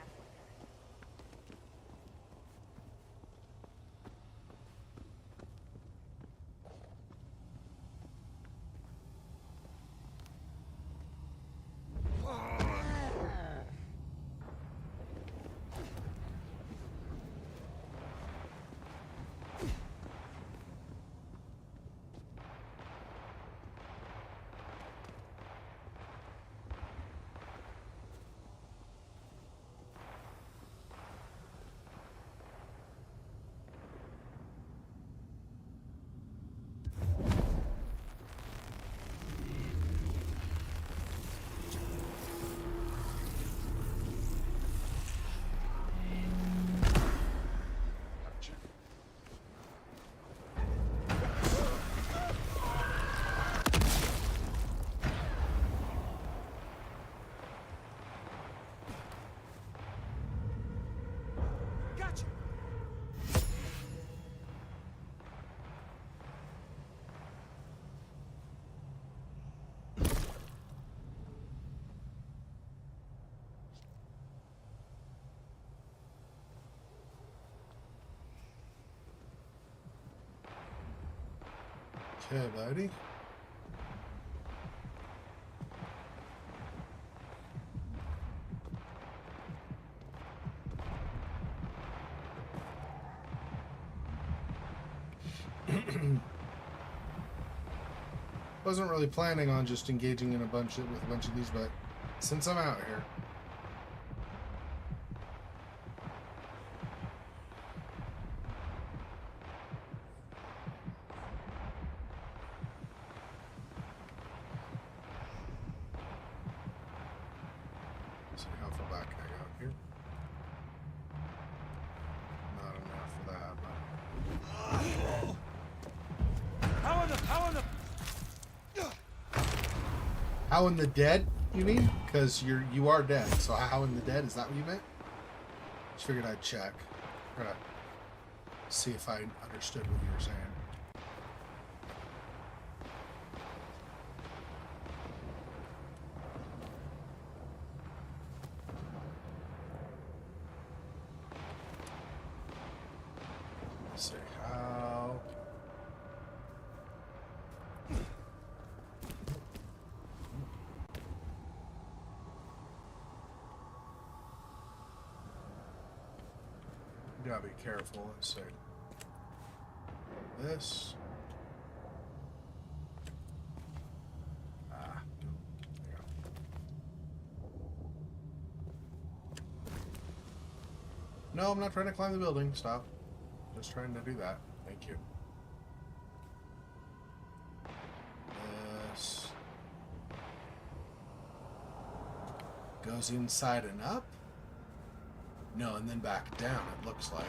Okay, buddy. Wasn't really planning on just engaging in with a bunch of these, but since I'm out here. See how far back can I go here? Not enough for that, but how in the dead, you mean? Because you are dead. So how in the dead, is that what you meant? Just figured I'd check. Try to see if I understood what you were saying. Let's see how. Gotta be careful. Let's see. this. No, I'm not trying to climb the building. Stop. Just trying to do that. Thank you. This goes inside and up. No, and then back down, it looks like.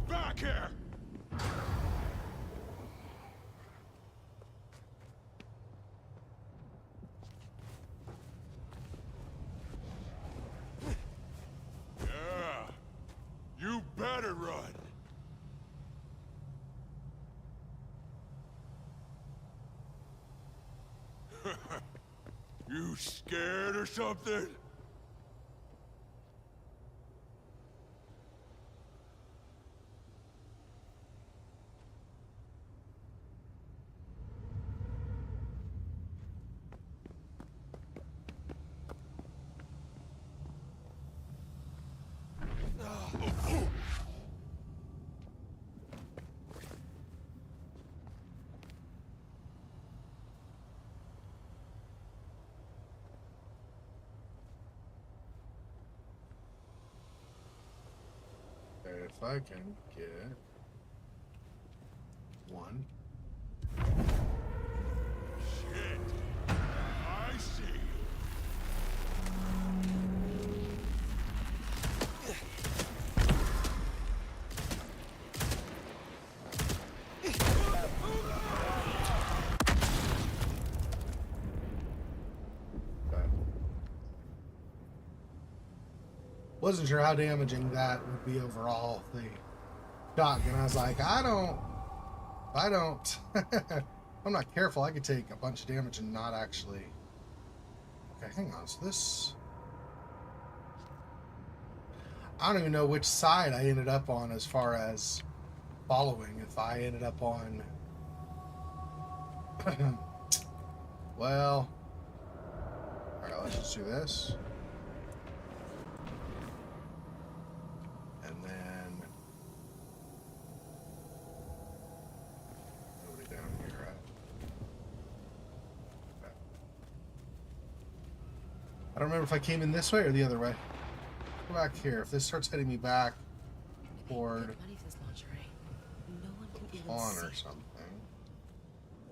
Back here! Yeah, you better run. You scared or something? If I can get one. Shit! I see you. Wasn't sure how damaging that would be overall, the shotgun. I was like, if I'm not careful, I could take a bunch of damage and not actually. Okay, hang on. So this, I don't even know which side I ended up on as far as following. If I ended up on, well, all right, let's just do this. I don't remember if I came in this way or the other way. Go back here. If this starts heading me back toward pawn or something.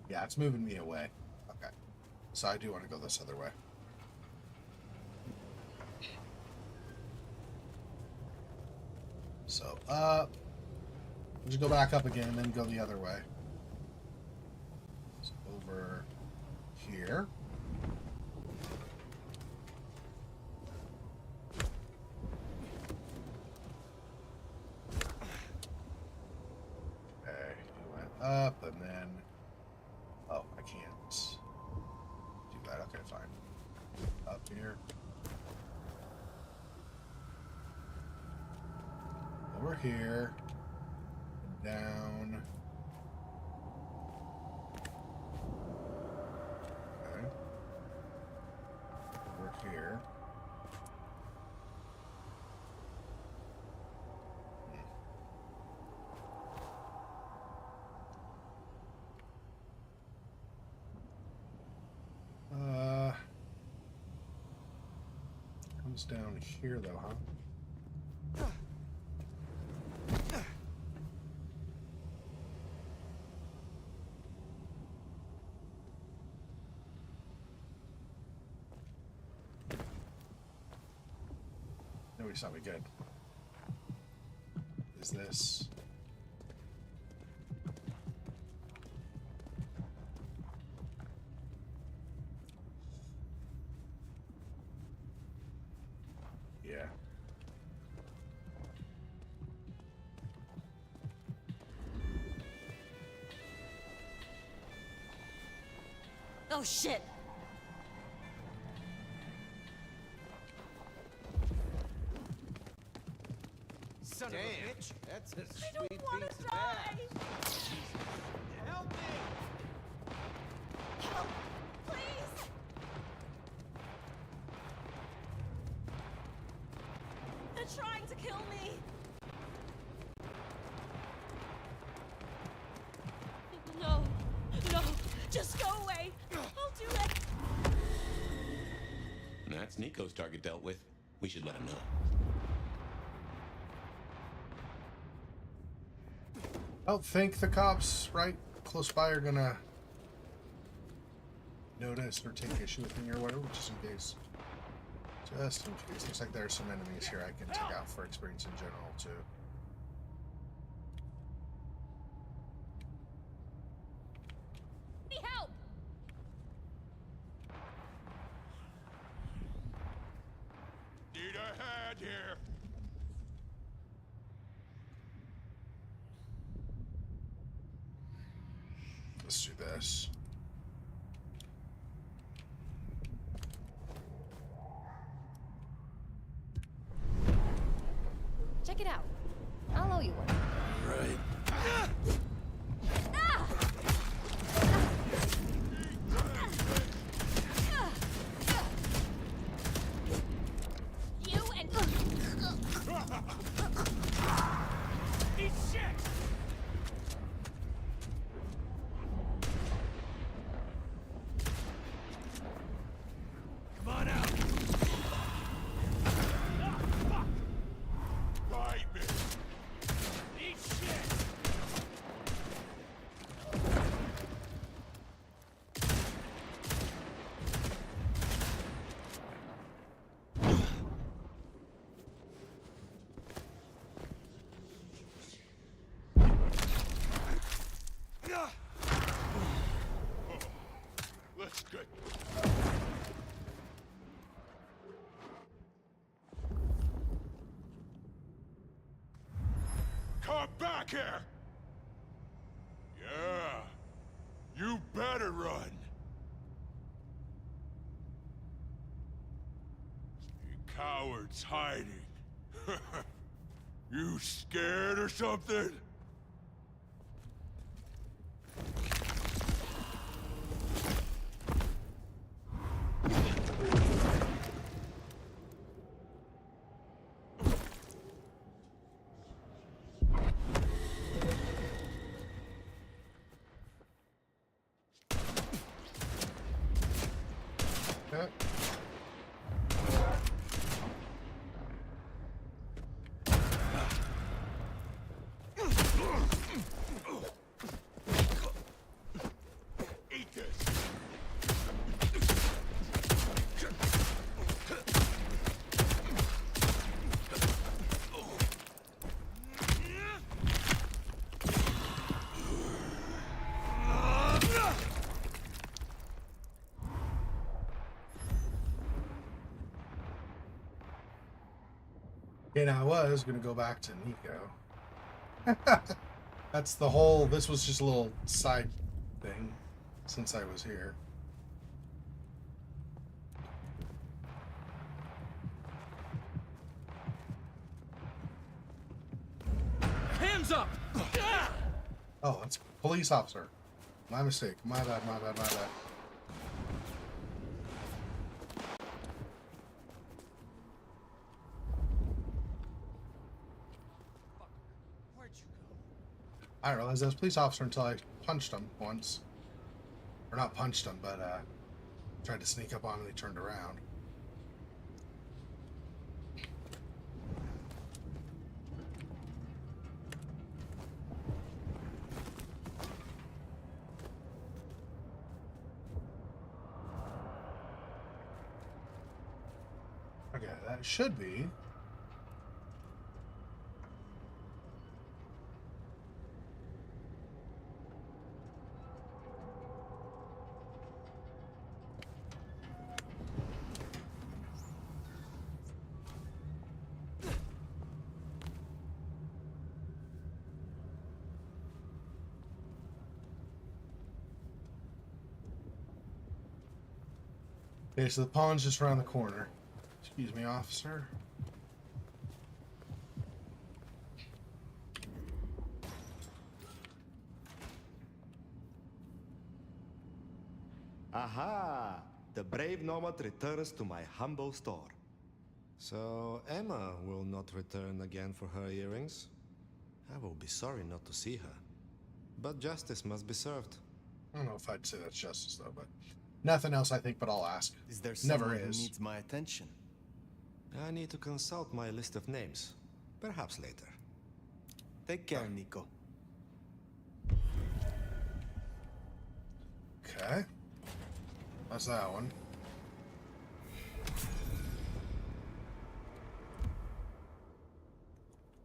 Yeah, it's moving me away. Okay. So I do want to go this other way. So up. Just go back up again and then go the other way. So over here. Up and then, oh, I can't do that. Okay, fine. Up here, over here, and down. Okay. Over here. Comes down here though, huh? we saw me good. Is this? Yeah. Oh shit! Son of a bitch! That's a I don't sweet wanna piece of die. ass. Help me! Help! Please! They're trying to kill me! No! No! Just go away! I'll do it! That's Nico's target dealt with. We should let him know. I don't think the cops right close by are gonna notice or take issue with me or whatever, just in case. Just in case. Looks like there are some enemies here I can take out for experience in general, too. Need help! Need a hand here. Let's do this. Check it out. I'll owe you one. Right. You and... Eat shit! Come on out. Bite me. Eat shit! Let's get. Come back here! Yeah. You better run. You cowards hiding. You scared or something? Okay. Eat this. And I was going to go back to Nico. That's the whole... This was just a little side thing since I was here. Hands up! Oh, that's a police officer. My mistake. My bad, my bad, my bad. I didn't realize I was a police officer until I punched him once. Or not punched him, but tried to sneak up on him and he turned around. Okay, that should be Okay, so the pawn's just around the corner. Excuse me, officer. Aha! The brave nomad returns to my humble store. So Emma will not return again for her earrings? I will be sorry not to see her. But justice must be served. I don't know if I'd say that's justice, though, but nothing else I think, but I'll ask. Is there Never someone who is. needs my attention? I need to consult my list of names. Perhaps later. Take care, Nico. Okay. That's that one.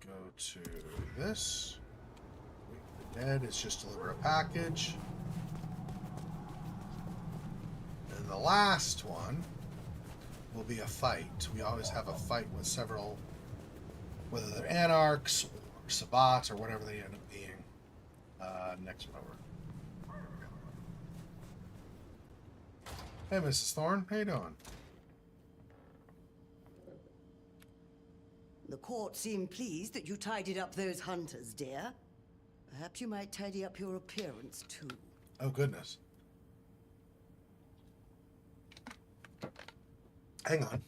Go to this. Wake the Dead is just deliver a package. And the last one will be a fight. We always have a fight with several, whether they're anarchs or sabbats or whatever they end up being. Next one over. Hey, Mrs. Thorne, how you doing? The court seemed pleased that you tidied up those hunters, dear. Perhaps you might tidy up your appearance, too. Oh, goodness. Hang on.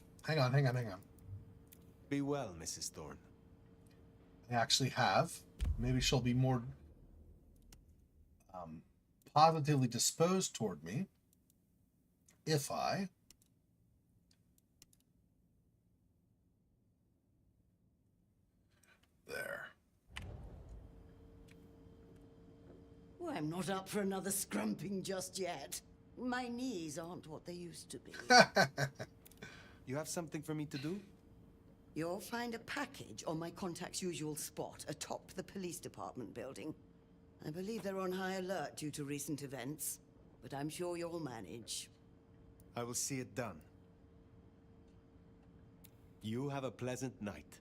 Be well, Mrs. Thorne. I actually have. Maybe she'll be more positively disposed toward me if I there. Well, I'm not up for another scrumping just yet. My knees aren't what they used to be. You have something for me to do? You'll find a package on my contact's usual spot atop the police department building. I believe they're on high alert due to recent events, but I'm sure you'll manage. I will see it done. You have a pleasant night.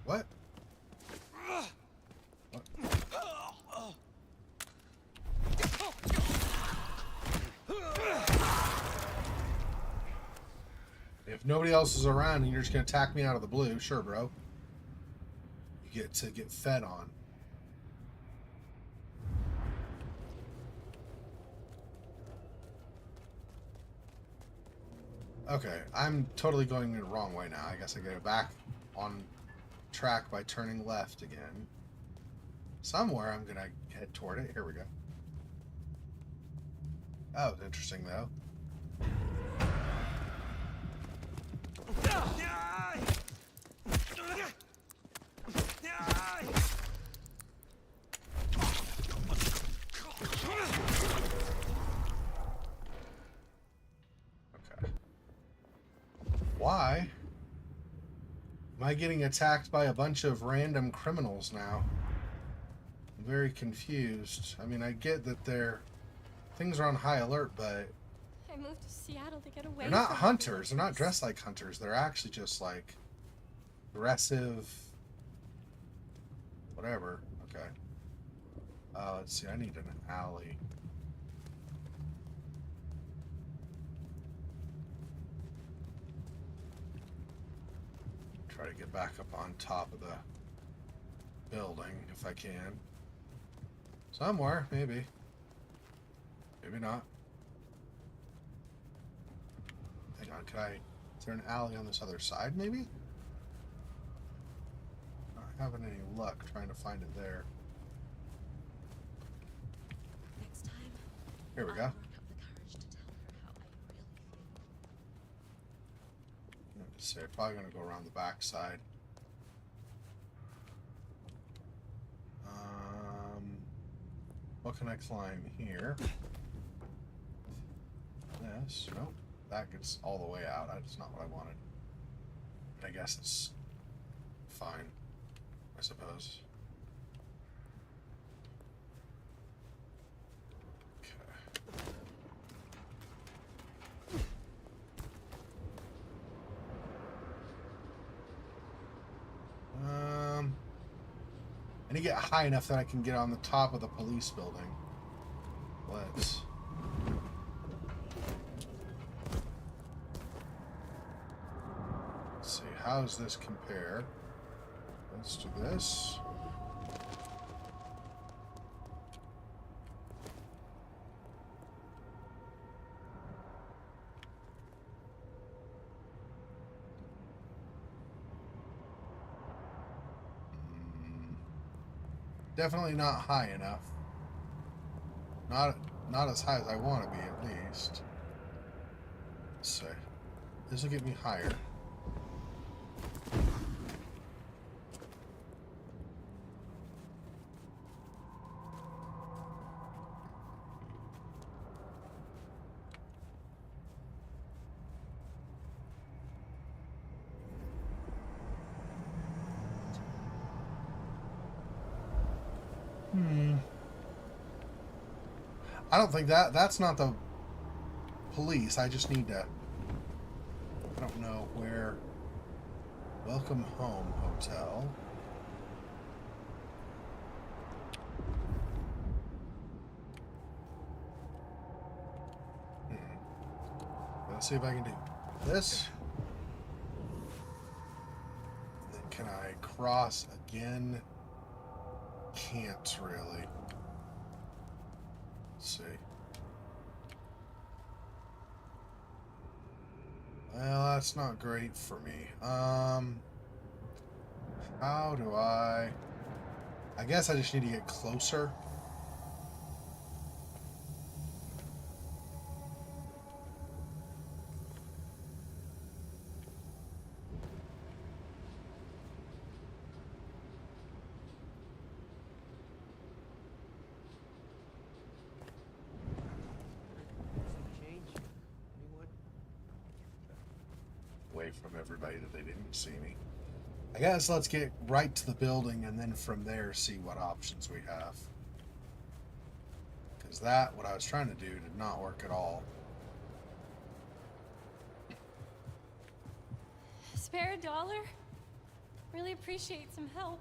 What? If nobody else is around and you're just gonna attack me out of the blue, sure, bro. You get to get fed on. Okay, I'm totally going the wrong way now. I guess I go back on track by turning left again. Somewhere I'm gonna head toward it. Here we go. That was interesting, though. Okay. Why am I getting attacked by a bunch of random criminals now? I'm very confused. I mean, I get that things are on high alert, but I moved to Seattle to get away. they're not from hunters. They're not dressed like hunters. They're actually just like aggressive, whatever. Okay. Let's see. I need an alley. Try to get back up on top of the building if I can. Somewhere, maybe. Maybe not. Hang on, is there an alley on this other side, maybe? Not having any luck trying to find it there. Next time. Here we go. I'll work up the courage to tell her how I really feel. Let's see, probably gonna go around the back side. What can I climb here? This, nope. That gets all the way out. That's not what I wanted. I guess it's fine, I suppose. Okay. need to get high enough that I can get on the top of the police building. Let's see. How does this compare? Let's do this. Definitely not high enough. Not as high as I want to be, at least. Let's see. This will get me higher. I don't think that's not the police. I just need to... I don't know where... Welcome Home Hotel. Let's see if I can do this. Then can I cross again? Can't really. Let's see. Well, that's not great for me. How do I guess I just need to get closer. Away from everybody that they didn't see me. I guess let's get right to the building and then from there see what options we have. Because what I was trying to do did not work at all. Spare $1? Really appreciate some help.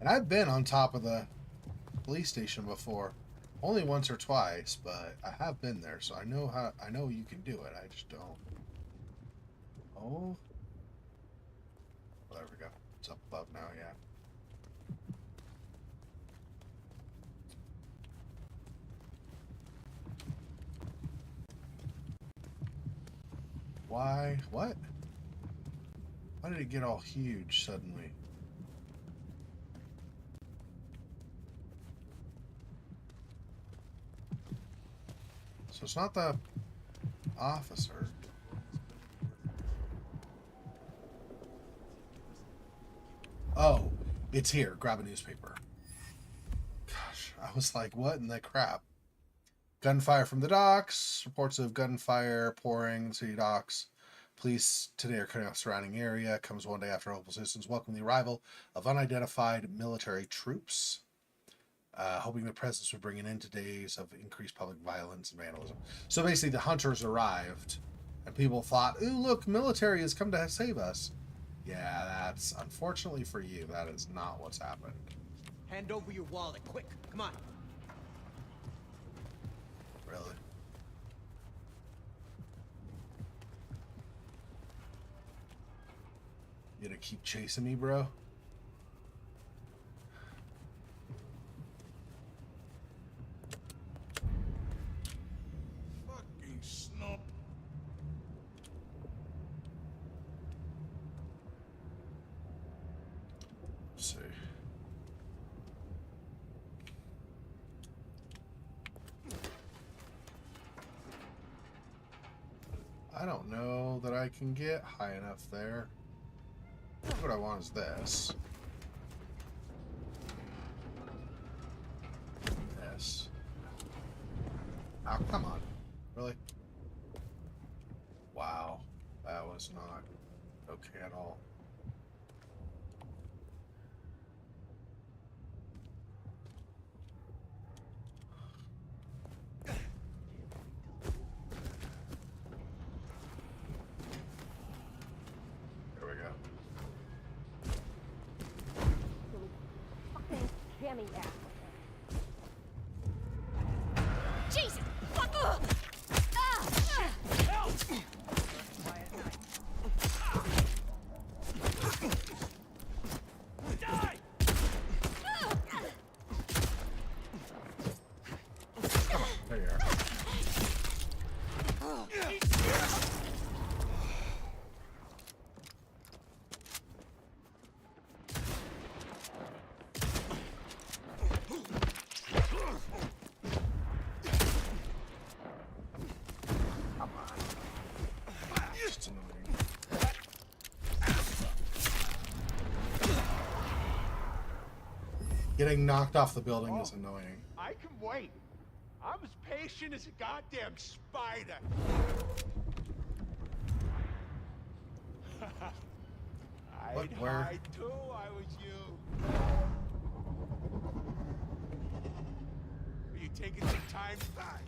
And I've been on top of the police station before. Only once or twice, but I have been there, so I know you can do it. I just don't. Oh. Well, there we go. It's up above now, yeah. Why? What? Why did it get all huge suddenly? So it's not the officer. Oh, it's here. Grab a newspaper. Gosh, I was like, what in the crap? Gunfire from the docks. Reports of gunfire pouring in city docks. Police today are cutting off surrounding area. Comes one day after local citizens welcome the arrival of unidentified military troops. Hoping the presence would bring an end to days of increased public violence and vandalism. So basically the hunters arrived and people thought, ooh, look, military has come to save us. Yeah, that's, unfortunately for you, that is not what's happened. Hand over your wallet, quick, come on. Really? You gonna keep chasing me, bro? Fucking snop. Let's see. I don't know that I can get high enough there. What I want is this. This. Oh, come on. Really? Wow. That was not okay at all. scammy ass. Jesus! Fuck! Ugh. Help! Die! There you are. It's annoying. Getting knocked off the building is annoying. I can wait. I'm as patient as a goddamn spider. I'd Where? hide too, I was you. Are you taking some time to die?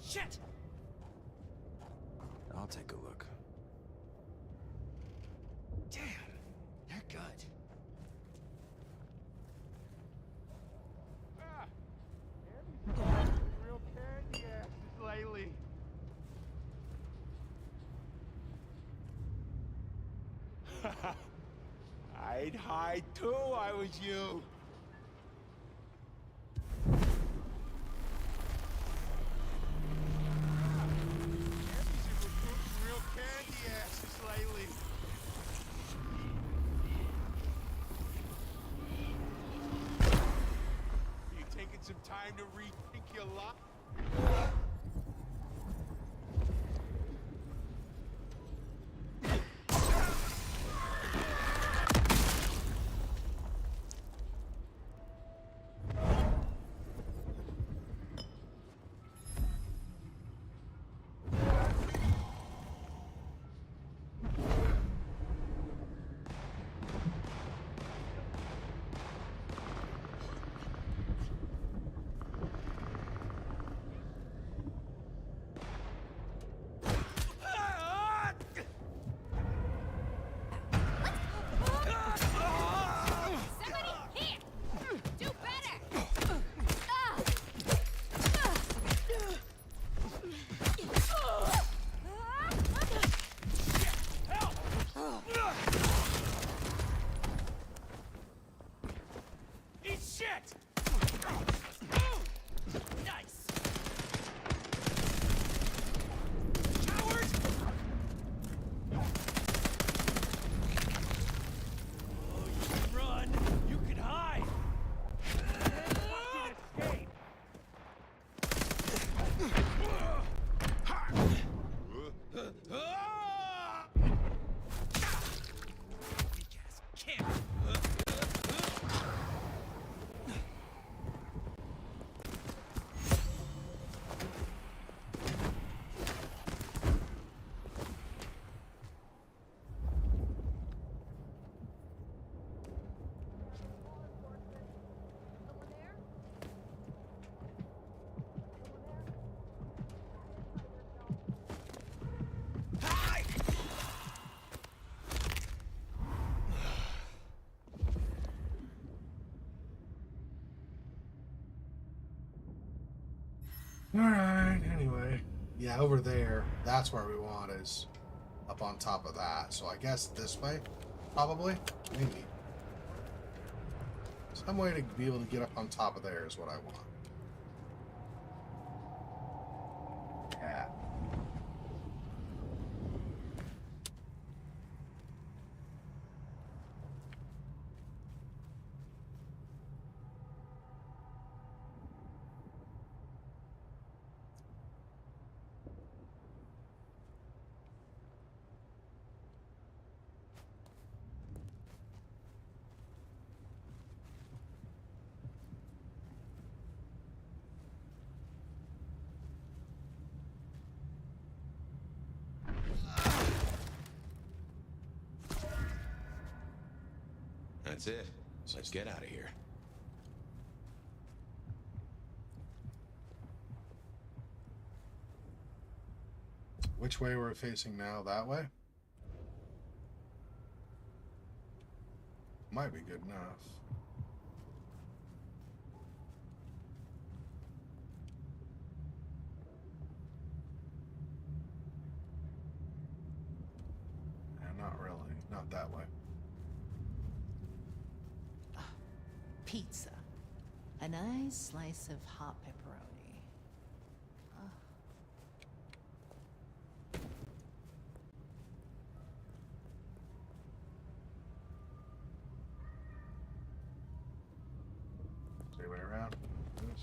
Shit! I'll take a look. Damn, they're good. Ah, Abby's been real candy asses lately. I'd hide too, I was you. Abby's been recruiting real candy asses lately. Are you taking some time to rethink your life? Somebody here! Do better! Eat shit! Nice! Coward! Oh, you can run! You can hide! Fucking escape! Weak ass kid! Alright, anyway. Yeah, over there. That's where we want, is up on top of that. So I guess this way? Probably? Maybe. Some way to be able to get up on top of there is what I want. Yeah. That's it. Let's get out of here. Which way we're facing now? That way? Might be good enough. Not really. Not that way. Pizza. A nice slice of hot pepperoni. Stay way around. This.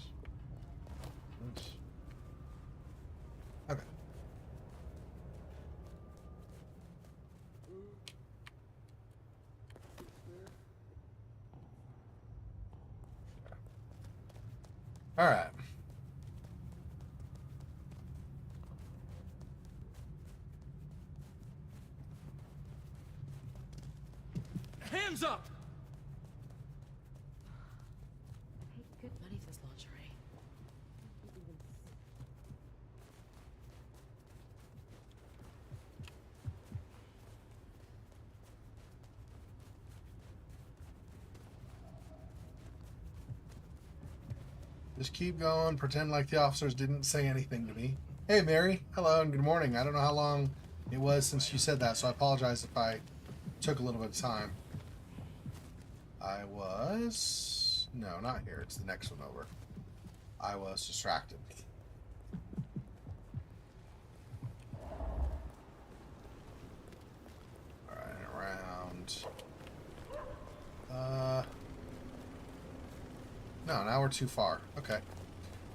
This. Okay. All right. Hands up! Paid good money for this lingerie. Just keep going. Pretend like the officers didn't say anything to me. Hey, Mary. Hello and good morning. I don't know how long it was since you said that, so I apologize if I took a little bit of time. I was... No, not here. It's the next one over. I was distracted. Alright, around... No, now we're too far. Okay.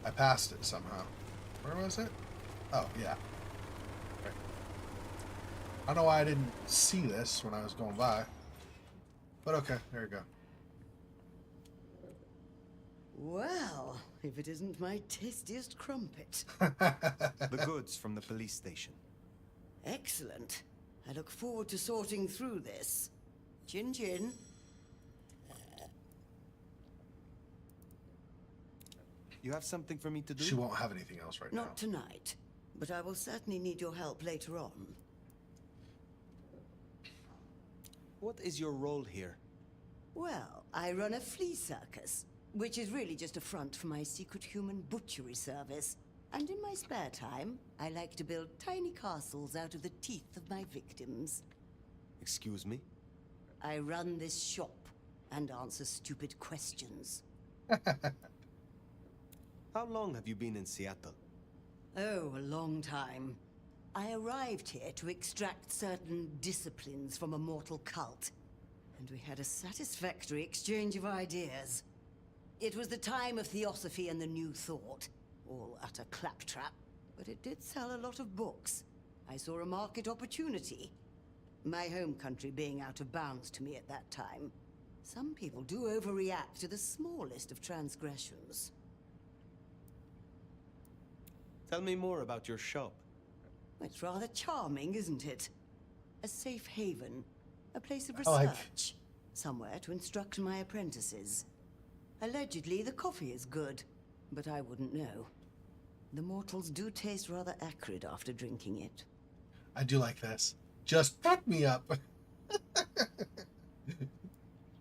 I passed it somehow. Where was it? Oh, yeah. Okay. I don't know why I didn't see this when I was going by. But okay, there you go. Well, if it isn't my tastiest crumpet. The goods from the police station. Excellent. I look forward to sorting through this. Chin chin. You have something for me to do? She won't have anything else right now. Not tonight, but I will certainly need your help later on. What is your role here? Well, I run a flea circus, which is really just a front for my secret human butchery service. And in my spare time, I like to build tiny castles out of the teeth of my victims. Excuse me? I run this shop and answer stupid questions. How long have you been in Seattle? Oh, a long time. I arrived here to extract certain disciplines from a mortal cult, and we had a satisfactory exchange of ideas. It was the time of Theosophy and the New Thought, all utter claptrap, but it did sell a lot of books. I saw a market opportunity, my home country being out of bounds to me at that time. Some people do overreact to the smallest of transgressions. Tell me more about your shop. It's rather charming, isn't it? A safe haven, a place of I like- research, somewhere to instruct my apprentices. Allegedly, the coffee is good, but I wouldn't know. The mortals do taste rather acrid after drinking it. I do like this. Just fuck me up.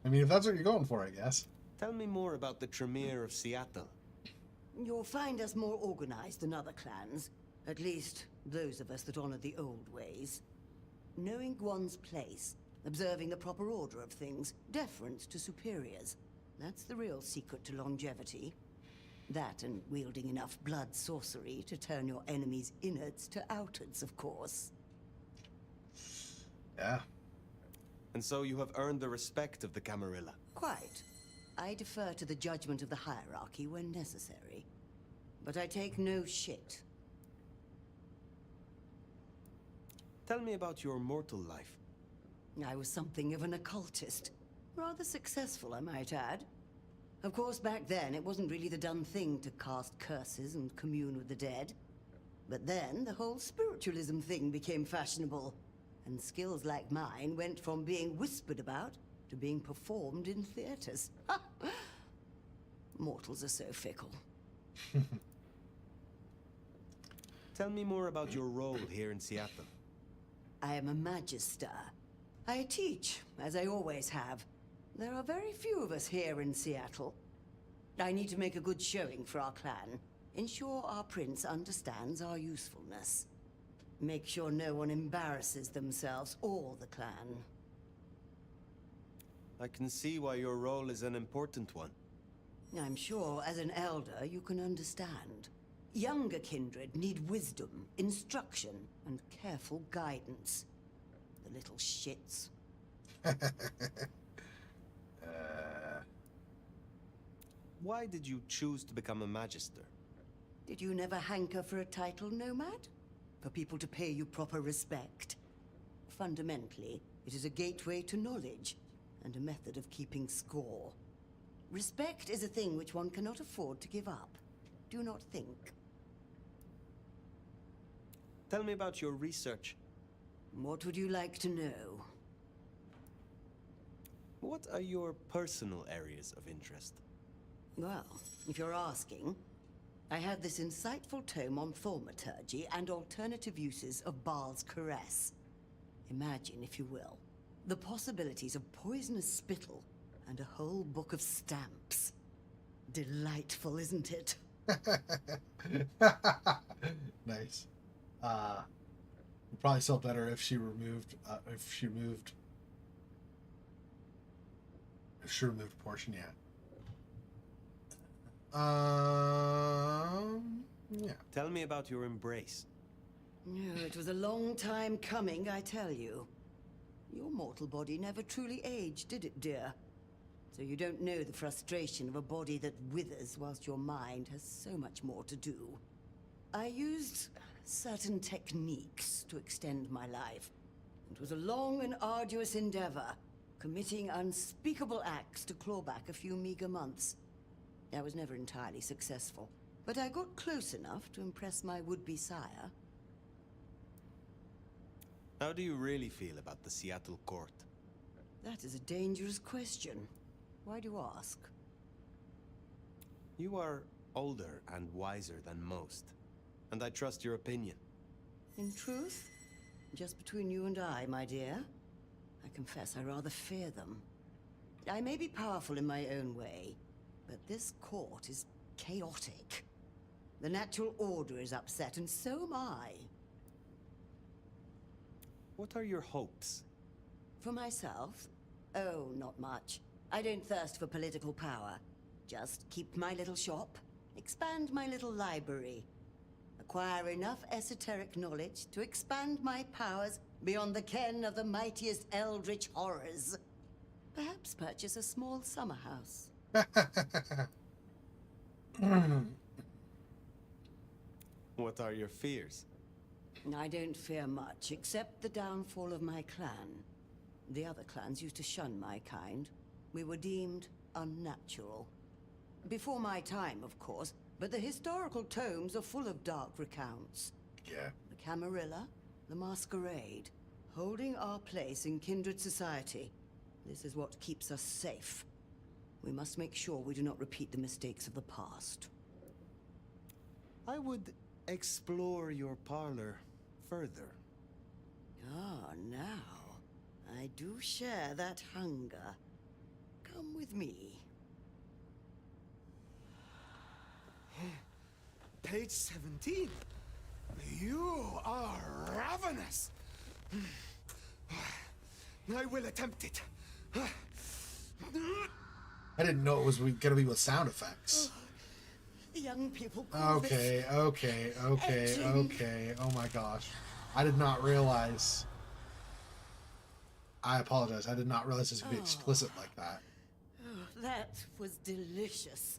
I mean, if that's what you're going for, I guess. Tell me more about the Tremere of Seattle. You'll find us more organized than other clans. At least, those of us that honor the old ways. Knowing one's place, observing the proper order of things, deference to superiors. That's the real secret to longevity. That and wielding enough blood sorcery to turn your enemy's innards to outards, of course. Yeah. And so you have earned the respect of the Camarilla. Quite. I defer to the judgment of the hierarchy when necessary. But I take no shit. Tell me about your mortal life. I was something of an occultist. Rather successful, I might add. Of course, back then, it wasn't really the done thing to cast curses and commune with the dead. But then, the whole spiritualism thing became fashionable. And skills like mine went from being whispered about to being performed in theaters. Mortals are so fickle. Tell me more about your role here in Seattle. I am a magister. I teach, as I always have. There are very few of us here in Seattle. I need to make a good showing for our clan. Ensure our prince understands our usefulness. Make sure no one embarrasses themselves or the clan. I can see why your role is an important one. I'm sure as an elder you can understand. Younger kindred need wisdom, instruction, and careful guidance. The little shits. Why did you choose to become a magister? Did you never hanker for a title, Nomad? For people to pay you proper respect? Fundamentally, it is a gateway to knowledge, and a method of keeping score. Respect is a thing which one cannot afford to give up. Do not think. Tell me about your research. What would you like to know? What are your personal areas of interest? Well, if you're asking, I have this insightful tome on thaumaturgy and alternative uses of Baal's caress. Imagine, if you will, the possibilities of poisonous spittle and a whole book of stamps. Delightful, isn't it? Nice. Would probably sell better if she removed a portion, yeah. Yeah. Tell me about your embrace. No, it was a long time coming, I tell you. Your mortal body never truly aged, did it, dear? So you don't know the frustration of a body that withers whilst your mind has so much more to do. I used certain techniques to extend my life. It was a long and arduous endeavor, committing unspeakable acts to claw back a few meager months. I was never entirely successful, but I got close enough to impress my would-be sire. How do you really feel about the Seattle court? That is a dangerous question. Why do you ask? You are older and wiser than most, and I trust your opinion. In truth, just between you and I, my dear, I confess I rather fear them. I may be powerful in my own way, but this court is chaotic. The natural order is upset, and so am I. What are your hopes? For myself? Oh, not much. I don't thirst for political power. Just keep my little shop, expand my little library, acquire enough esoteric knowledge to expand my powers beyond the ken of the mightiest eldritch horrors. Perhaps purchase a small summer house. What are your fears? I don't fear much, except the downfall of my clan. The other clans used to shun my kind. We were deemed unnatural. Before my time, of course, but the historical tomes are full of dark recounts. Yeah. The Camarilla, the Masquerade, holding our place in Kindred society. This is what keeps us safe. We must make sure we do not repeat the mistakes of the past. I would explore your parlor further. Ah, now. I do share that hunger. Come with me. Page 17. You are ravenous. I will attempt it. I didn't know it was gonna be with sound effects. Young people call Okay. Oh my gosh. I did not realize. I apologize. I did not realize this would be explicit like that. Oh, that was delicious.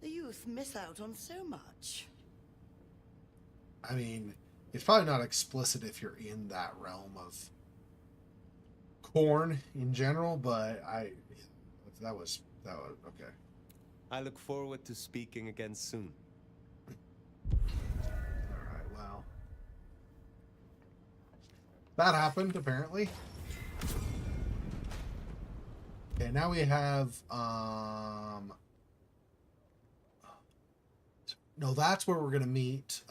The youth miss out on so much. I mean, it's probably not explicit if you're in that realm of corn in general, but that was okay. I look forward to speaking again soon. Alright, well. That happened, apparently. Okay, now we have, no, that's where we're gonna meet,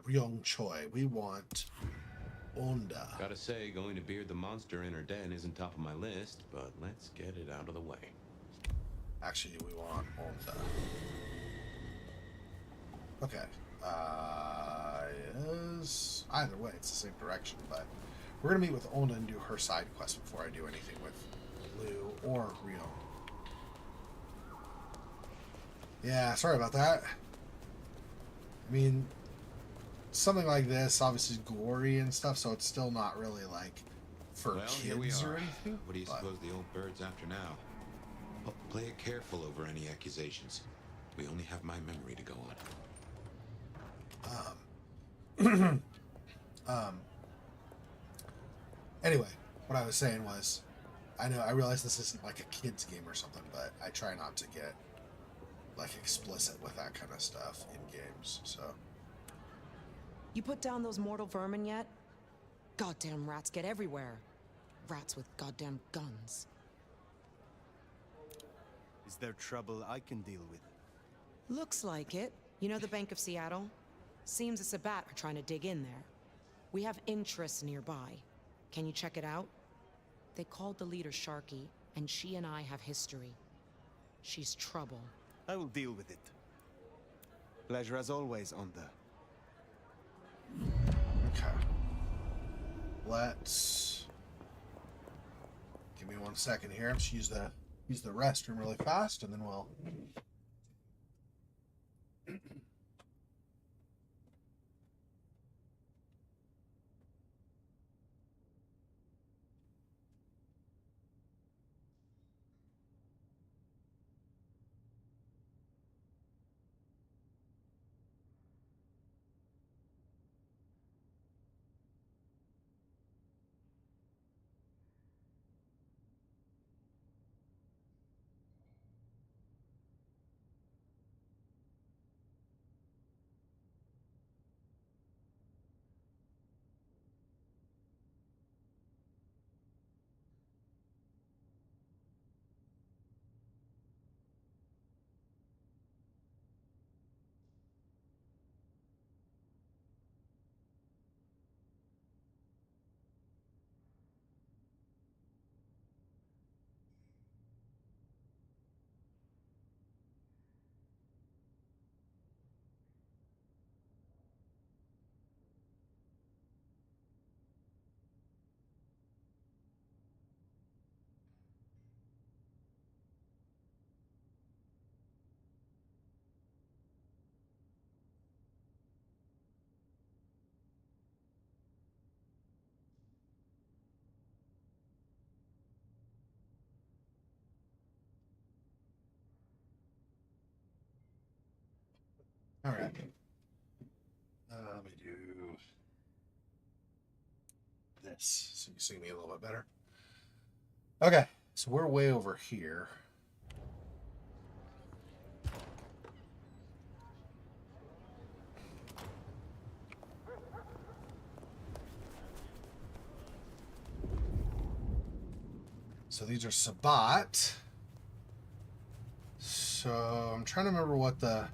Ryong Choi. We want Onda. Gotta say, going to beard the monster in her den isn't top of my list, but let's get it out of the way. Actually, we want Onda. Okay. Yes. Either way, it's the same direction, but we're gonna meet with Onda and do her side quest before I do anything with Lou or Rio. Yeah, sorry about that. I mean, something like this obviously is gory and stuff, so it's still not really like for Well, kids here we or are. anything. What do you suppose the old bird's after now? Well, play it careful over any accusations. We only have my memory to go on. Anyway, what I was saying was, I realize this isn't like a kid's game or something, but I try not to get like explicit with that kind of stuff in games, so. You put down those mortal vermin yet? Goddamn rats get everywhere. Rats with goddamn guns. Is there trouble I can deal with? Looks like it. You know the Bank of Seattle? Seems the Sabbat are trying to dig in there. We have interests nearby. Can you check it out? They called the leader Sharky, and she and I have history. She's trouble. I will deal with it. Pleasure as always, Onda. Okay. Let's give me 1 second here. Let's use the restroom really fast, and then we'll. All right. Let me do this so you can see me a little bit better. Okay, so we're way over here. So these are Sabbat. So I'm trying to remember what the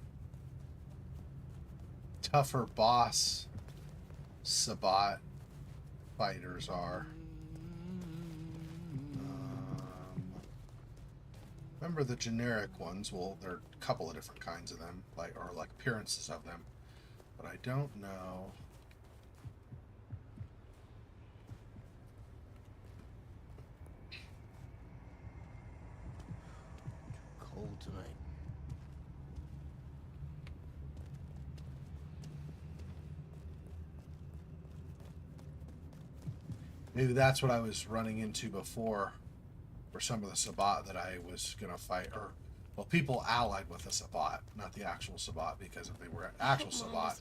tougher boss Sabbat fighters are. Remember the generic ones? Well, there are a couple of different kinds of them, like appearances of them, but I don't know. Cold tonight. Maybe that's what I was running into before, for some of the Sabbat that I was gonna fight, or well, people allied with the Sabbat, not the actual Sabbat, because if they were actual Sabbat,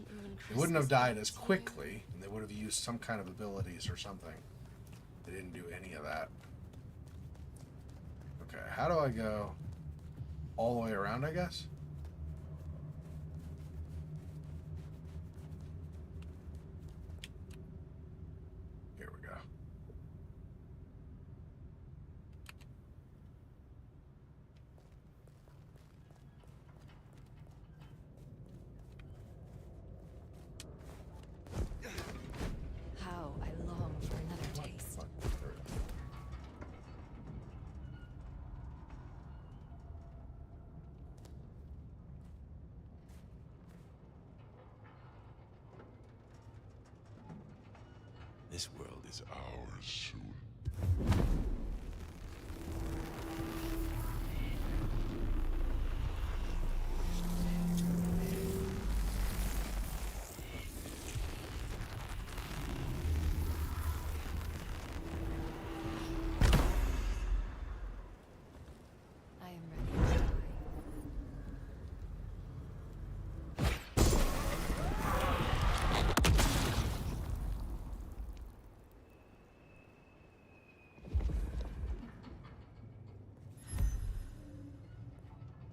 they wouldn't have died as quickly, and they would have used some kind of abilities or something. They didn't do any of that. Okay, how do I go all the way around, I guess? Here we go. How I This world is ours soon. I am ready to die.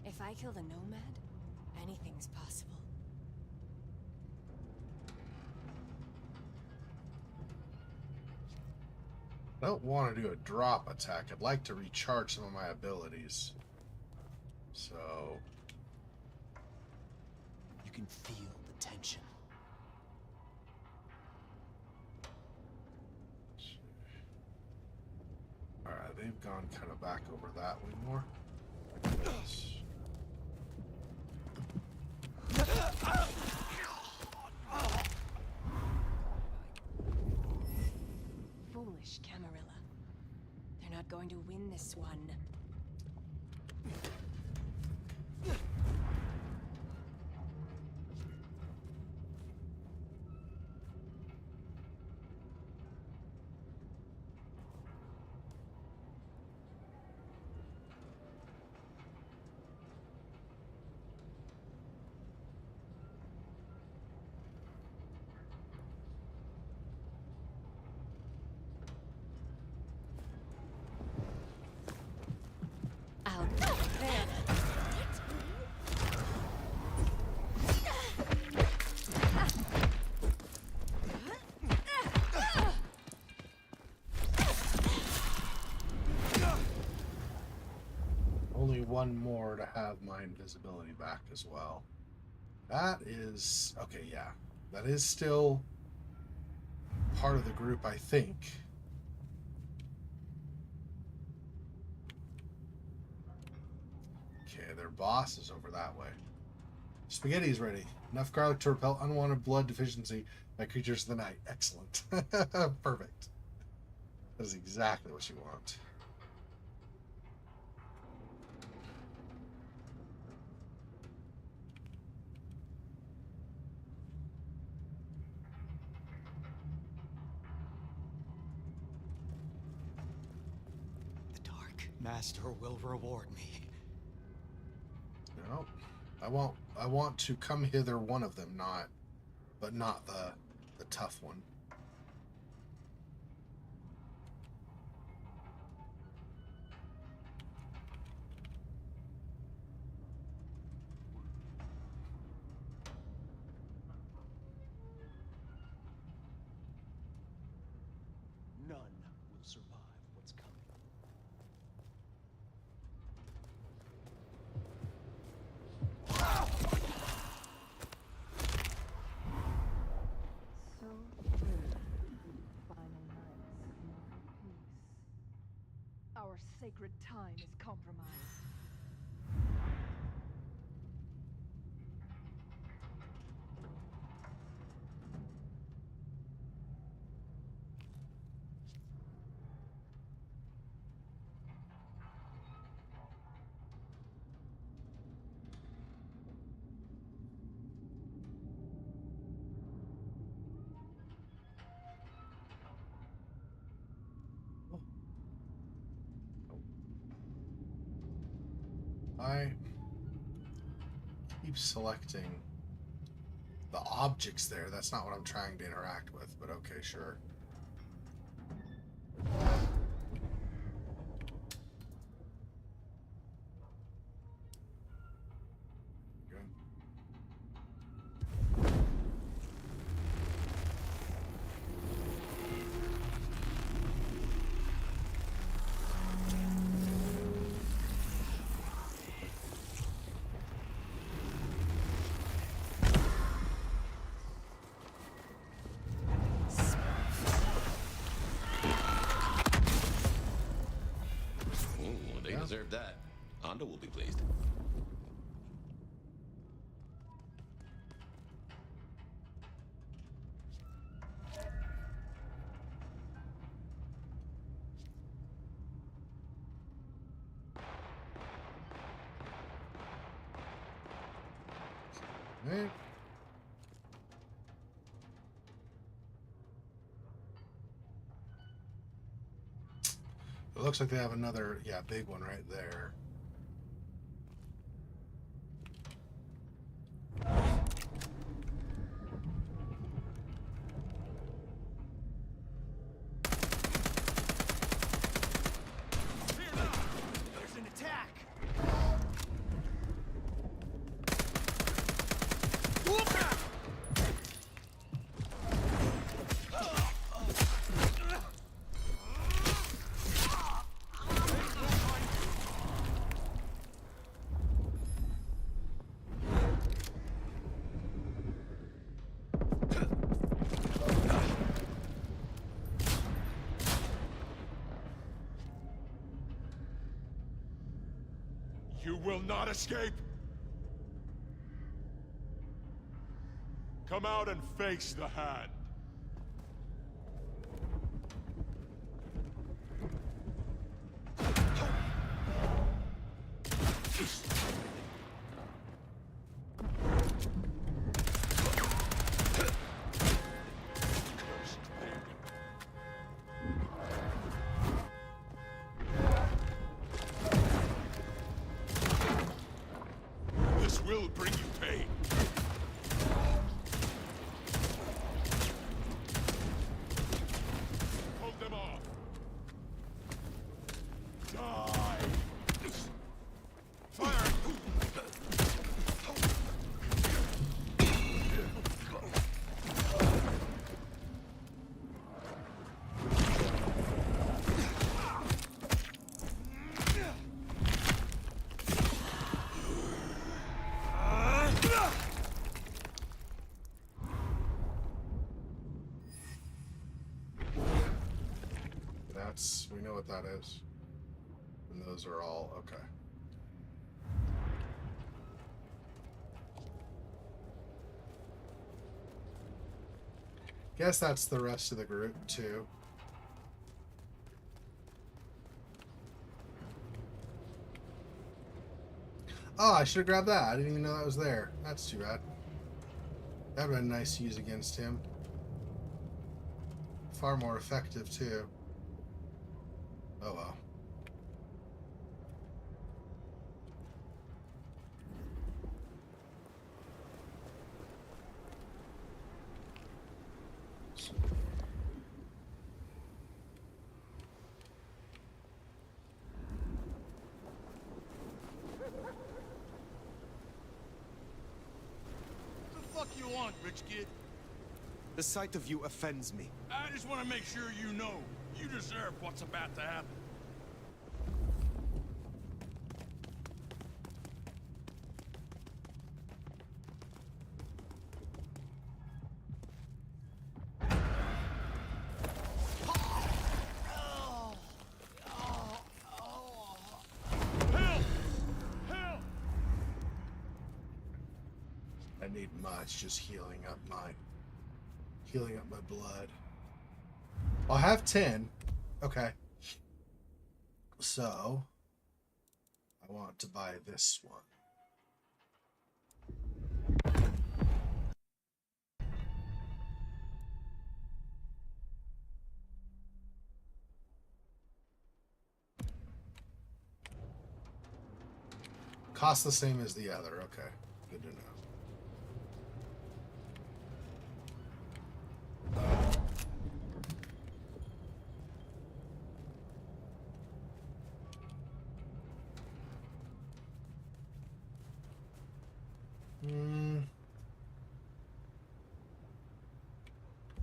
If I kill the Nomad, anything's possible. I don't want to do a drop attack. I'd like to recharge some of my abilities. So... You can feel the tension. Alright, they've gone kind of back over that way more. Like this. Foolish Camarilla. They're not going to win this one. Only one more to have my invisibility back as well. That is... okay, yeah. That is still part of the group, I think. Okay, their boss is over that way. Spaghetti's ready. Enough garlic to repel unwanted blood deficiency by creatures of the night. Excellent. Perfect. That is exactly what you want. Master will reward me. No, I want to come hither one of them, but not the tough one. None will survive what's coming. So good. Final nights of mortal peace. Our sacred time is compromised. I keep selecting the objects there. That's not what I'm trying to interact with, but okay, sure. Deserve that. Hondo will be pleased. Right. It looks like they have another, yeah, big one right there. There's an attack! You will not escape! Come out and face the hand. This will bring you pain. Hold them off. Die. Fire. We know what that is. And those are all okay. Guess that's the rest of the group too. Oh, I should have grabbed that. I didn't even know that was there. That's too bad. That would have been nice to use against him. Far more effective too. Oh well. What the fuck you want, rich kid? The sight of you offends me. I just want to make sure you know you deserve what's about to happen. I need much, just healing up my blood. I'll have 10. Okay. So I want to buy this one. Cost the same as the other. Okay. Good to know.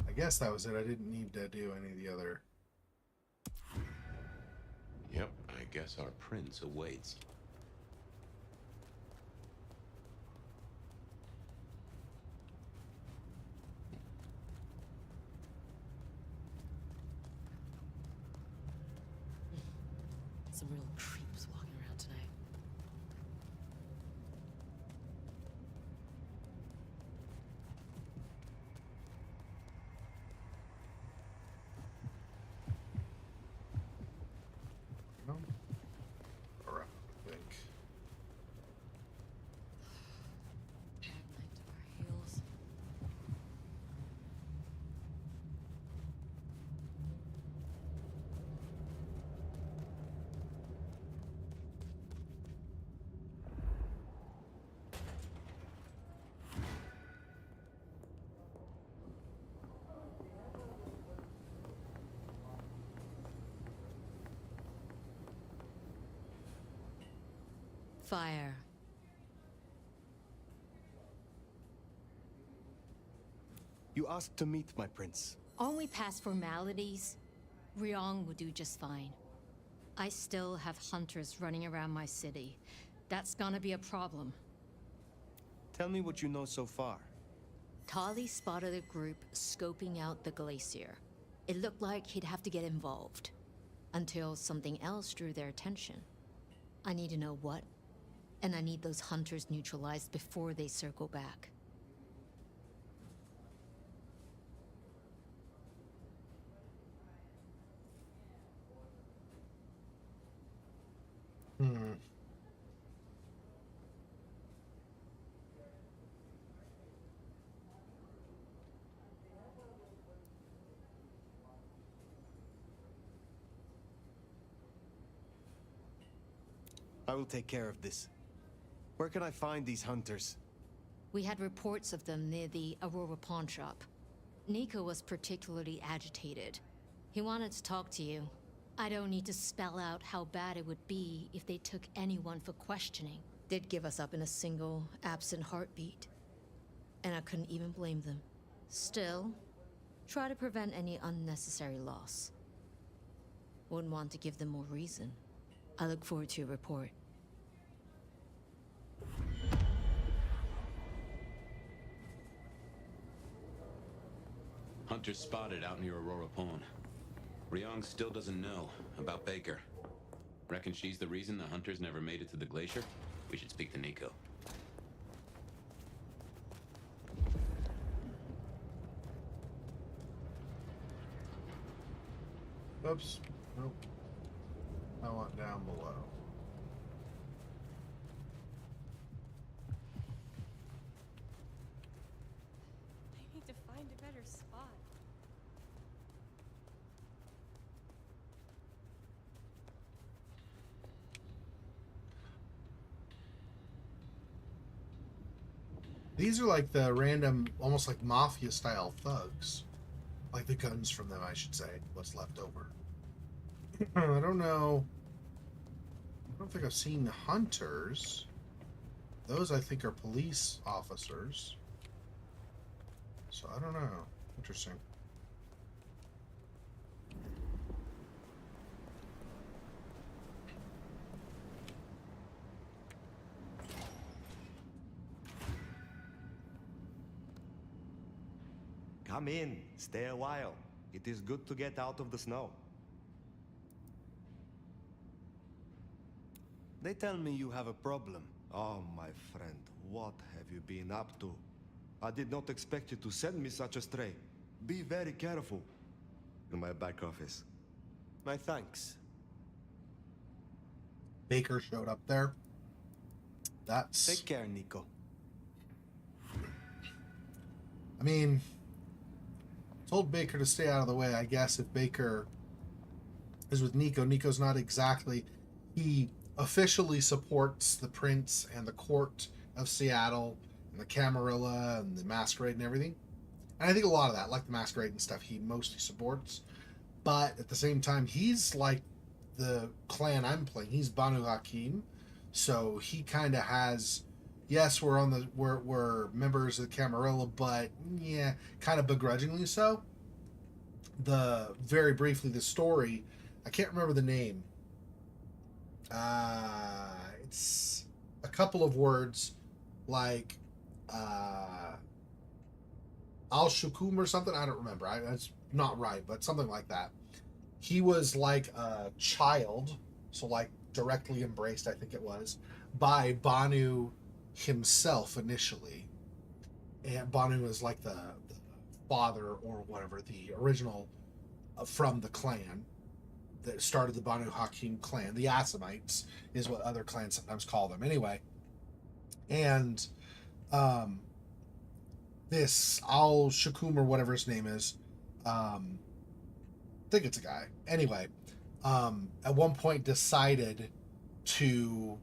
I guess that was it. I didn't need to do any of the other. Yep, I guess our prince awaits. Some real creeps walking around tonight. No. All right. I think. Bad night to Fire. You asked to meet my prince. Only past formalities. Ryong will do just fine. I still have hunters running around my city. That's gonna be a problem. Tell me what you know so far. Tali spotted a group scoping out the glacier. It looked like he'd have to get involved. Until something else drew their attention. I need to know what. And I need those hunters neutralized before they circle back. I will take care of this. Where can I find these hunters? We had reports of them near the Aurora pawn shop. Nico was particularly agitated. He wanted to talk to you. I don't need to spell out how bad it would be if they took anyone for questioning. They'd give us up in a single, absent heartbeat. And I couldn't even blame them. Still, try to prevent any unnecessary loss. Wouldn't want to give them more reason. I look forward to your report. Hunters spotted out near Aurora Pawn. Ryong still doesn't know about Baker. Reckon she's the reason the hunters never made it to the glacier? We should speak to Nico. Oops. Nope. I want down below. I need to find a better spot. These are like the random, almost like mafia style thugs. Like the guns from them, I should say. What's left over. I don't know. I don't think I've seen the hunters. Those, I think, are police officers. So, I don't know. Interesting. Come in. Stay a while. It is good to get out of the snow. They tell me you have a problem. Oh, my friend, what have you been up to? I did not expect you to send me such a stray. Be very careful. In my back office. My thanks. Baker showed up there. That's... Take care, Nico. I mean, told Baker to stay out of the way. I guess if Baker is with Nico, Nico's not exactly... He officially supports the Prince and the Court of Seattle and the Camarilla and the Masquerade and everything. And I think a lot of that, like the Masquerade and stuff, he mostly supports. But at the same time, he's like the clan I'm playing. He's Banu Hakim. So he kind of has... Yes, we're members of the Camarilla, but yeah, kind of begrudgingly so. Very briefly, the story, I can't remember the name. It's a couple of words like Al-Shukum or something. I don't remember. That's not right, but something like that. He was like a child, so like directly embraced, I think it was, by Banu himself initially. And Banu was like the father or whatever, the original from the clan that started the Banu Hakim clan. The Assamites is what other clans sometimes call them. Anyway, and this Al-Shukum or whatever his name is, I think it's a guy. Anyway, at one point decided to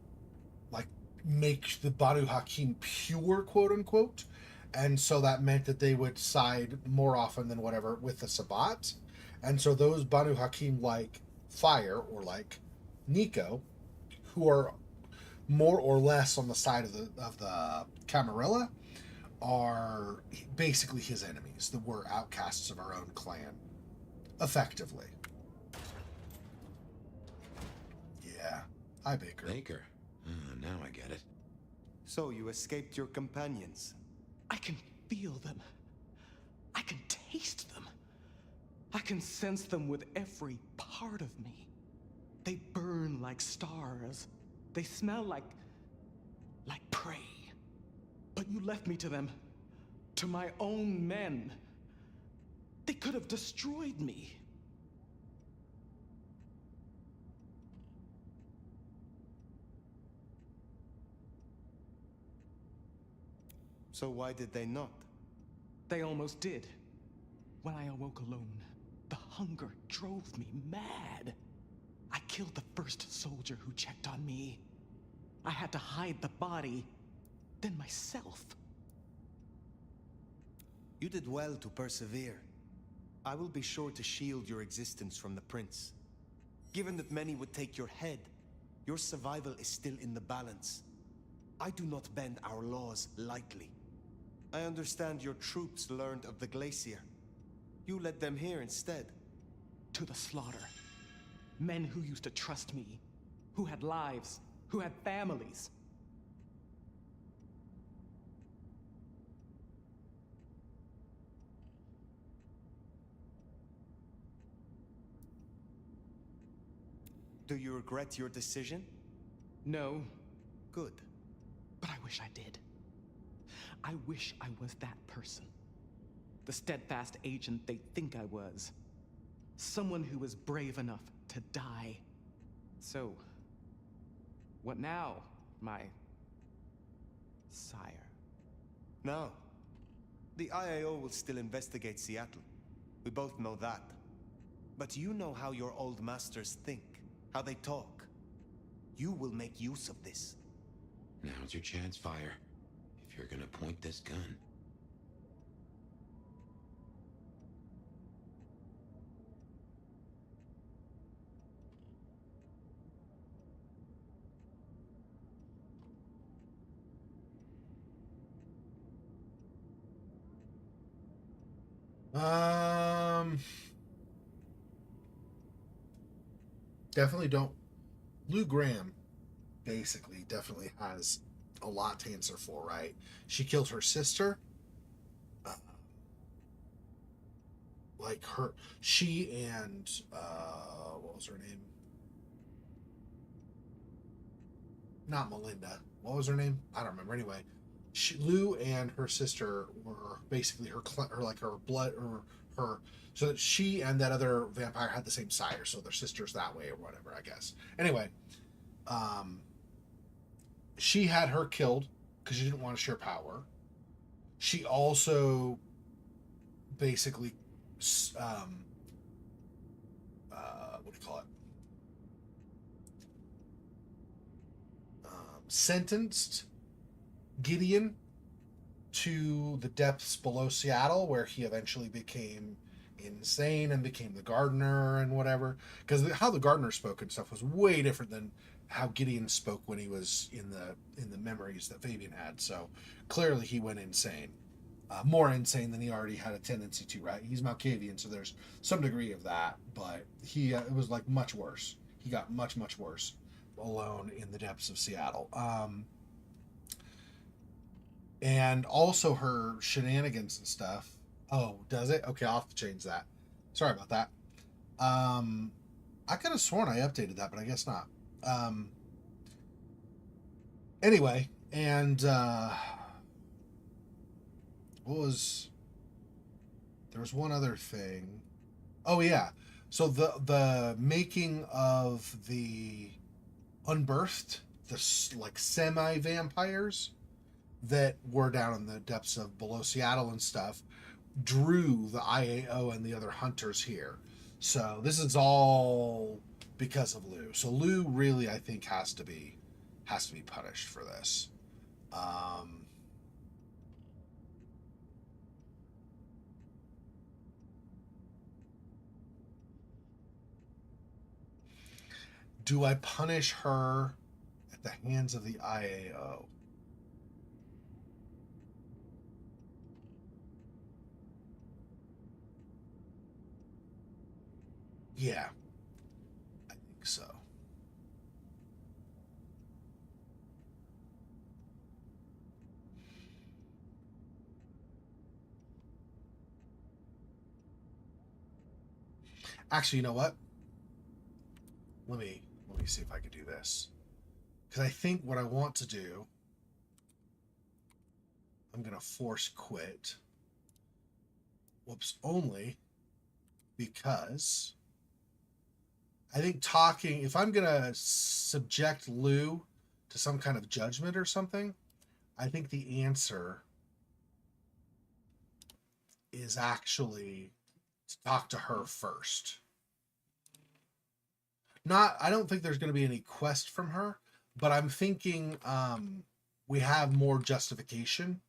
like make the Banu Hakim pure, quote unquote, and so that meant that they would side more often than whatever with the Sabbat. And so those Banu Hakim like Fire or like Nico, who are more or less on the side of the Camarilla are basically his enemies, that were outcasts of our own clan, effectively. Yeah. Hi, Baker. Baker. Now I get it. So you escaped your companions? I can feel them. I can taste them. I can sense them with every part of me. They burn like stars. They smell like prey. But you left me to them. To my own men. They could have destroyed me. So why did they not? They almost did. When I awoke alone, the hunger drove me mad. I killed the first soldier who checked on me. I had to hide the body, then myself. You did well to persevere. I will be sure to shield your existence from the prince. Given that many would take your head, your survival is still in the balance. I do not bend our laws lightly. I understand your troops learned of the glacier. You led them here instead. To the slaughter. Men who used to trust me, who had lives, who had families. Do you regret your decision? No. Good. But I wish I did. I wish I was that person. The steadfast agent they think I was. Someone who was brave enough to die. So, what now, my sire? Now, the IAO will still investigate Seattle. We both know that. But you know how your old masters think, how they talk. You will make use of this. Now's your chance, Fire. If you're gonna point this gun. Definitely don't. Lou Graham basically definitely has a lot to answer for, right? She killed her sister. She and what was her name? Not Melinda. What was her name? I don't remember. Anyway, Lou and her sister were basically her blood or her. So that she and that other vampire had the same sire, so they're sisters that way or whatever, I guess. Anyway, she had her killed because she didn't want to share power. She also basically, what do you call it? Sentenced Gideon to the depths below Seattle, where he eventually became insane and became the gardener and whatever. Because how the gardener spoke and stuff was way different than how Gideon spoke when he was in the memories that Fabian had. So clearly he went insane, more insane than he already had a tendency to. Right? He's Malkavian, so there's some degree of that, but it was like much worse. He got much worse alone in the depths of Seattle. And also her shenanigans and stuff. Oh, does it? Okay, I'll have to change that. Sorry about that. I could have sworn I updated that, but I guess not. Anyway, and there was one other thing. Oh yeah. So the making of the Unbirthed, the like semi-vampires that were down in the depths of below Seattle and stuff, drew the IAO and the other hunters here. So this is all because of Lou. So Lou really, I think, has to be punished for this. Do I punish her at the hands of the IAO. Yeah, I think so. Actually, you know what? Let me see if I can do this. Because I think what I want to do, I'm going to force quit. Whoops, only because I think talking, if I'm going to subject Lou to some kind of judgment or something, I think the answer is actually to talk to her first. I don't think there's going to be any quest from her, but I'm thinking we have more justification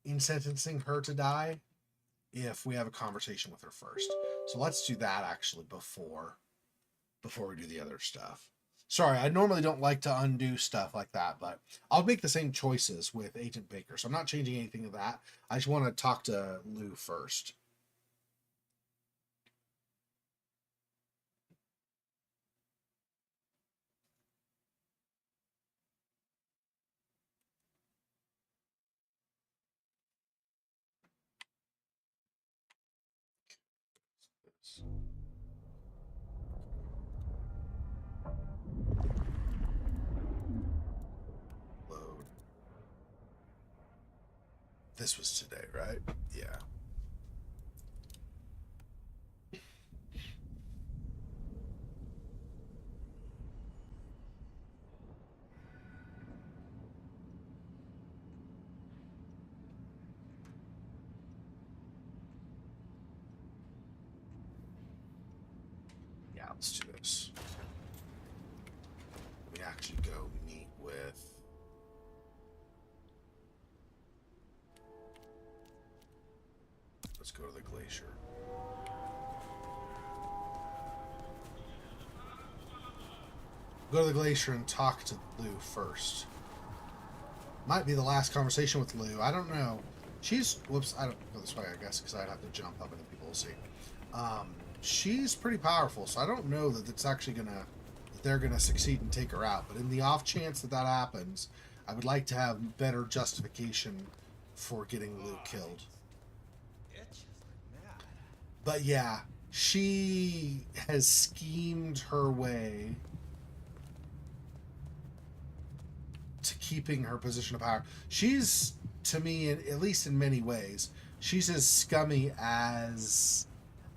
in sentencing her to die if we have a conversation with her first. So let's do that actually before we do the other stuff. Sorry, I normally don't like to undo stuff like that, but I'll make the same choices with Agent Baker. So I'm not changing anything of that. I just want to talk to Lou first. Load. This was today, right? Yeah. Yeah, let's do this. We actually go meet with... Let's go to the glacier. Go to the glacier and talk to Lou first. Might be the last conversation with Lou. I don't know. She's... Whoops, I don't go this way, I guess, because I'd have to jump up and people will see. She's pretty powerful, so I don't know that it's actually gonna... that they're gonna succeed and take her out. But in the off chance that that happens, I would like to have better justification for getting Lou killed. But yeah, she has schemed her way to keeping her position of power. She's, to me, at least in many ways, she's as scummy as,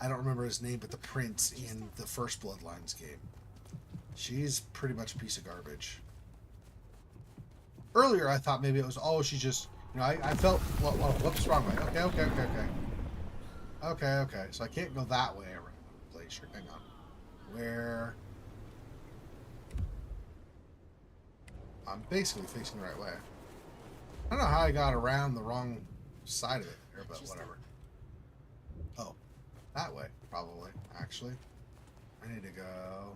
I don't remember his name, but the prince in the first Bloodlines game. She's pretty much a piece of garbage. Earlier, I thought maybe it was, oh, she just, you know, I felt, well, whoops, wrong way. Okay. So I can't go that way around the glacier. Hang on. Where? I'm basically facing the right way. I don't know how I got around the wrong side of it here, but whatever. Oh, that way, probably, actually. I need to go...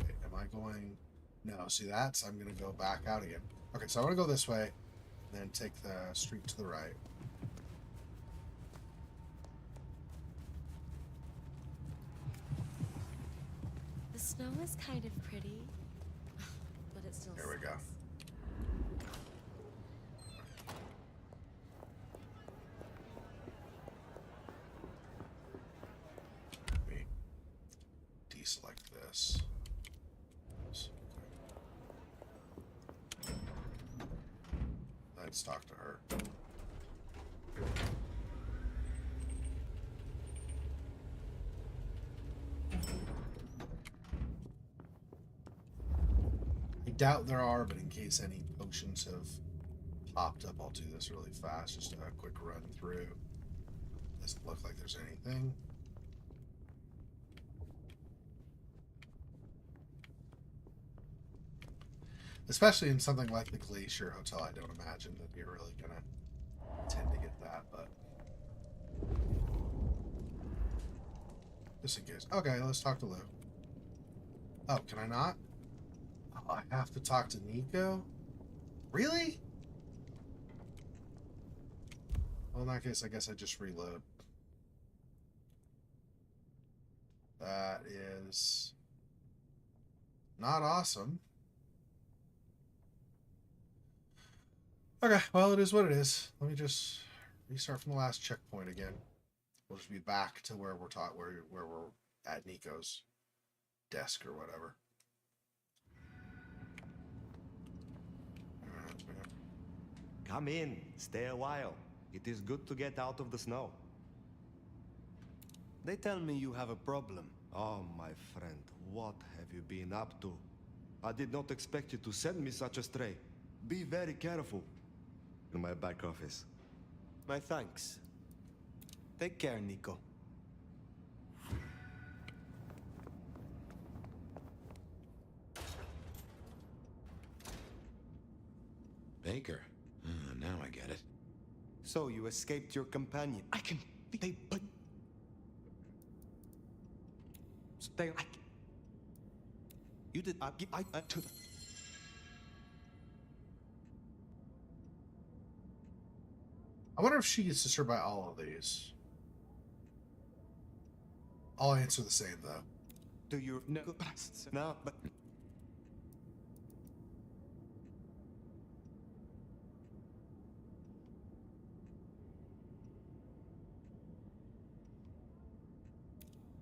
Wait, am I going... No, see that's... I'm going to go back out again. Okay, so I want to go this way, then take the street to the right. The snow is kind of pretty, but it still Here we go. Let me deselect this. Let's talk to her. I doubt there are, but in case any potions have popped up, I'll do this really fast. Just a quick run through. Doesn't look like there's anything. Especially in something like the Glacier Hotel, I don't imagine that you're really gonna tend to get that, but just in case. Okay, let's talk to Lou. Oh, can I not? Oh, I have to talk to Nico? Really? Well, in that case, I guess I just reload. That is not awesome. Okay, well, it is what it is. Let me just restart from the last checkpoint again. We'll just be back to where we're taught where we're at Nico's desk or whatever. Come in, stay a while. It is good to get out of the snow. They tell me you have a problem. Oh, my friend, what have you been up to? I did not expect you to send me such a stray. Be very careful. In my back office. My thanks. Take care, Nico. Baker. Now I get it. So you escaped your companion. I can... but... You did... to the... I wonder if she gets to survive all of these. I'll answer the same, though. Do you... No, but...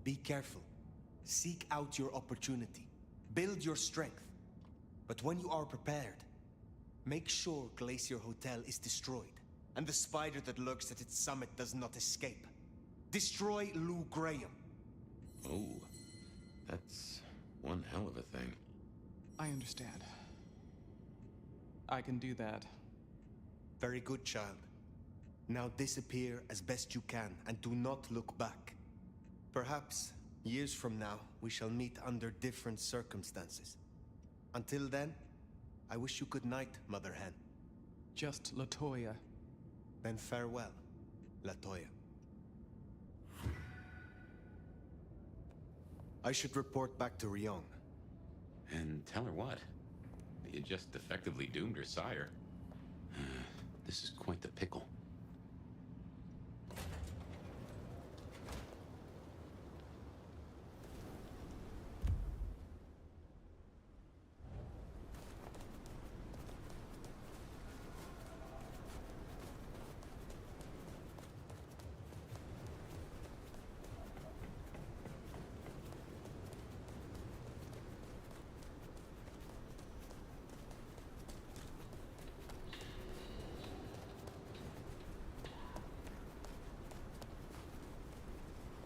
Be careful. Seek out your opportunity. Build your strength. But when you are prepared, make sure Glacier Hotel is destroyed, and the spider that lurks at its summit does not escape. Destroy Lou Graham. Oh, that's one hell of a thing. I understand. I can do that. Very good, child. Now disappear as best you can, and do not look back. Perhaps, years from now, we shall meet under different circumstances. Until then, I wish you good night, Mother Hen. Just Latoya. Then farewell, Latoya. I should report back to Ryong. And tell her what? You just effectively doomed her sire. This is quite the pickle.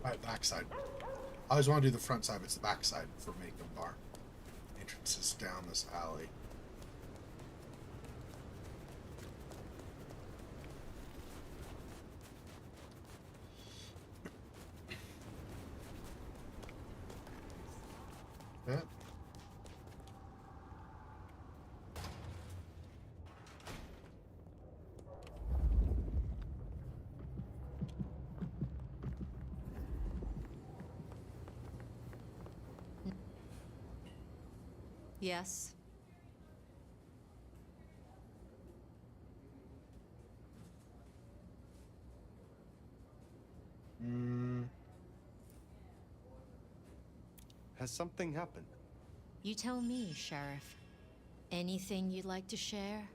Right, backside. I always want to do the front side, but it's the backside for Macon Bar. Entrance is down this alley. Yeah. Yes. Has something happened? You tell me, Sheriff. Anything you'd like to share?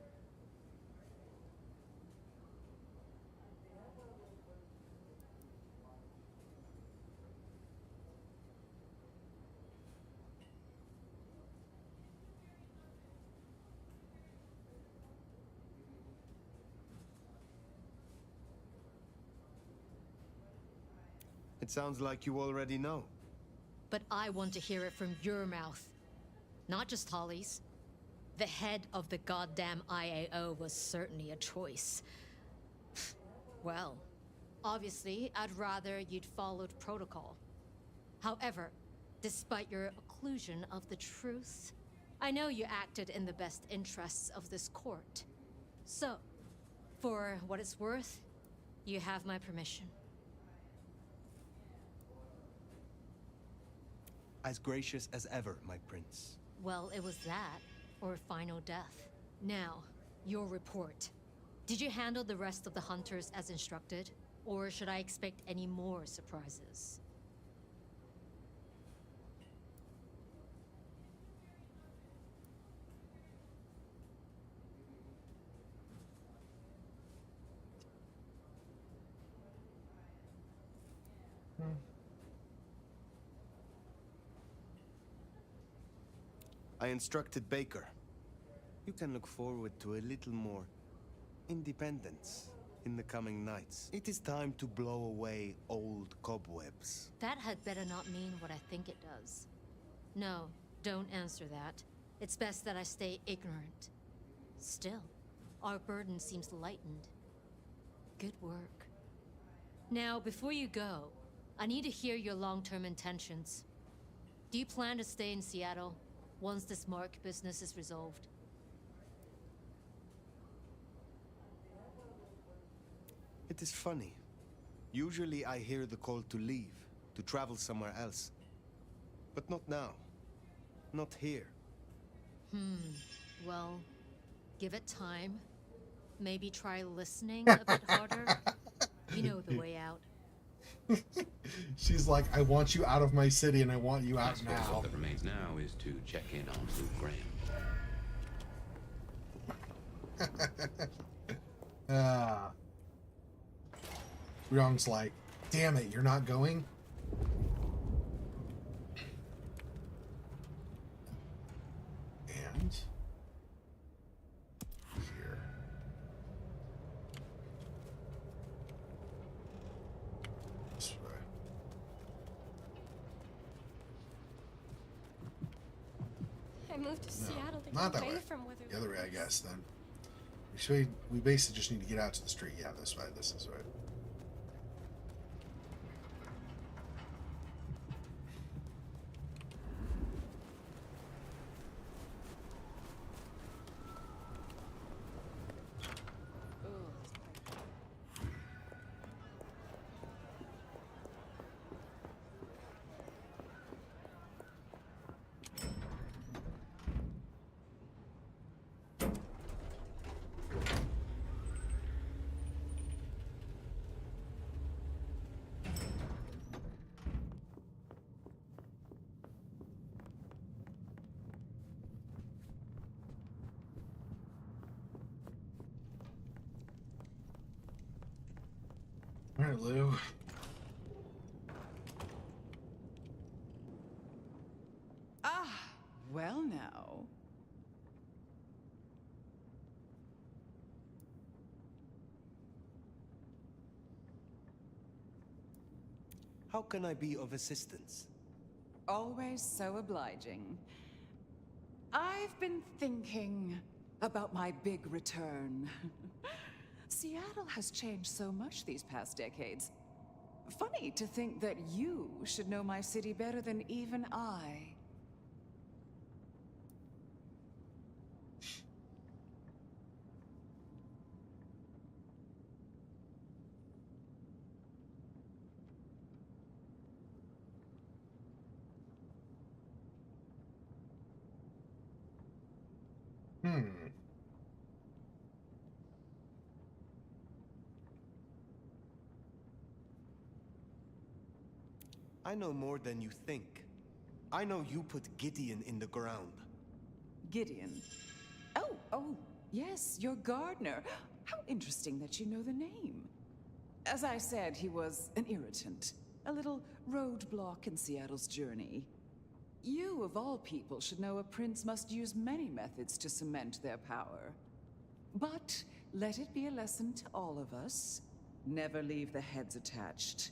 It sounds like you already know. But I want to hear it from your mouth. Not just Holly's. The head of the goddamn IAO was certainly a choice. Well, obviously, I'd rather you'd followed protocol. However, despite your occlusion of the truth, I know you acted in the best interests of this court. So, for what it's worth, you have my permission. As gracious as ever, my prince. Well, it was that, or a final death. Now, your report. Did you handle the rest of the hunters as instructed? Or should I expect any more surprises? I instructed Baker. You can look forward to a little more independence in the coming nights. It is time to blow away old cobwebs. That had better not mean what I think it does. No, don't answer that. It's best that I stay ignorant. Still, our burden seems lightened. Good work. Now, before you go, I need to hear your long-term intentions. Do you plan to stay in Seattle once this Mark business is resolved? It is funny. Usually I hear the call to leave, to travel somewhere else. But not now. Not here. Well, give it time. Maybe try listening a bit harder. You know the way out. She's like, I want you out of my city and I want you out I suppose now. all that remains now is to check in on Luke Graham. Ryong's like, damn it, you're not going? And here. This way. I moved to Seattle to Not get that away way. from Wither. The other way, I guess, then. We basically just need to get out to the street. Yeah, this way. This is right. All right, Lou. Well now. How can I be of assistance? Always so obliging. I've been thinking about my big return. Seattle has changed so much these past decades. Funny to think that you should know my city better than even I. I know more than you think. I know you put Gideon in the ground. Gideon? Oh, yes, your gardener. How interesting that you know the name. As I said, he was an irritant. A little roadblock in Seattle's journey. You, of all people, should know a prince must use many methods to cement their power. But let it be a lesson to all of us. Never leave the heads attached.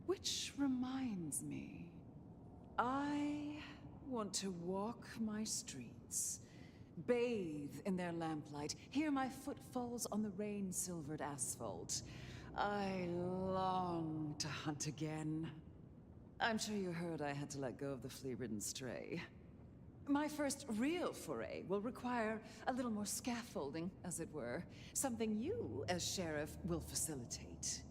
Which reminds me, I want to walk my streets, bathe in their lamplight, hear my footfalls on the rain-silvered asphalt. I long to hunt again. I'm sure you heard I had to let go of the flea-ridden stray. My first real foray will require a little more scaffolding, as it were. Something you, as sheriff, will facilitate.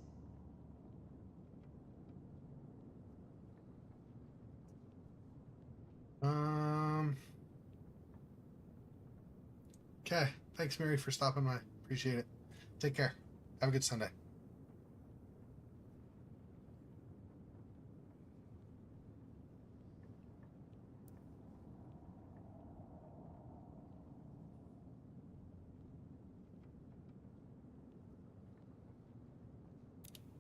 Okay. Thanks, Mary, for stopping by. Appreciate it. Take care. Have a good Sunday.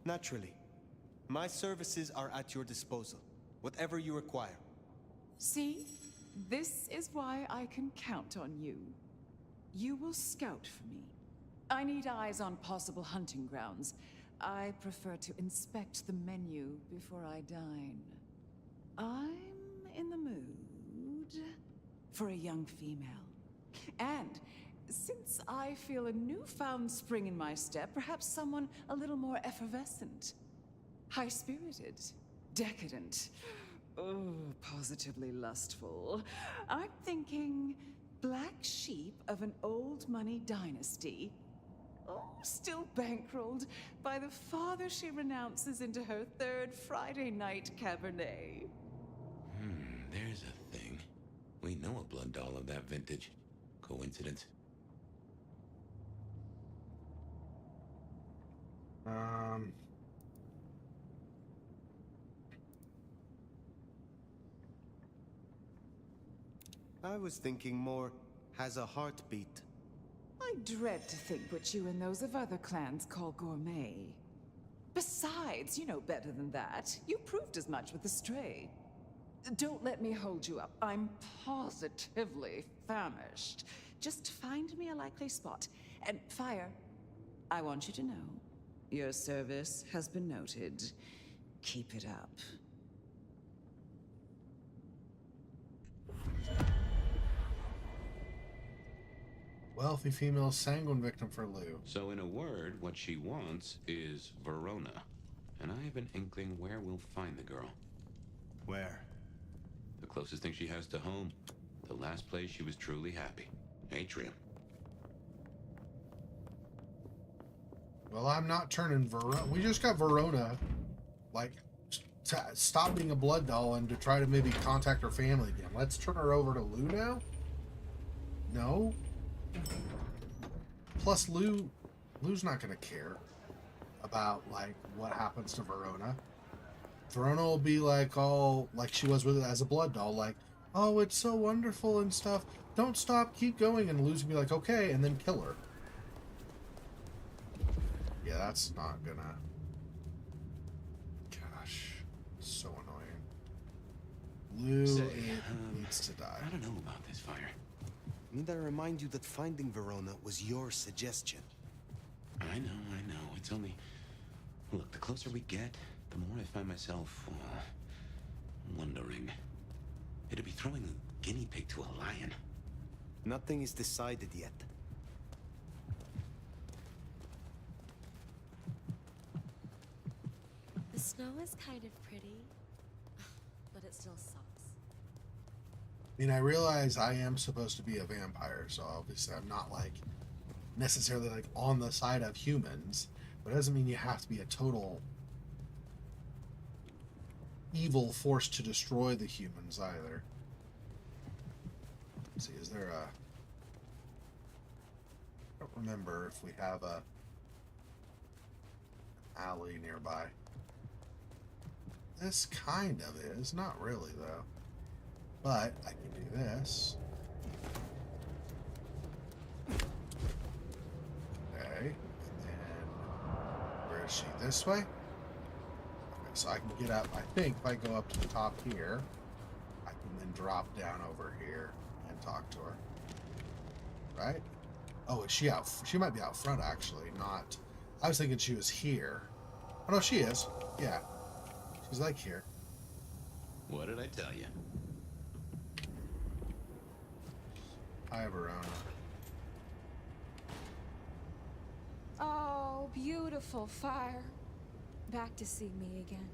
Naturally. My services are at your disposal. Whatever you require. See? This is why I can count on you. You will scout for me. I need eyes on possible hunting grounds. I prefer to inspect the menu before I dine. I'm in the mood for a young female. And since I feel a newfound spring in my step, perhaps someone a little more effervescent. High-spirited. Decadent. Oh, positively lustful. I'm thinking black sheep of an old money dynasty. Oh, still bankrolled by the father she renounces into her third Friday night Cabernet. There's a thing. We know a blood doll of that vintage. Coincidence? I was thinking more has a heartbeat. I dread to think what you and those of other clans call gourmet. Besides, you know better than that. You proved as much with the Stray. Don't let me hold you up. I'm positively famished. Just find me a likely spot. And Fire, I want you to know, your service has been noted. Keep it up. Wealthy female sanguine victim for Lou. So in a word, what she wants is Verona. And I have an inkling where we'll find the girl. Where? The closest thing she has to home. The last place she was truly happy. Atrium. Well, I'm not turning Verona. We just got Verona, like, to stop being a blood doll and to try to maybe contact her family again. Let's turn her over to Lou now? No? Plus, Lou's not going to care about, like, what happens to Verona. Verona will be, like, all, like she was with it as a blood doll, like, oh, it's so wonderful and stuff. Don't stop, keep going. And Lou's going to be like, okay, and then kill her. Yeah, that's not gonna... Gosh, so annoying. Lou needs to die. I don't know about this, Fire. Need I remind you that finding Verona was your suggestion? I know. It's only... Look, the closer we get, the more I find myself... wondering. It'd be throwing a guinea pig to a lion. Nothing is decided yet. The snow is kind of pretty, but it still sucks. I mean, I realize I am supposed to be a vampire, so obviously I'm not, like, necessarily, like, on the side of humans, but it doesn't mean you have to be a total evil force to destroy the humans either. Let's see, is there a... I don't remember if we have a alley nearby. This kind of is. Not really, though. But I can do this. Okay. And then... Where is she? This way? Okay, so I can get up. I think if I go up to the top here, I can then drop down over here and talk to her. Right? Oh, is she out? She might be out front, actually. Not... I was thinking she was here. Oh, no, she is. Yeah. She's like here. What did I tell you? Hi, Verona. Oh, beautiful Fire. Back to see me again.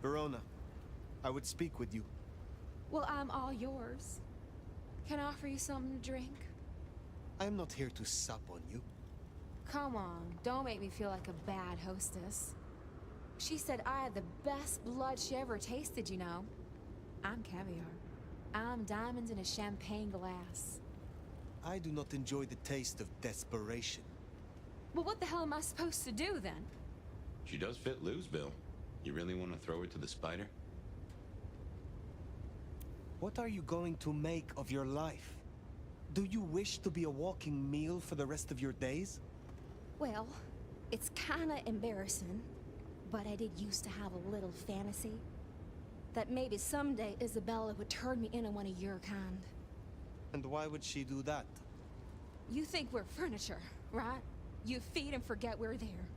Verona, I would speak with you. Well, I'm all yours. Can I offer you something to drink? I am not here to sup on you. Come on, don't make me feel like a bad hostess. She said I had the best blood she ever tasted, you know. I'm caviar. I'm diamonds in a champagne glass. I do not enjoy the taste of desperation. Well, what the hell am I supposed to do then? She does fit Lou's bill. You really want to throw her to the spider? What are you going to make of your life? Do you wish to be a walking meal for the rest of your days? Well, it's kinda embarrassing, but I did used to have a little fantasy that maybe someday Isabella would turn me into one of your kind. And why would she do that? You think we're furniture, right? You feed and forget we're there.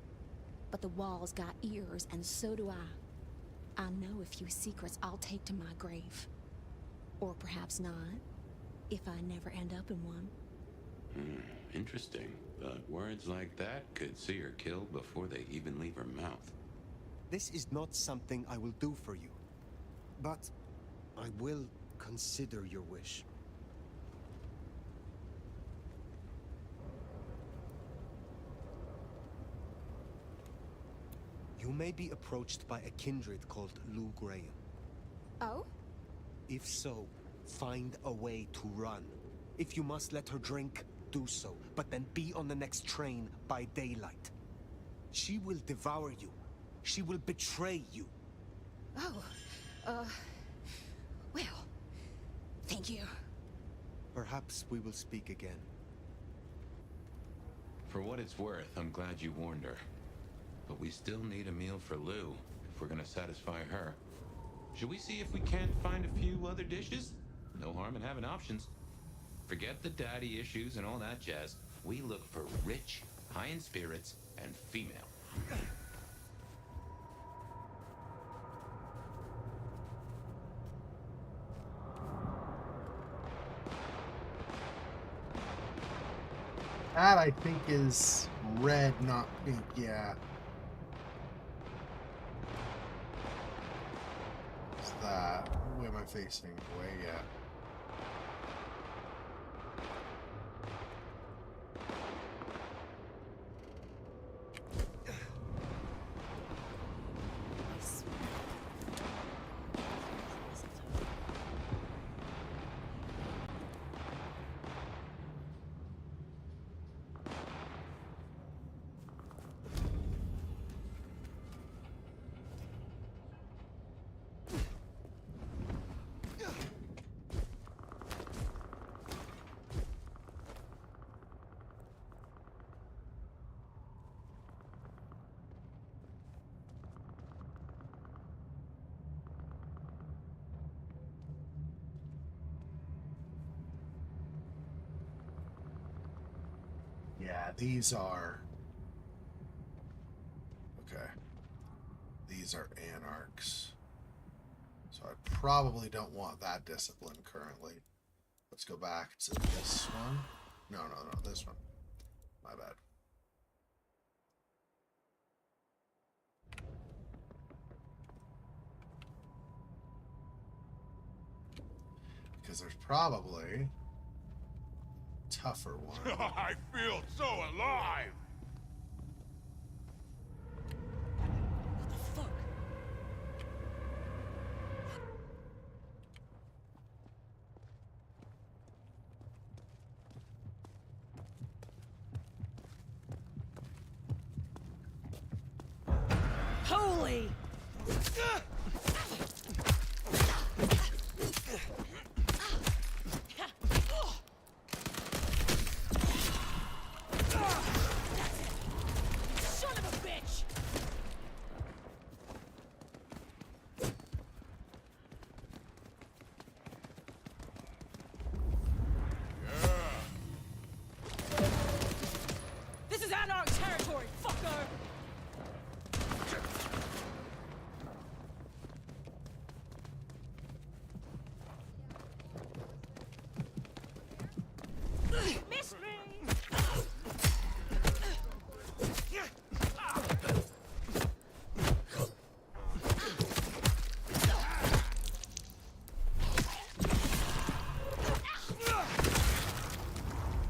But the walls got ears, and so do I. I know a few secrets I'll take to my grave. Or perhaps not, if I never end up in one. Interesting. But words like that could see her killed before they even leave her mouth. This is not something I will do for you. But I will consider your wish. You may be approached by a kindred called Lou Graham. Oh? If so, find a way to run. If you must let her drink, do so, but then be on the next train by daylight. She will devour you. She will betray you. Oh, well, thank you. Perhaps we will speak again. For what it's worth, I'm glad you warned her. But we still need a meal for Lou, if we're gonna satisfy her. Should we see if we can't find a few other dishes? No harm in having options. Forget the daddy issues and all that jazz. We look for rich, high in spirits, and female. That, I think, is red, not pink, yeah. What's that? Who am I facing? Way, yeah. Yeah, these are... Okay. These are anarchs. So I probably don't want that discipline currently. Let's go back to this one. No, this one. My bad. Because there's probably... tougher one. I feel so alive! Holy! Son of a bitch! This is Anarch territory, fucker! Miss me!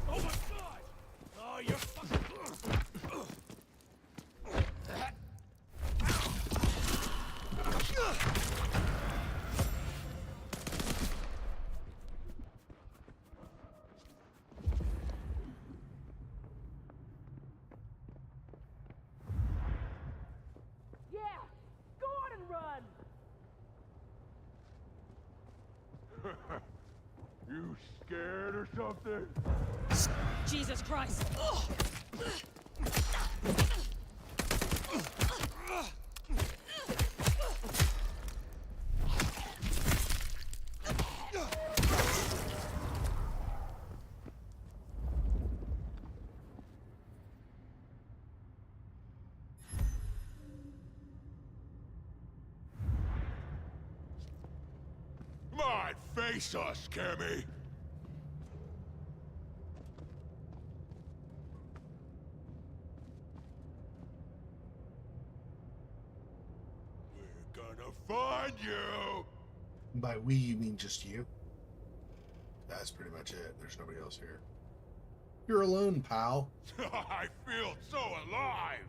Oh my god! Oh, you're fucking... scared or something? Jesus Christ! Come on, face us, Cammy! We're gonna find you! By we, you mean just you? That's pretty much it. There's nobody else here. You're alone, pal. I feel so alive!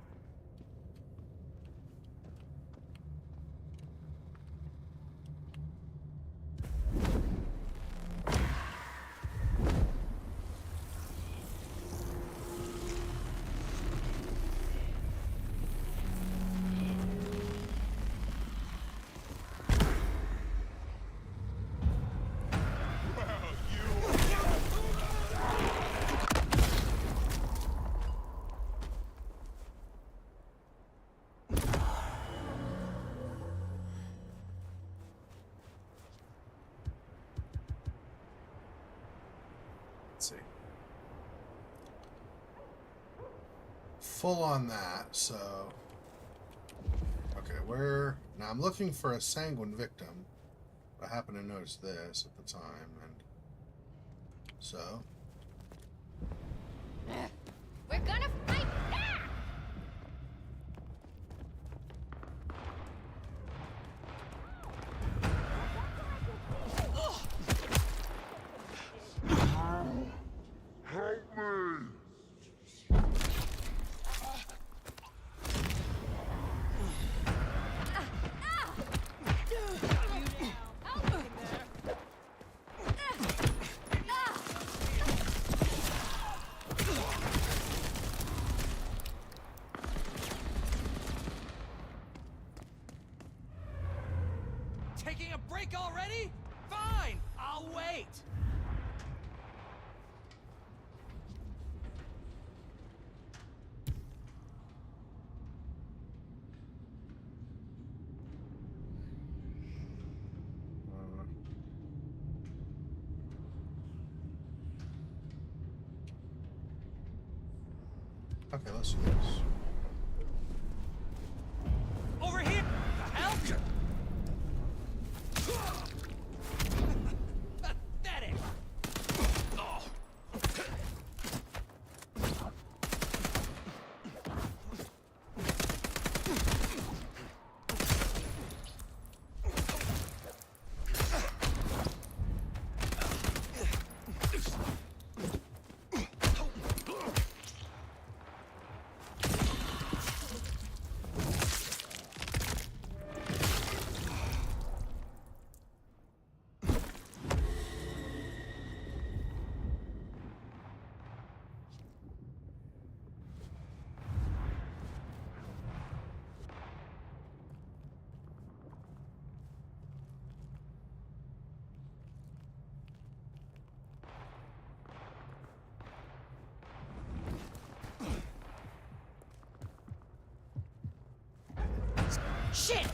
Let's see. Full on that, so... Okay, where... Now I'm looking for a sanguine victim. I happen to notice this at the time, and... So... We're gonna fight back! Help me! Taking a break already? Fine, I'll wait. Okay, let's do this. Over here! The hell? Pathetic! Oh. Shit!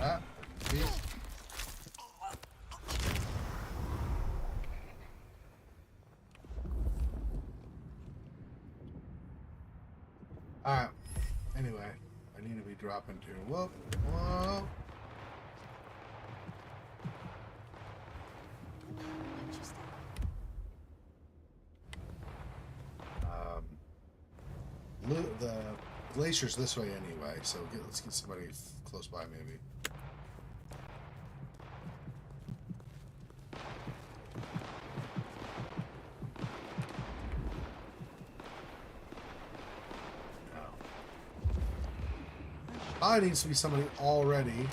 Ah, geez. Alright. Anyway, I need to be dropping to. Whoop. Whoa. The glacier's this way anyway, so let's get somebody close by maybe. No. Probably needs to be somebody already.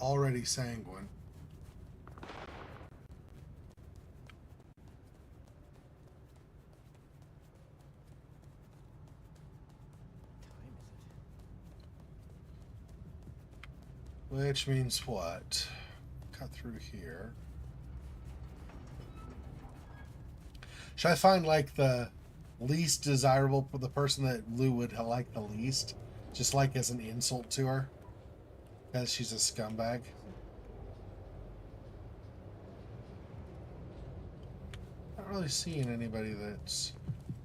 Already sanguine. Which means what? Cut through here. Should I find like the least desirable, the person that Lou would like the least, just like as an insult to her, because she's a scumbag? Not really seeing anybody that's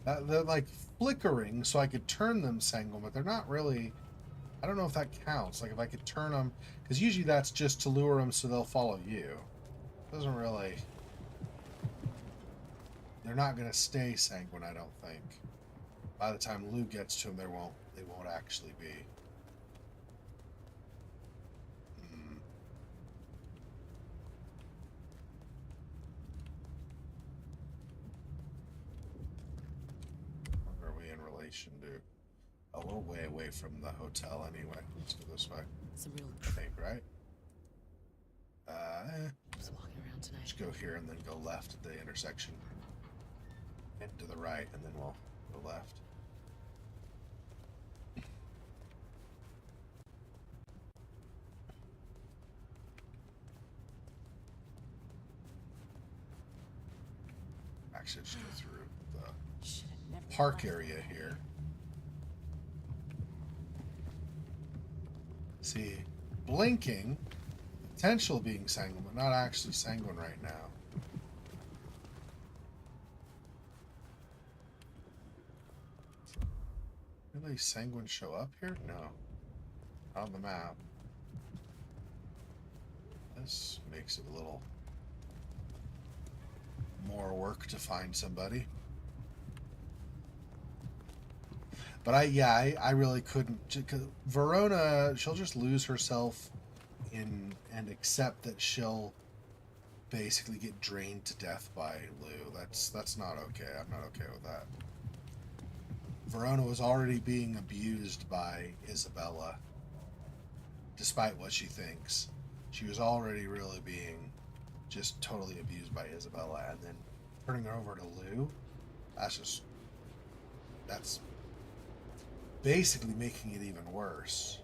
they're like flickering, so I could turn them sanguine, but they're not really. I don't know if that counts. Like if I could turn them, because usually that's just to lure them so they'll follow you. Doesn't really. They're not going to stay sanguine, I don't think. By the time Lou gets to them, they won't actually be. What are we in relation to? Oh, we're way away from the hotel anyway. Let's go this way. Some real I think, right? Just walking around tonight. Just go here and then go left at the intersection. And to the right, and then we'll go left. Actually, just go through the park area here. See, blinking, potential being sanguine, but not actually sanguine right now. Really, sanguine show up here? No. Not on the map. This makes it a little more work to find somebody. But I really couldn't. Cause Verona, she'll just lose herself in and accept that she'll basically get drained to death by Lou. That's not okay. I'm not okay with that. Verona was already being abused by Isabella, despite what she thinks. She was already really being just totally abused by Isabella, and then turning her over to Lou, that's basically making it even worse.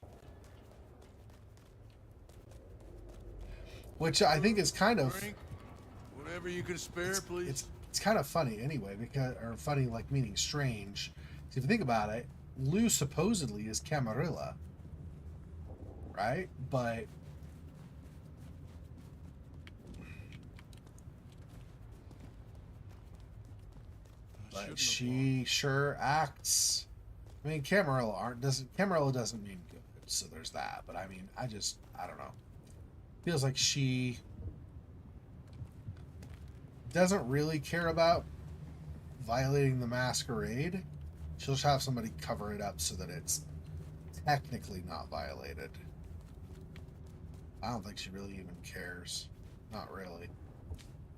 Which I think is kind of whatever you can spare, please. It's kind of funny anyway, because funny like meaning strange. So if you think about it, Lou supposedly is Camarilla, right? But she sure acts. I mean, Camarilla doesn't mean good, so there's that. But I mean, I don't know. Feels like she doesn't really care about violating the Masquerade. She'll just have somebody cover it up so that it's technically not violated. I don't think she really even cares. Not really.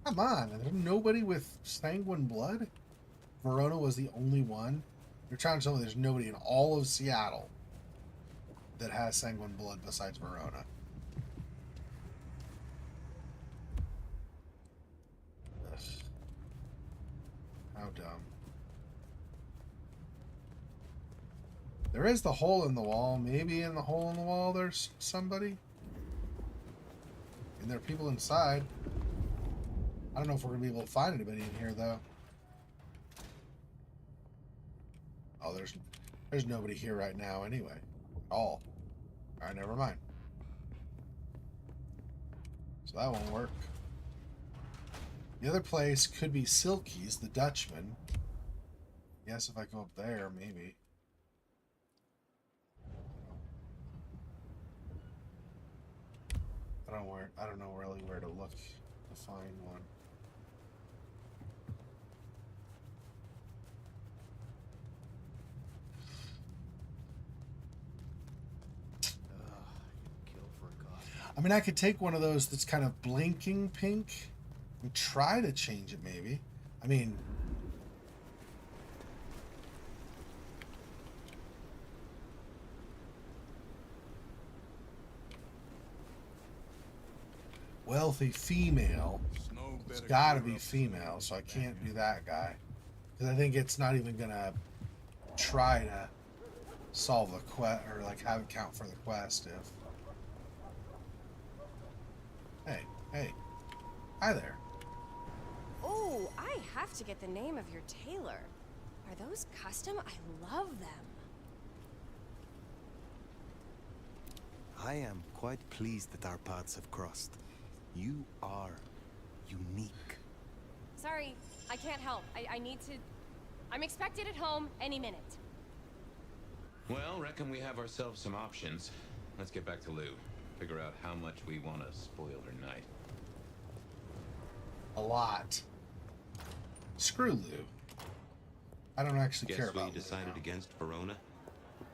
Come on, there's nobody with sanguine blood? Verona was the only one? You're trying to tell me there's nobody in all of Seattle that has sanguine blood besides Verona? Ugh. How dumb. There is the hole in the wall. Maybe in the hole in the wall there's somebody. And there are people inside. I don't know if we're going to be able to find anybody in here, though. Oh, there's nobody here right now anyway. All right, never mind. So that won't work. The other place could be Silky's, the Dutchman. Yes, if I go up there, maybe. I don't know really where to look to find one. I mean, I could take one of those that's kind of blinking pink and try to change it, maybe. I mean, wealthy female. It's got to be female, so I can't do that guy. Because I think it's not even going to try to solve the quest or like have it count for the quest if Hey, hey. Hi there. Oh, I have to get the name of your tailor. Are those custom? I love them. I am quite pleased that our paths have crossed. You are unique. Sorry, I can't help. I need to... I'm expected at home any minute. Well, reckon we have ourselves some options. Let's get back to Lou. Figure out how much we want to spoil her night. A lot. Screw Lou. I don't actually care about Guess we decided against Verona.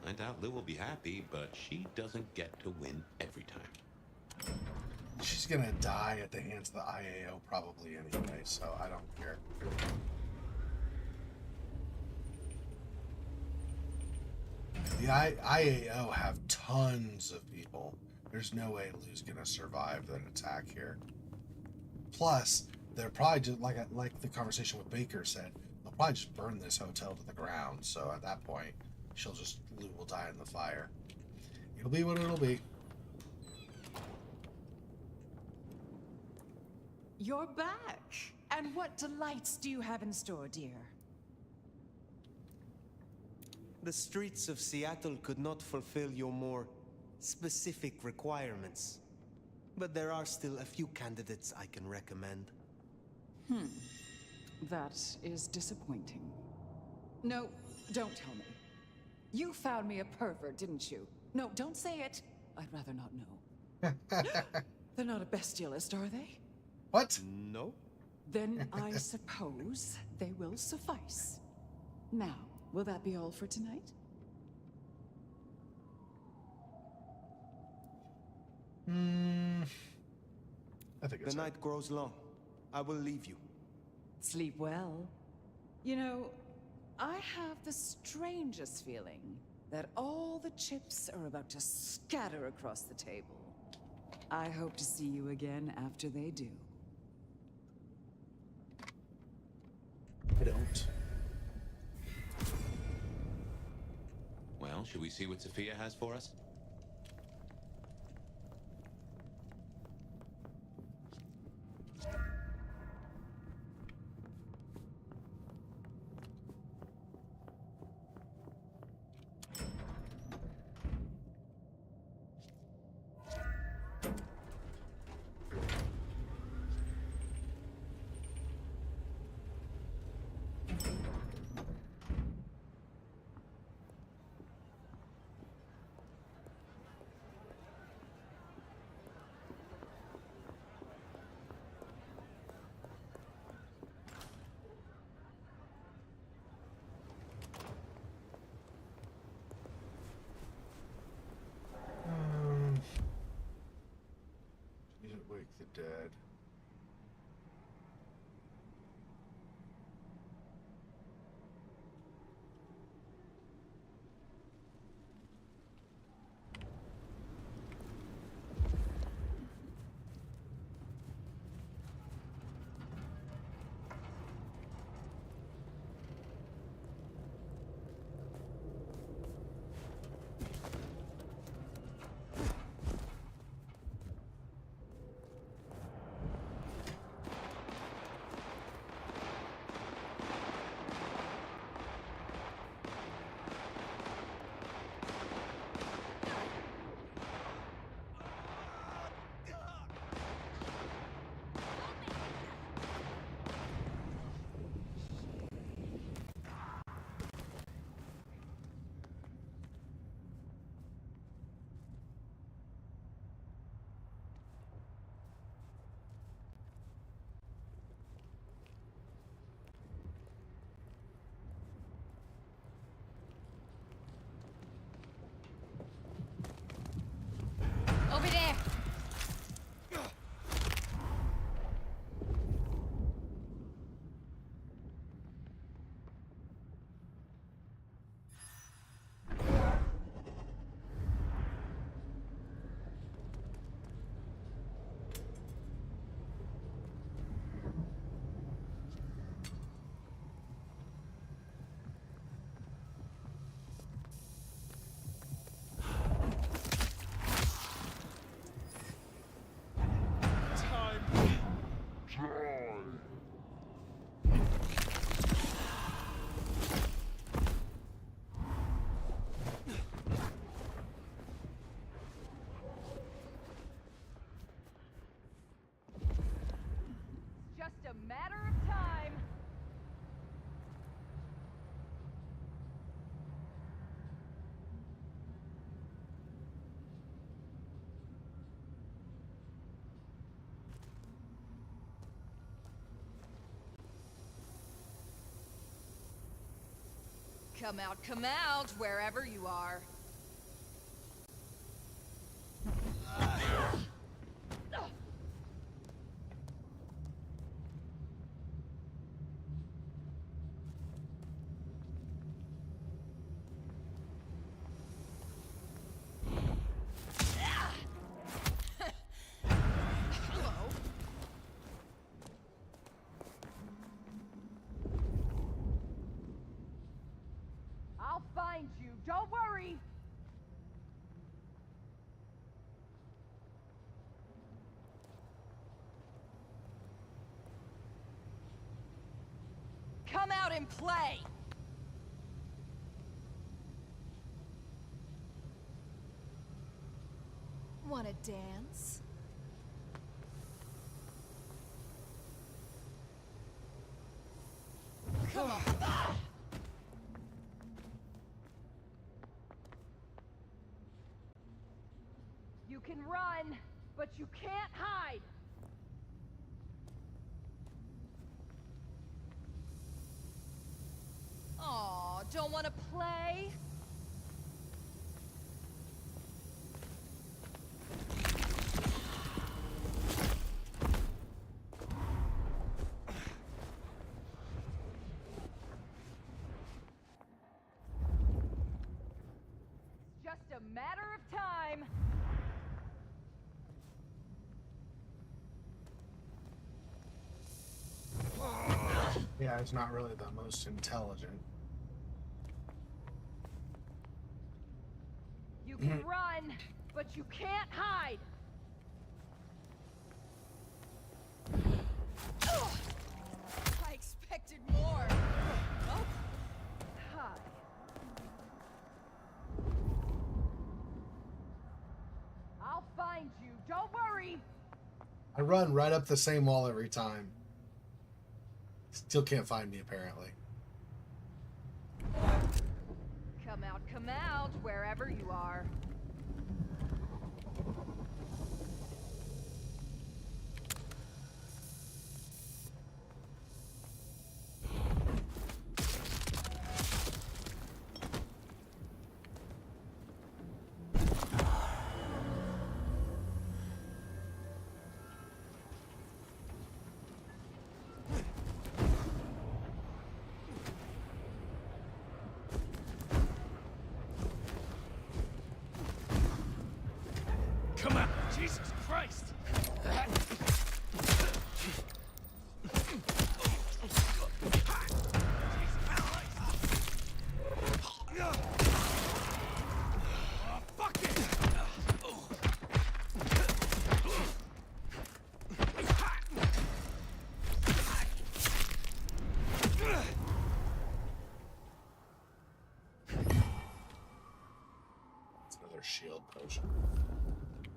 I doubt Lou will be happy, but she doesn't get to win every time. She's gonna die at the hands of the IAO probably anyway, so I don't care. The IAO have tons of people. There's no way Lou's gonna survive an attack here. Plus, they're probably just like the conversation with Baker said. They'll probably just burn this hotel to the ground. So at that point, Lou will die in the fire. It'll be what it'll be. You're back. And what delights do you have in store, dear? The streets of Seattle could not fulfill your more specific requirements. But there are still a few candidates I can recommend. That is disappointing. No, don't tell me. You found me a pervert, didn't you? No, don't say it. I'd rather not know. They're not a bestialist, are they? What? No. Then I suppose they will suffice. Now, will that be all for tonight? I think it's the night grows long. I will leave you. Sleep well. You know, I have the strangest feeling that all the chips are about to scatter across the table. I hope to see you again after they do. I don't. Well, should we see what Sophia has for us? Wake the dead. Come out, wherever you are. I'll find you, don't worry! Come out and play! Wanna dance? Come on! You can run, but you can't hide! Aw, don't wanna play? Just a matter of time! Yeah, it's not really the most intelligent. You can run, but you can't hide! Ugh! I expected more! Oh. Hi. I'll find you, don't worry! I run right up the same wall every time. Still can't find me, apparently. Come out, wherever you are. Come on, Jesus Christ! It's another shield potion.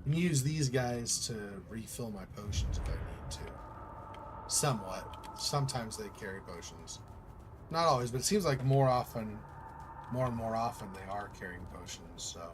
I can use these guys to refill my potions if I need to. Somewhat. Sometimes they carry potions. Not always, but it seems like more and more often they are carrying potions, so.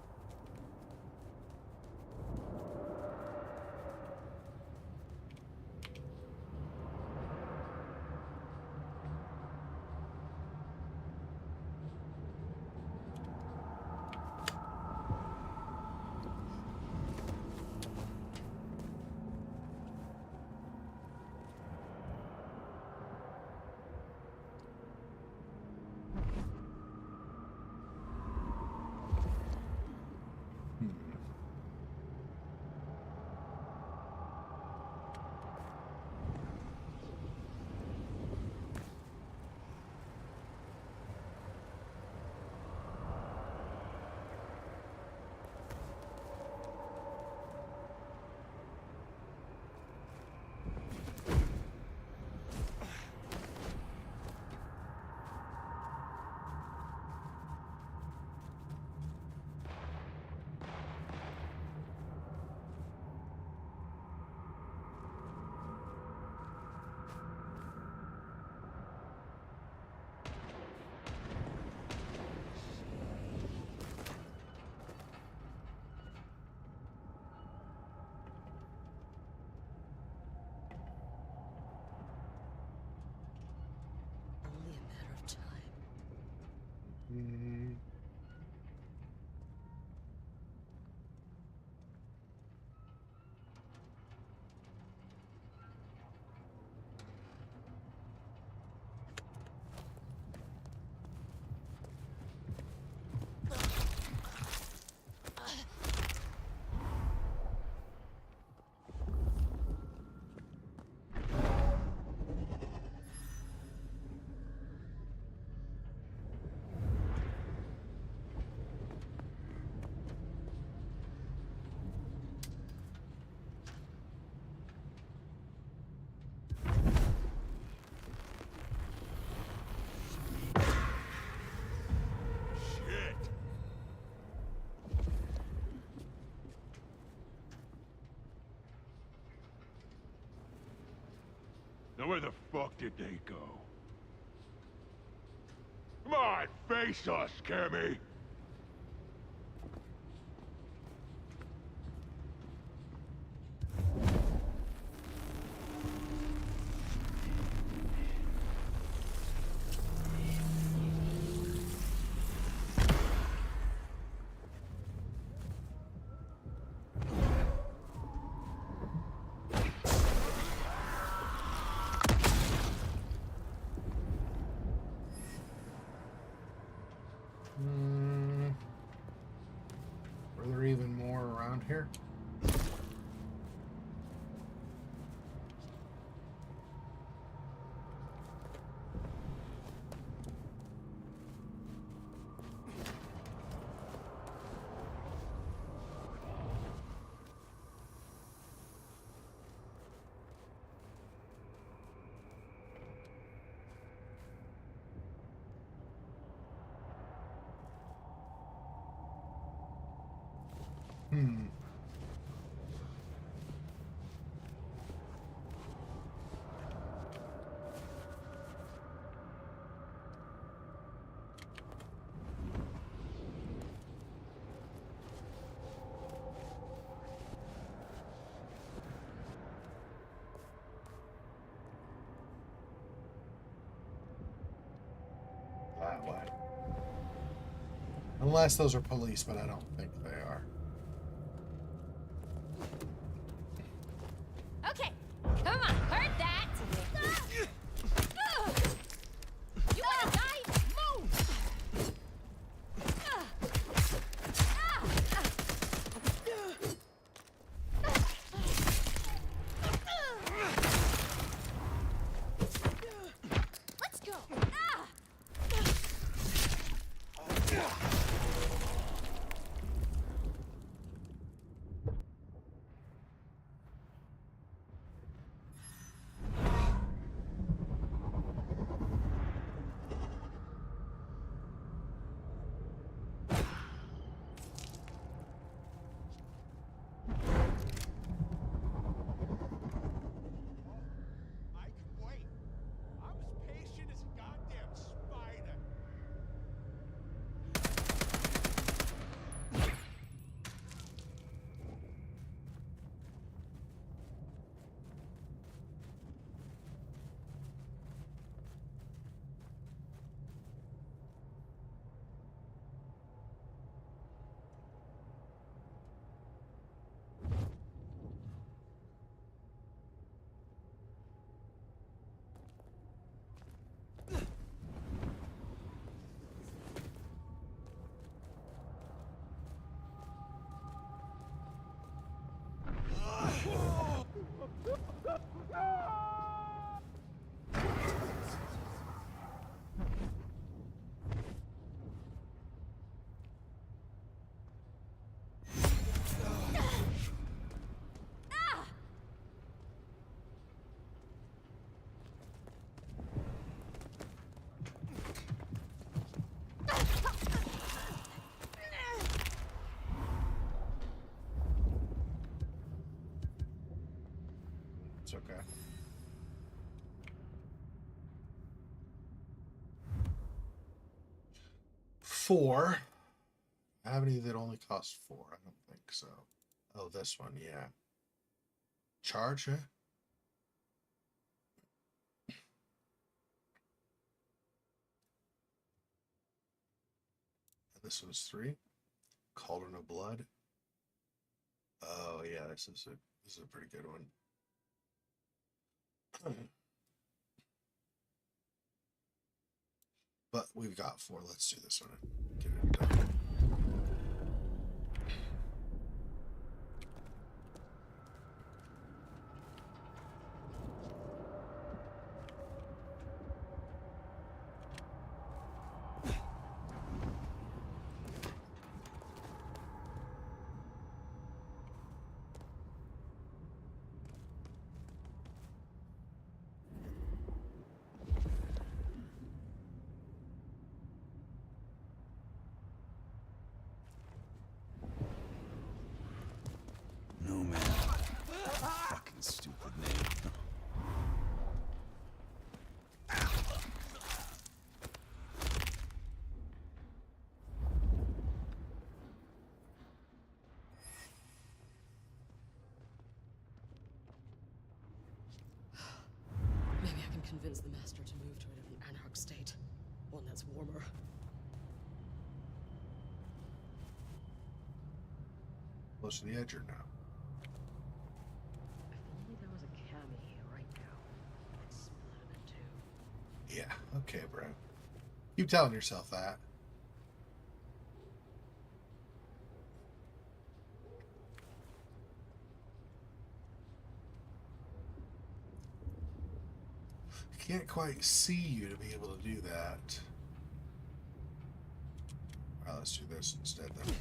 Now where the fuck did they go? Come on, face us, Cammy! Were there even more around here? That way. Unless those are police, but I don't think they are. Okay, come on, heard that. You wanna die? Move! Let's go. It's okay. Four. I have any that only cost 4. I don't think so. Oh, this one, yeah. Charge, eh? And this one's 3. Cauldron of Blood. Oh yeah, this is a pretty good one. But we've got 4. Let's do this one and get it done. close to the edge or no? If only there was a cami here right now. I'd split him in two. Yeah, okay, bro. Keep telling yourself that. Can't quite see you to be able to do that. All right, let's do this instead then.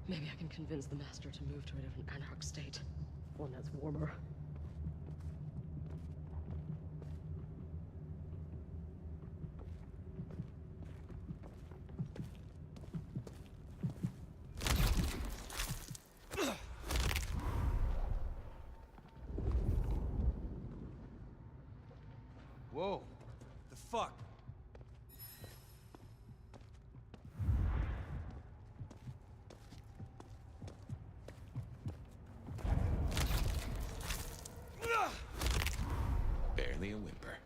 Maybe I can convince the Master to move to a different Anarch state. One that's warmer. Whoa. The fuck? Barely a whimper.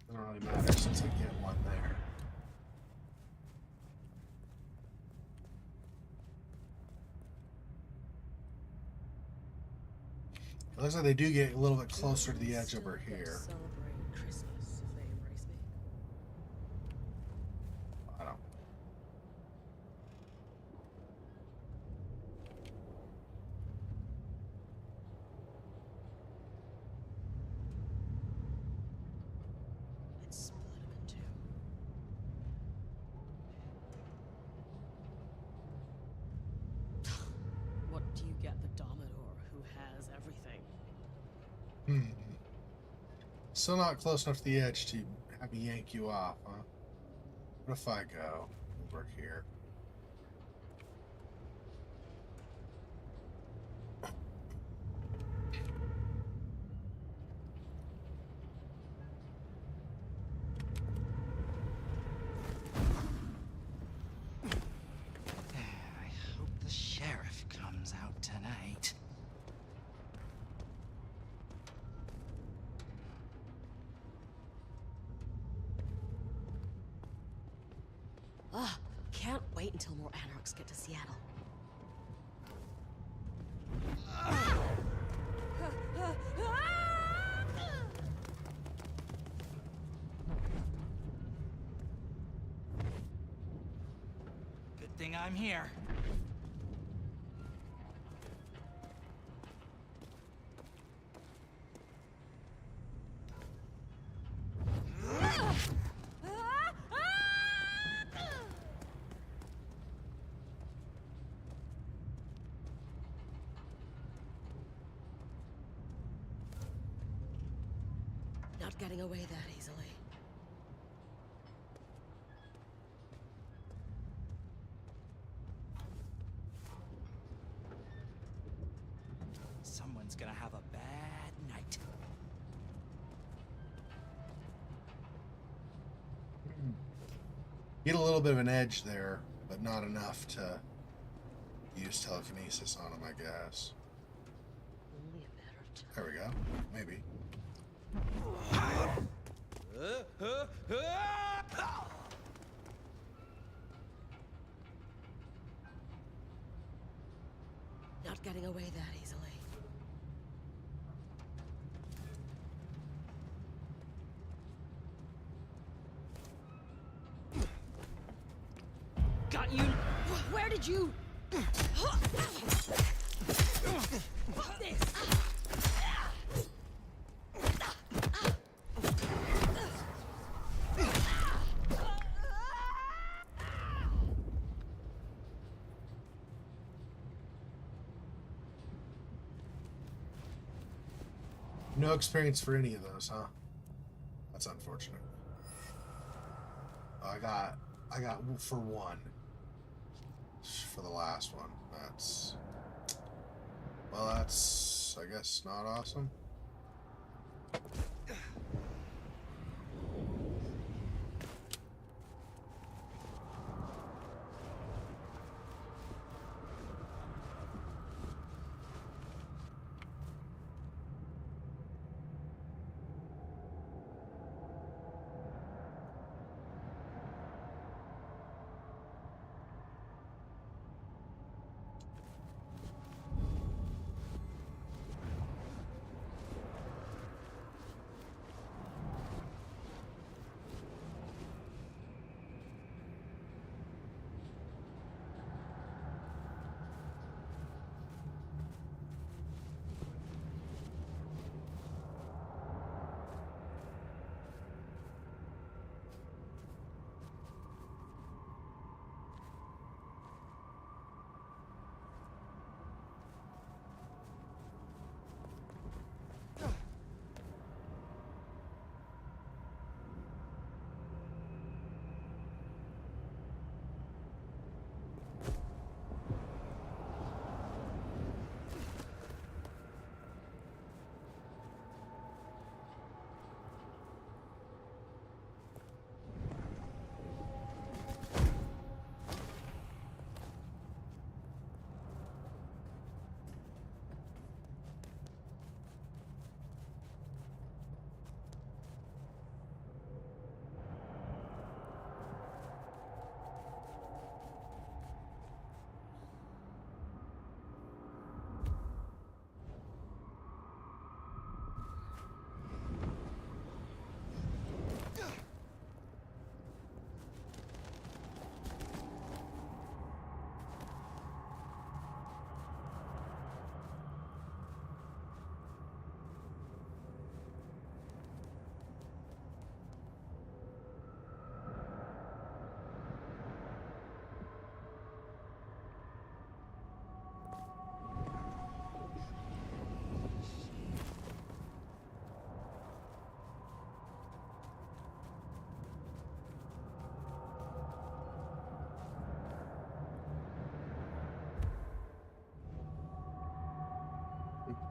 Doesn't really matter since I get one there. It looks like they do get a little bit closer to the edge over here. Celebrate Christmas if they embrace me. I don't. I'd split him in two. What do you get the Dominor who has everything? Still not close enough to the edge to have me yank you off, huh? What if I go over here? I hope the sheriff comes out tonight. Ah, can't wait until more Anarchs get to Seattle. Good thing I'm here. Not getting away that easily. Someone's gonna have a bad night. Get a little bit of an edge there, but not enough to use telekinesis on him, I guess. Only a matter of time. There we go. Maybe. Not getting away that easily. Got you. Where did you? Fuck this. No experience for any of those, huh? That's unfortunate. I got for one. For the last one. That's, well, that's, I guess, not awesome.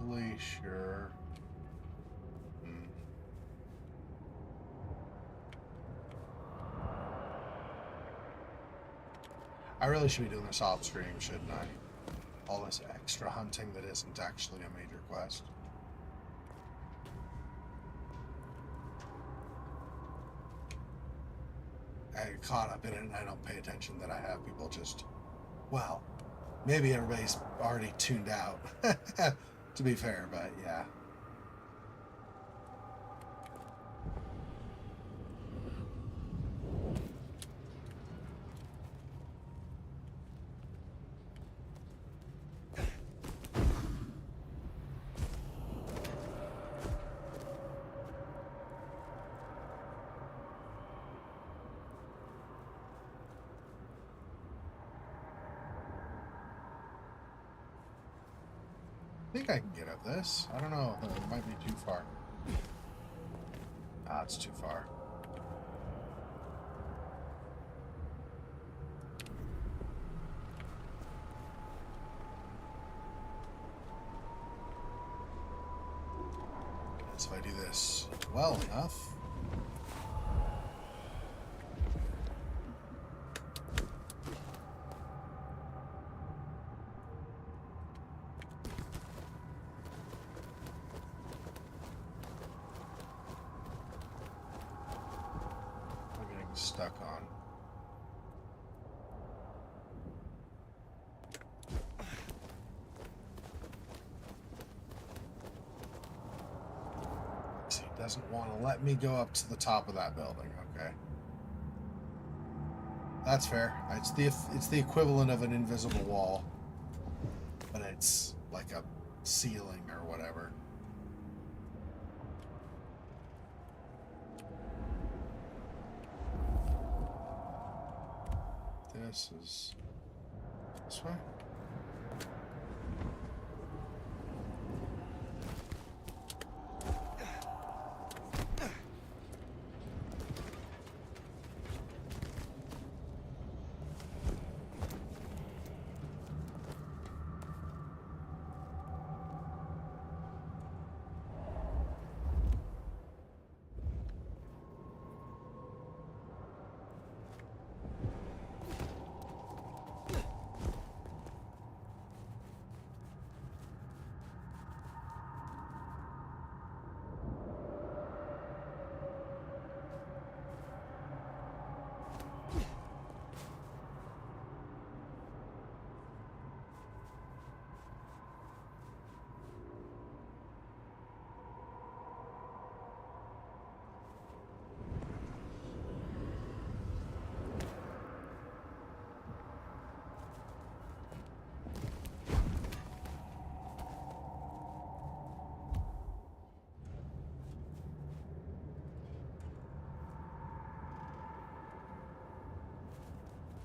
Glacier. I really should be doing this off stream, shouldn't I? All this extra hunting that isn't actually a major quest. I get caught up in it and I don't pay attention that I have people just, well, maybe everybody's already tuned out, to be fair, but yeah. I think I can get up this. I don't know. It might be too far. Ah, it's too far. Guess if I do this well enough. Stuck on. See, it doesn't want to let me go up to the top of that building. Okay, that's fair. It's the equivalent of an invisible wall, but it's like a ceiling or whatever. This is this way.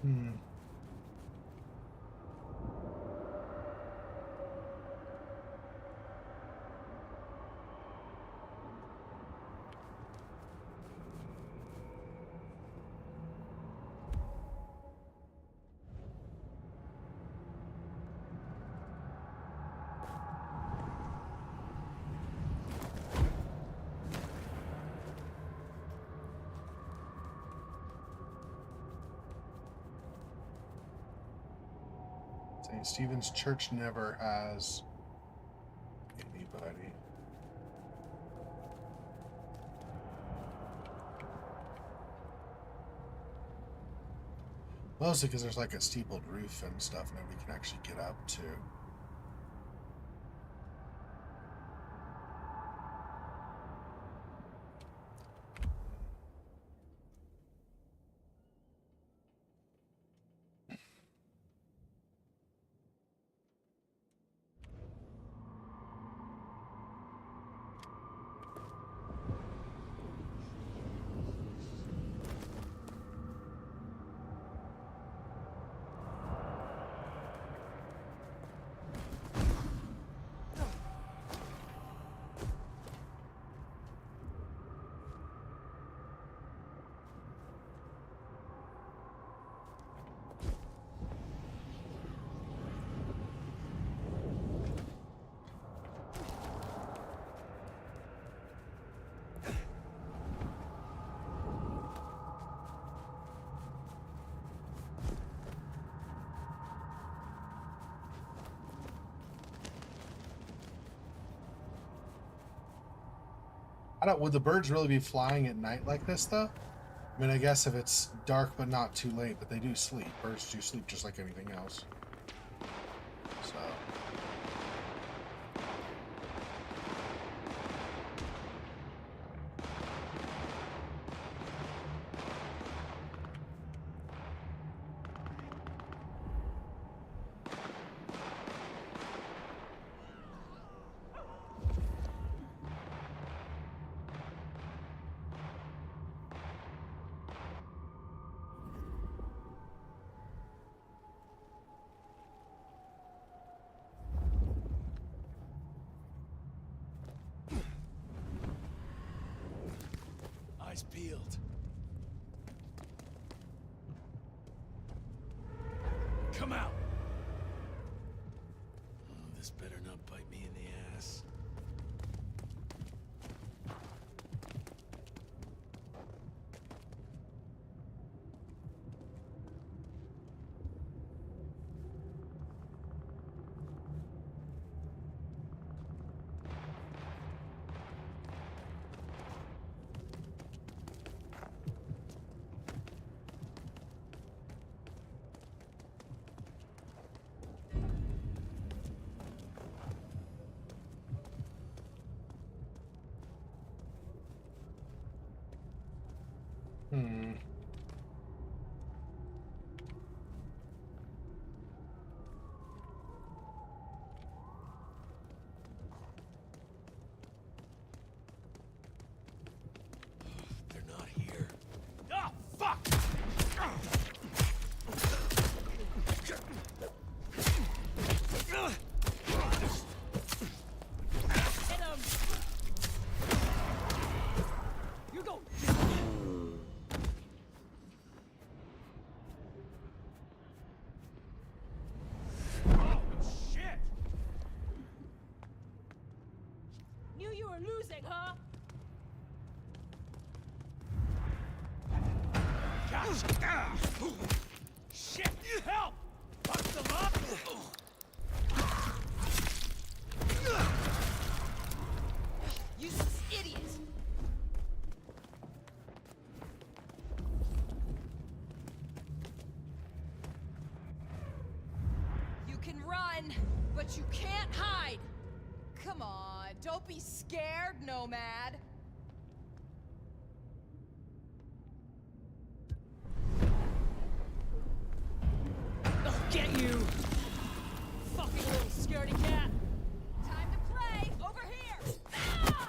Hmm. St. Stephen's Church never has anybody. Mostly because there's like a steepled roof and stuff nobody can actually get up to. I don't. Would the birds really be flying at night like this, though? I mean, I guess if it's dark but not too late, but they do sleep. Birds do sleep just like anything else. So. Eyes peeled. Come out! Oh, this better not bite me in the ass. Hmm. They're not here. Ah, fuck! Hit him! You go! Knew you were losing, huh? Gotcha! Shit! Help! Fuck them up! Useless idiot! You can run, but you can't hide! Come on, don't be scared, Nomad! I'll get you! Fucking little scaredy cat! Time to play! Over here! Ah!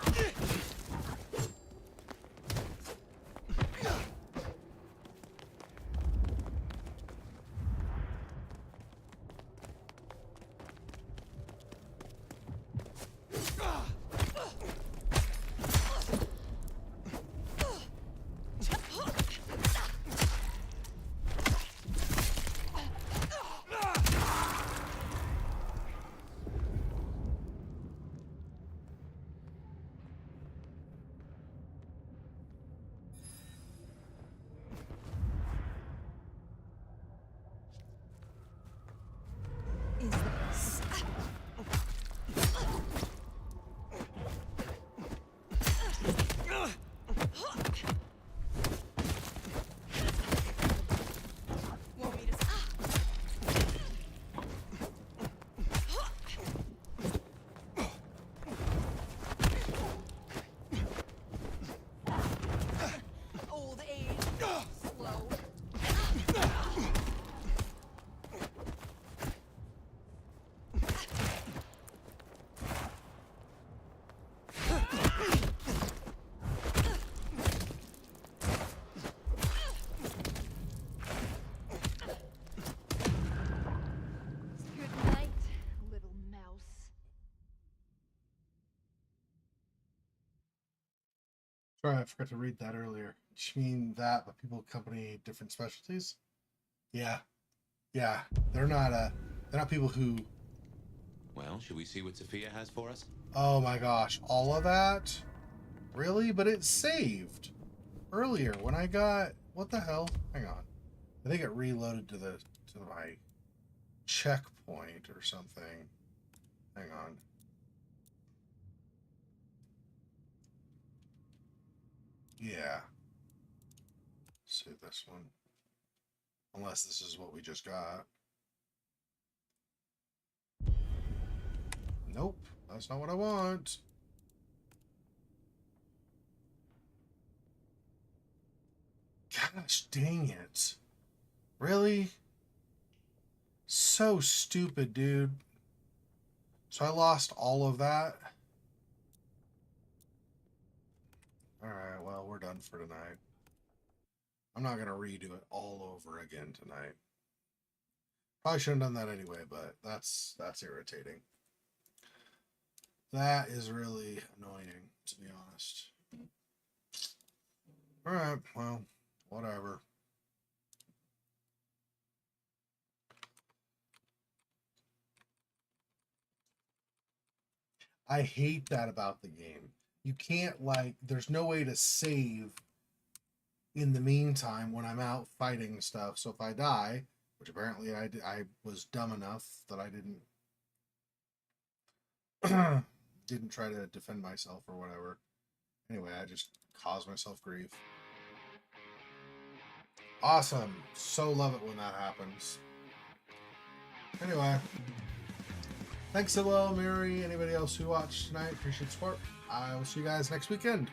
Sorry, I forgot to read that earlier. You mean that, but people accompany different specialties? Yeah. Yeah. They're not people who... Well, should we see what Sophia has for us? Oh my gosh, all of that? Really? But it saved earlier when I got... What the hell? Hang on. I think it reloaded to my checkpoint or something. Hang on. Yeah. Let's see this one. Unless this is what we just got. Nope, that's not what I want. Gosh dang it. Really? So stupid, dude. So I lost all of that. Alright, well, we're done for tonight. I'm not going to redo it all over again tonight. Probably shouldn't have done that anyway, but that's irritating. That is really annoying, to be honest. Alright, well, whatever. I hate that about the game. You can't, like, there's no way to save in the meantime when I'm out fighting stuff. So if I die, which apparently I was dumb enough that I didn't try to defend myself or whatever. Anyway, I just caused myself grief. Awesome. So love it when that happens. Anyway. Thanks, Silo, Mary, anybody else who watched tonight. Appreciate the support. I will see you guys next weekend,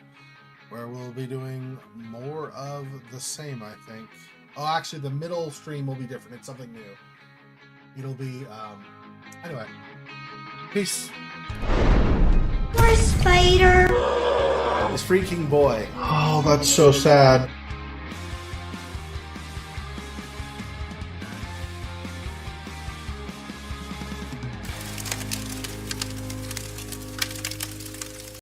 where we'll be doing more of the same, I think. Oh, actually, the middle stream will be different. It's something new. It'll be, anyway. Peace. Poor spider. This freaking boy. Oh, that's so sad.